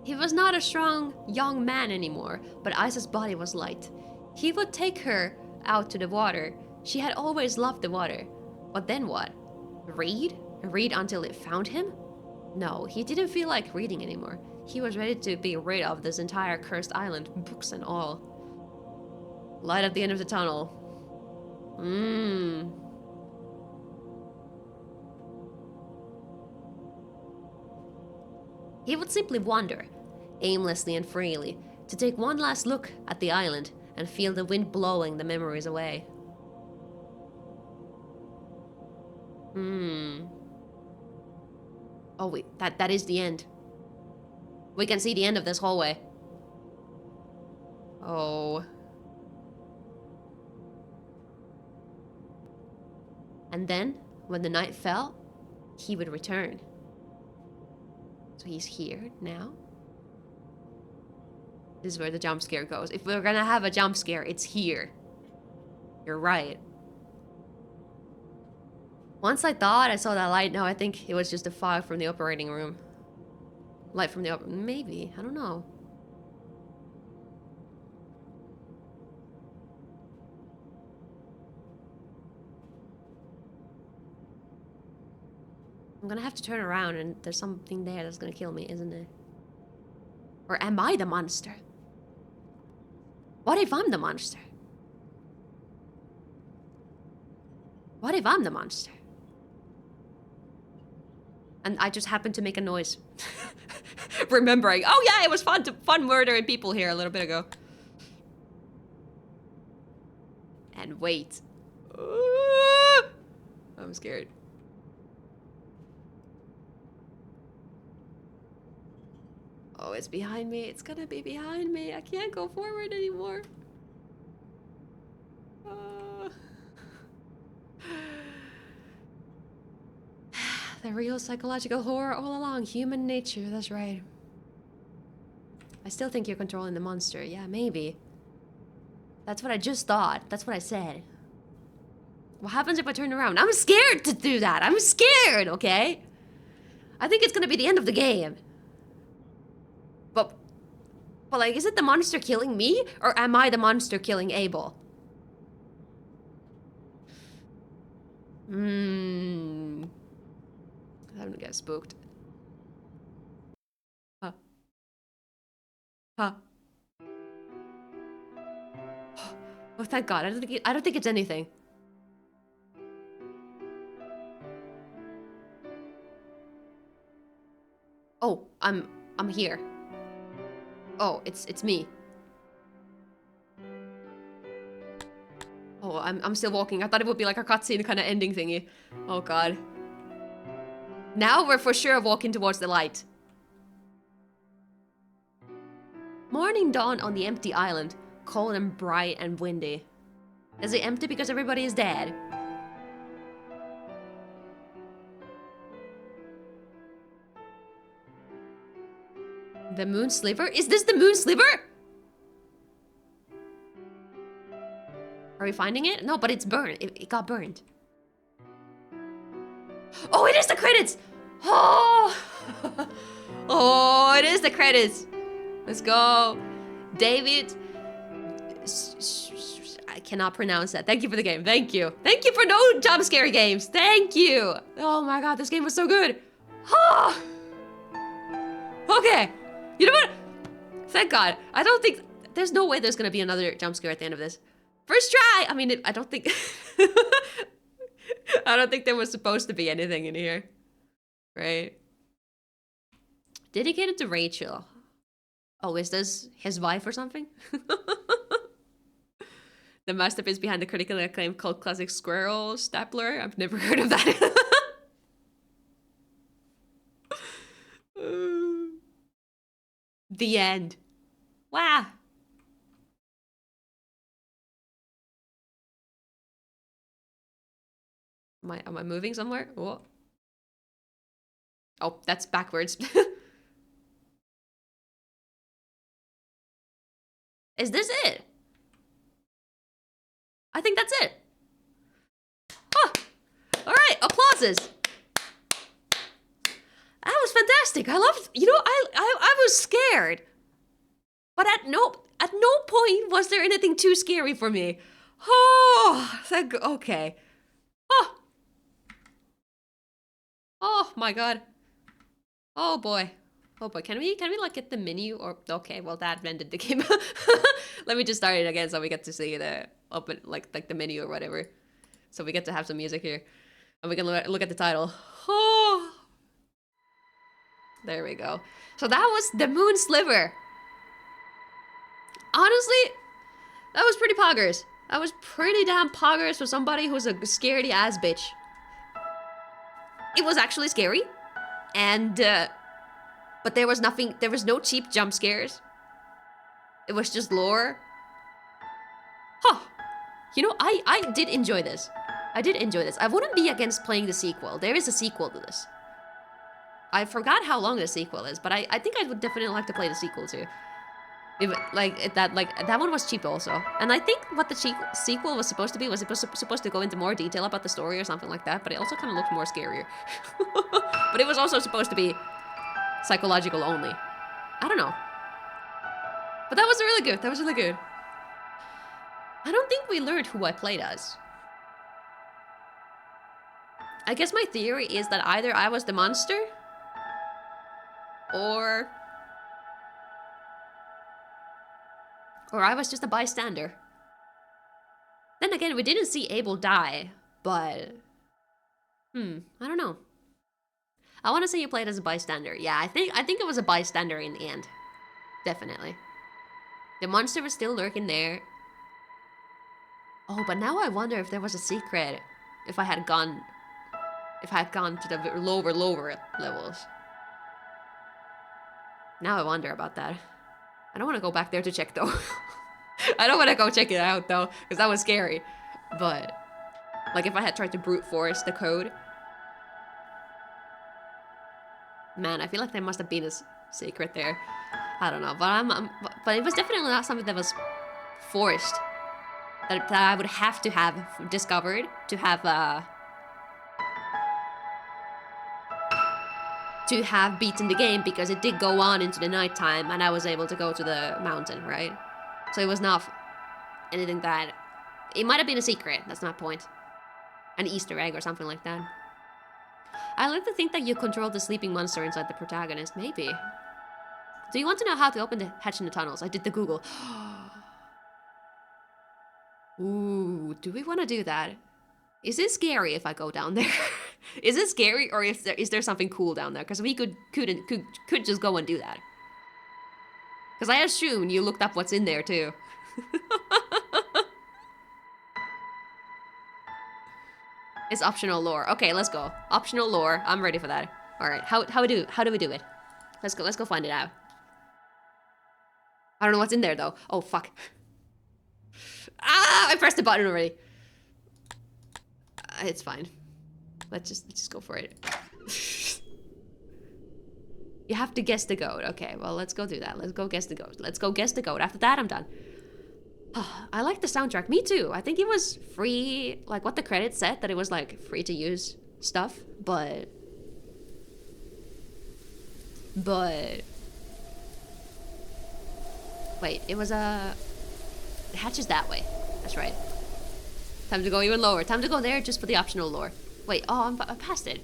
He was not a strong young man anymore, but Isa's body was light. He would take her out to the water. She had always loved the water. But then what? Read? Read until it found him? No, he didn't feel like reading anymore. He was ready to be rid of this entire cursed island, books and all. Light at the end of the tunnel. He would simply wander, aimlessly and freely, to take one last look at the island and feel the wind blowing the memories away. Oh wait, that is the end. We can see the end of this hallway. Oh. And then, when the night fell, he would return. So he's here now. This is where the jump scare goes. If we're gonna have a jump scare, it's here. You're right. Once I thought I saw that light, now I think it was just a fog from the operating room. Light from the maybe, I don't know. I'm gonna have to turn around and there's something there that's gonna kill me, isn't it? Or am I the monster? What if I'm the monster? What if I'm the monster? And I just happened to make a noise. Remembering, oh yeah, it was fun murdering people here a little bit ago. And wait. I'm scared. Oh, it's behind me. It's gonna be behind me. I can't go forward anymore. The real psychological horror all along. Human nature, that's right. I still think you're controlling the monster. Yeah, maybe. That's what I just thought. That's what I said. What happens if I turn around? I'm scared to do that. I'm scared, okay? I think it's gonna be the end of the game. But like, is it the monster killing me? Or am I the monster killing Abel? I'm gonna get spooked. Huh. Oh, thank God. I don't think it's anything. Oh, I'm here. Oh, it's me. Oh, I'm still walking. I thought it would be like a cutscene kind of ending thingy. Oh God. Now we're for sure walking towards the light. Morning dawned on the empty island, cold and bright and windy. Is it empty because everybody is dead? The Moon Sliver? Is this the Moon Sliver? Are we finding it? No, but it's burned. It got burned. Oh, it is the credits! Oh! Oh, it is the credits. Let's go. David. I cannot pronounce that. Thank you for the game. Thank you. Thank you for no jump scare games. Thank you. Oh my God, this game was so good. Oh! Okay. You know what? Thank God. I don't think... There's no way there's gonna be another jump scare at the end of this. First try! I mean, I don't think... I don't think there was supposed to be anything in here. Right? Dedicated to Rachel. Oh, is this his wife or something? The masterpiece behind the critically acclaimed cult classic Squirrel Stapler? I've never heard of that. The end. Wow. Am I moving somewhere? Oh, oh, that's backwards. Is this it? I think that's it. Oh, all right, applauses. That was fantastic. I loved, you know, I was scared. But at no point was there anything too scary for me. Oh, okay. Oh. Oh my God. Oh boy. Oh boy. Can we like get the menu or okay, well that ended the game. Let me just start it again so we get to see the open like the menu or whatever. So we get to have some music here. And we can look at the title. Oh. There we go. So that was the Moon Sliver. Honestly, that was pretty poggers. That was pretty damn poggers for somebody who's a scaredy ass bitch. It was actually scary. And, but there was no cheap jump scares. It was just lore. Huh. You know, I did enjoy this. I did enjoy this. I wouldn't be against playing the sequel. There is a sequel to this. I forgot how long the sequel is, but I think I would definitely like to play the sequel too. If, that one was cheap also. And I think what the sequel was supposed to be was supposed to go into more detail about the story or something like that, but it also kind of looked more scarier. But it was also supposed to be psychological only. I don't know. But that was really good. That was really good. I don't think we learned who I played as. I guess my theory is that either I was the monster or I was just a bystander. Then again, we didn't see Abel die, but I don't know. I want to say you played as a bystander. Yeah, I think it was a bystander in the end. Definitely. The monster was still lurking there. Oh, but now I wonder if there was a secret if I had gone to the lower levels. Now I wonder about that. I don't want to go back there to check though. I don't want to go check it out though, because that was scary. But like if I had tried to brute force the code, man, I feel like there must have been a secret there. I don't know, but it was definitely not something that was forced. That I would have to have discovered to have beaten the game, because it did go on into the nighttime and I was able to go to the mountain, right? So it was not anything that... It might have been a secret, that's not the point. An Easter egg or something like that. I like to think that you control the sleeping monster inside the protagonist, maybe. Do you want to know how to open the hatch in the tunnels? I did the Google. Ooh, do we want to do that? Is it scary if I go down there? Is it scary, or is there something cool down there? Because we could just go and do that. Because I assume you looked up what's in there too. It's optional lore. Okay, let's go. Optional lore. I'm ready for that. All right. How do we do it? Let's go find it out. I don't know what's in there though. Oh fuck. Ah! I pressed the button already. It's fine. Let's just go for it. You have to guess the goat. Okay, well, let's go do that. Let's go guess the goat. Let's go guess the goat. After that, I'm done. I like the soundtrack. Me too. I think it was free, like what the credits said, that it was like free to use stuff, but wait, it was the hatch is that way. That's right. Time to go even lower. Time to go there just for the optional lore. Wait, oh, I'm past it.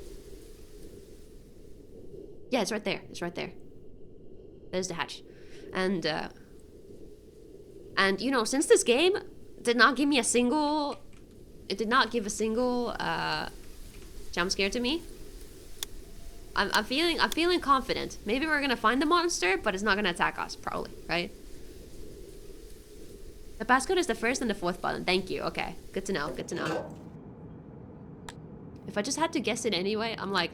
Yeah, it's right there. It's right there. There's the hatch. And you know, since this game did not give me a single... It did not give a single jump scare to me. I'm feeling confident. Maybe we're gonna find the monster, but it's not gonna attack us, probably, right? The passcode is the first and the fourth button. Thank you. Okay, good to know. Good to know. If I just had to guess it anyway, I'm like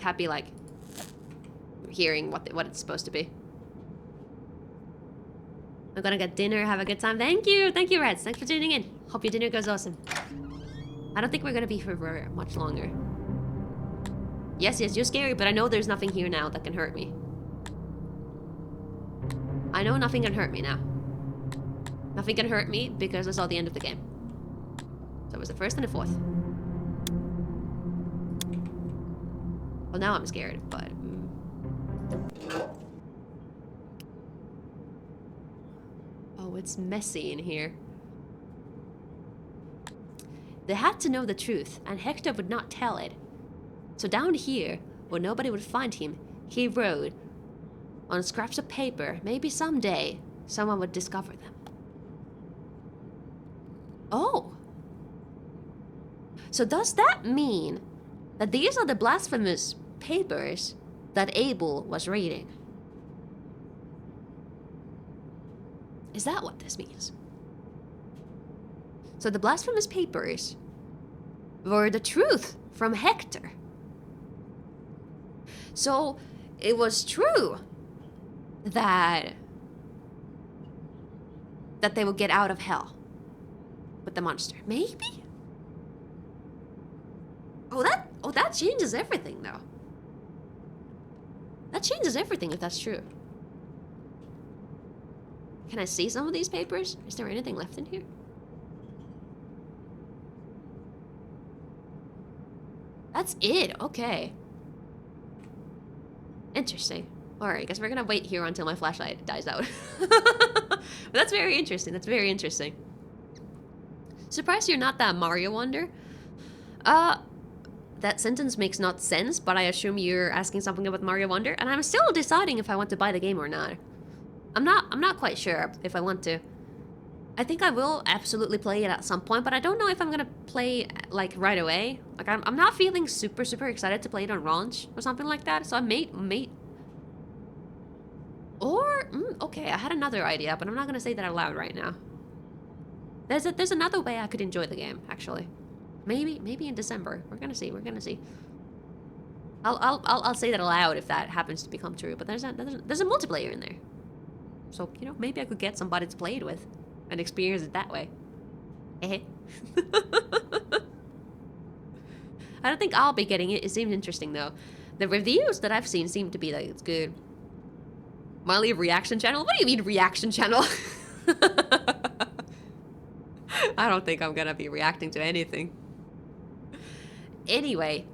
happy like hearing what it's supposed to be. I'm gonna get dinner. Have a good time. Thank you, Reds. Thanks for tuning in. Hope your dinner goes awesome. I don't think we're gonna be here for much longer. Yes, you're scary, but I know there's nothing here now that can hurt me. I know nothing can hurt me now. Nothing can hurt me because I saw the end of the game. So it was the first and the fourth. Well, now I'm scared, but... Oh, it's messy in here. They had to know the truth, and Hector would not tell it. So down here, where nobody would find him, he wrote on scraps of paper, maybe someday someone would discover them. Oh! So does that mean that these are the blasphemous papers that Abel was reading? Is that what this means? So the blasphemous papers were the truth from Hector. So it was true that they would get out of hell with the monster. Maybe? Oh, that changes everything, though. That changes everything if that's true. Can I see some of these papers? Is there anything left in here? That's it. Okay. Interesting. Alright, I guess we're gonna wait here until my flashlight dies out. But that's very interesting. That's very interesting. Surprised you're not that Mario Wonder. That sentence makes not sense, but I assume you're asking something about Mario Wonder, and I'm still deciding if I want to buy the game or not. I'm not quite sure if I want to. I think I will absolutely play it at some point, but I don't know if I'm gonna play like right away. Like I'm not feeling super excited to play it on launch or something like that. So I may. Or okay, I had another idea, but I'm not gonna say that out loud right now. There's another way I could enjoy the game actually. Maybe in December. We're gonna see. I'll say that aloud if that happens to become true. But there's a multiplayer in there, so you know maybe I could get somebody to play it with and experience it that way. I don't think I'll be getting it. It seems interesting though. The reviews that I've seen seem to be like it's good. Marlie reaction channel? What do you mean reaction channel? I don't think I'm gonna be reacting to anything. Anyway,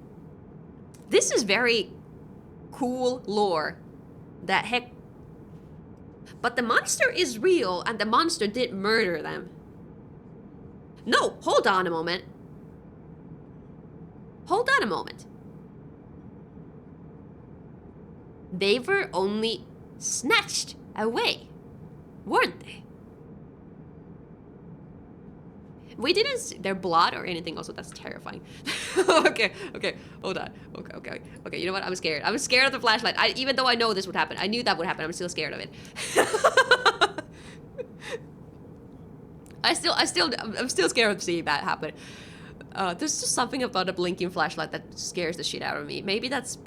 this is very cool lore. That heck. But the monster is real, and the monster did murder them. No, hold on a moment. Hold on a moment. They were only snatched away, weren't they? We didn't see their blood or anything else, so that's terrifying. Okay, hold on. Okay, you know what? I'm scared. I'm scared of the flashlight. Even though I know this would happen. I knew that would happen. I'm still scared of it. I'm still scared of seeing that happen. There's just something about a blinking flashlight that scares the shit out of me. Maybe that's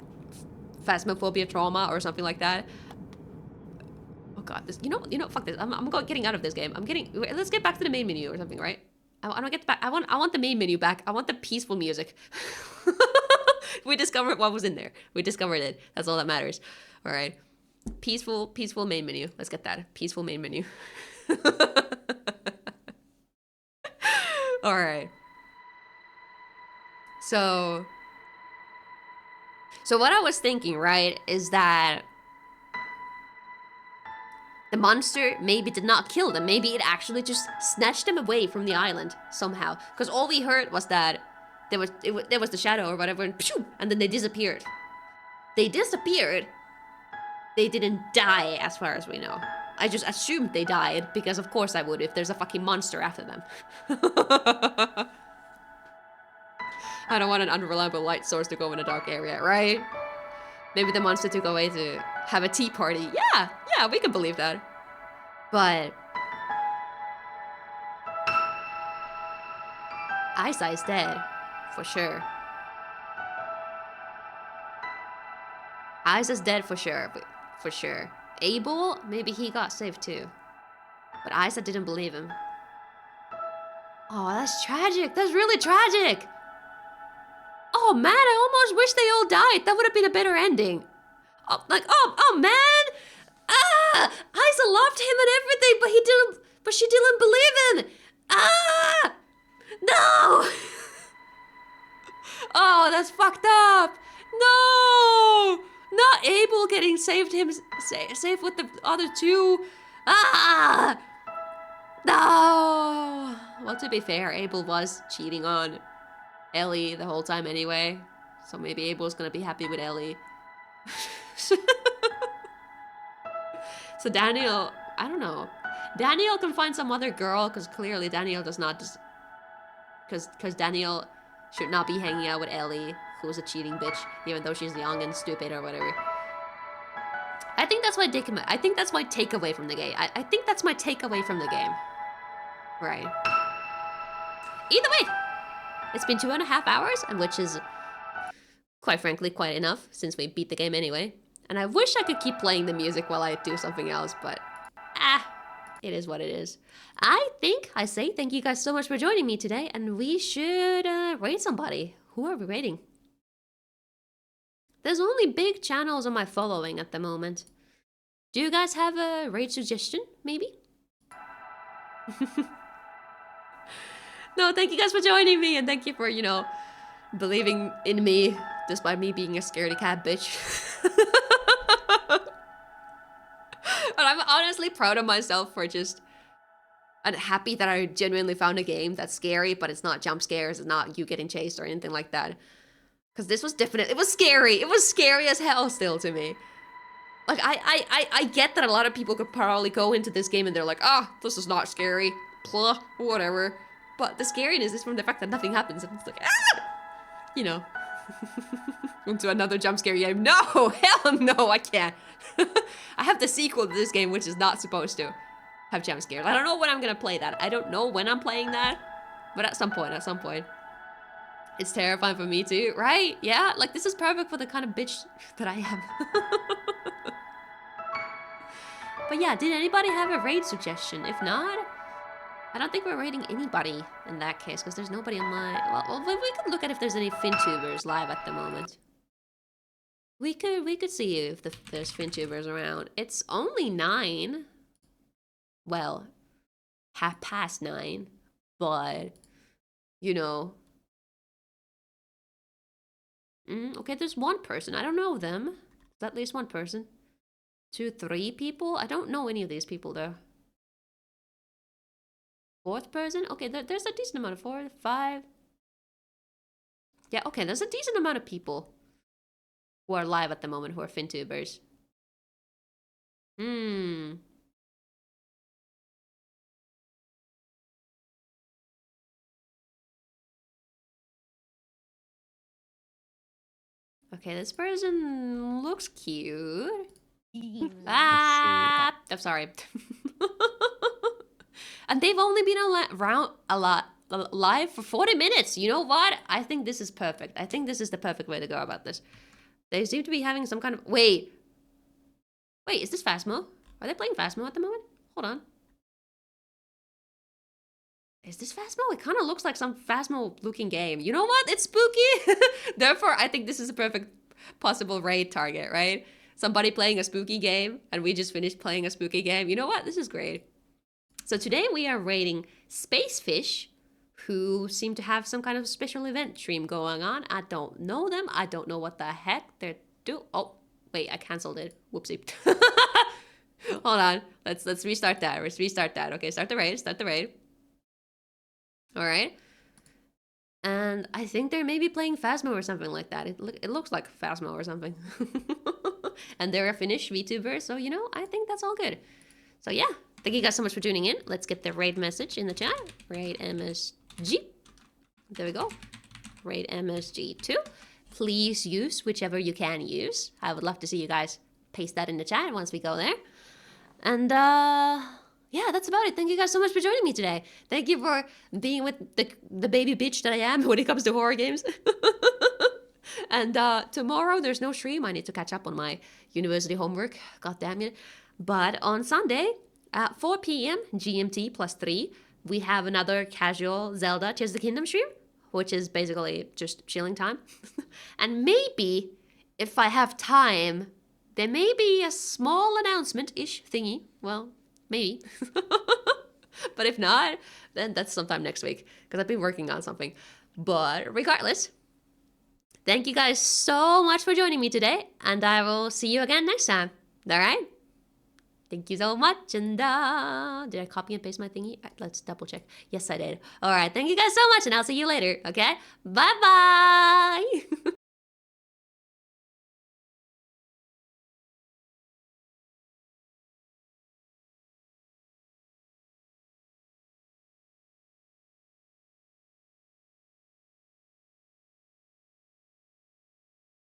phasmophobia trauma or something like that. Oh god, this. You know. Fuck this. I'm getting out of this game. Let's get back to the main menu or something, right? I don't get back. I want the main menu back. I want the peaceful music. We discovered what was in there. We discovered it. That's all that matters. All right. Peaceful main menu. Let's get that. Peaceful main menu. All right. So what I was thinking, right, is that the monster maybe did not kill them. Maybe it actually just snatched them away from the island somehow. Because all we heard was that there was the shadow or whatever, and then they disappeared. They disappeared, they didn't die as far as we know. I just assumed they died because of course I would if there's a fucking monster after them. I don't want an unreliable light source to go in a dark area, right? Maybe the monster took away to have a tea party. Yeah, we can believe that. But Isa is dead, for sure. Isa's dead for sure, for sure. Abel, maybe he got saved too. But Isa didn't believe him. Oh, that's tragic. That's really tragic. Oh man, I almost wish they all died. That would have been a better ending. Oh, like, oh man. Isa loved him and everything, but she didn't believe him. No. Oh, that's fucked up. No. Not Abel getting saved with the other two. No. Well, to be fair, Abel was cheating on Ellie the whole time anyway. So maybe Abel's gonna be happy with Ellie. So Daniel, I don't know. Daniel can find some other girl because clearly Daniel does not just... Because Daniel should not be hanging out with Ellie, who's a cheating bitch, even though she's young and stupid or whatever. I think that's my takeaway from the game. I think that's my takeaway from the game. Right. Either way, it's been 2.5 hours, and which is, quite frankly, quite enough, since we beat the game anyway. And I wish I could keep playing the music while I do something else, but it is what it is. I think I say thank you guys so much for joining me today, and we should rate somebody. Who are we rating? There's only big channels on my following at the moment. Do you guys have a rate suggestion, maybe? No, thank you guys for joining me, and thank you for, you know, believing in me, despite me being a scaredy cat bitch. But I'm honestly proud of myself for just... and happy that I genuinely found a game that's scary, but it's not jump scares, it's not you getting chased or anything like that. Because this was definitely... it was scary! It was scary as hell still to me. Like, I get that a lot of people could probably go into this game and they're like, this is not scary. Blah, whatever. But the scariness is from the fact that nothing happens, and it's like, you know. Into another jump scare game. No! Hell no, I can't. I have the sequel to this game, which is not supposed to have jump scares. I don't know when I'm gonna play that. I don't know when I'm playing that. But at some point. It's terrifying for me too, right? Yeah, like this is perfect for the kind of bitch that I am. But yeah, did anybody have a raid suggestion? If not, I don't think we're raiding anybody in that case, because there's nobody on my... Well, we could look at if there's any FinTubers live at the moment. We could see if there's FinTubers around. It's only 9. Well, 9:30, but, you know... okay, there's one person. I don't know them. There's at least one person. 2, 3 people? I don't know any of these people, though. 4th person? Okay, there's a decent amount of 4, 5. Yeah, okay, there's a decent amount of people who are live at the moment who are FinTubers. Okay, this person looks cute. I'm sorry. And they've only been live for 40 minutes. You know what? I think this is perfect. I think this is the perfect way to go about this. They seem to be having some kind of... Wait, is this Phasmo? Are they playing Phasmo at the moment? Hold on. Is this Phasmo? It kind of looks like some Phasmo-looking game. You know what? It's spooky! Therefore, I think this is a perfect possible raid target, right? Somebody playing a spooky game, and we just finished playing a spooky game. You know what? This is great. So today we are raiding Spacefish, who seem to have some kind of special event stream going on. I don't know them. I don't know what the heck they're doing. Oh, wait, I canceled it. Whoopsie. Hold on. Let's restart that. Let's restart that. Okay, start the raid. All right. And I think they're maybe playing Phasmo or something like that. It looks like Phasmo or something. And they're a Finnish VTuber, so you know, I think that's all good. So yeah, thank you guys so much for tuning in. Let's get the raid message in the chat. Raid MSG. There we go. Raid MSG2. Please use whichever you can use. I would love to see you guys paste that in the chat once we go there. And yeah, that's about it. Thank you guys so much for joining me today. Thank you for being with the baby bitch that I am when it comes to horror games. And tomorrow there's no stream. I need to catch up on my university homework. God damn it. But on Sunday at 4 p.m. GMT +3, we have another casual Zelda Tears of the Kingdom stream, which is basically just chilling time. And maybe, if I have time, there may be a small announcement-ish thingy. Well, maybe. But if not, then that's sometime next week, because I've been working on something. But regardless, thank you guys so much for joining me today, and I will see you again next time. All right? Thank you so much, and did I copy and paste my thingy? Let's double check. Yes, I did. All right, thank you guys so much, and I'll see you later, okay? Bye-bye!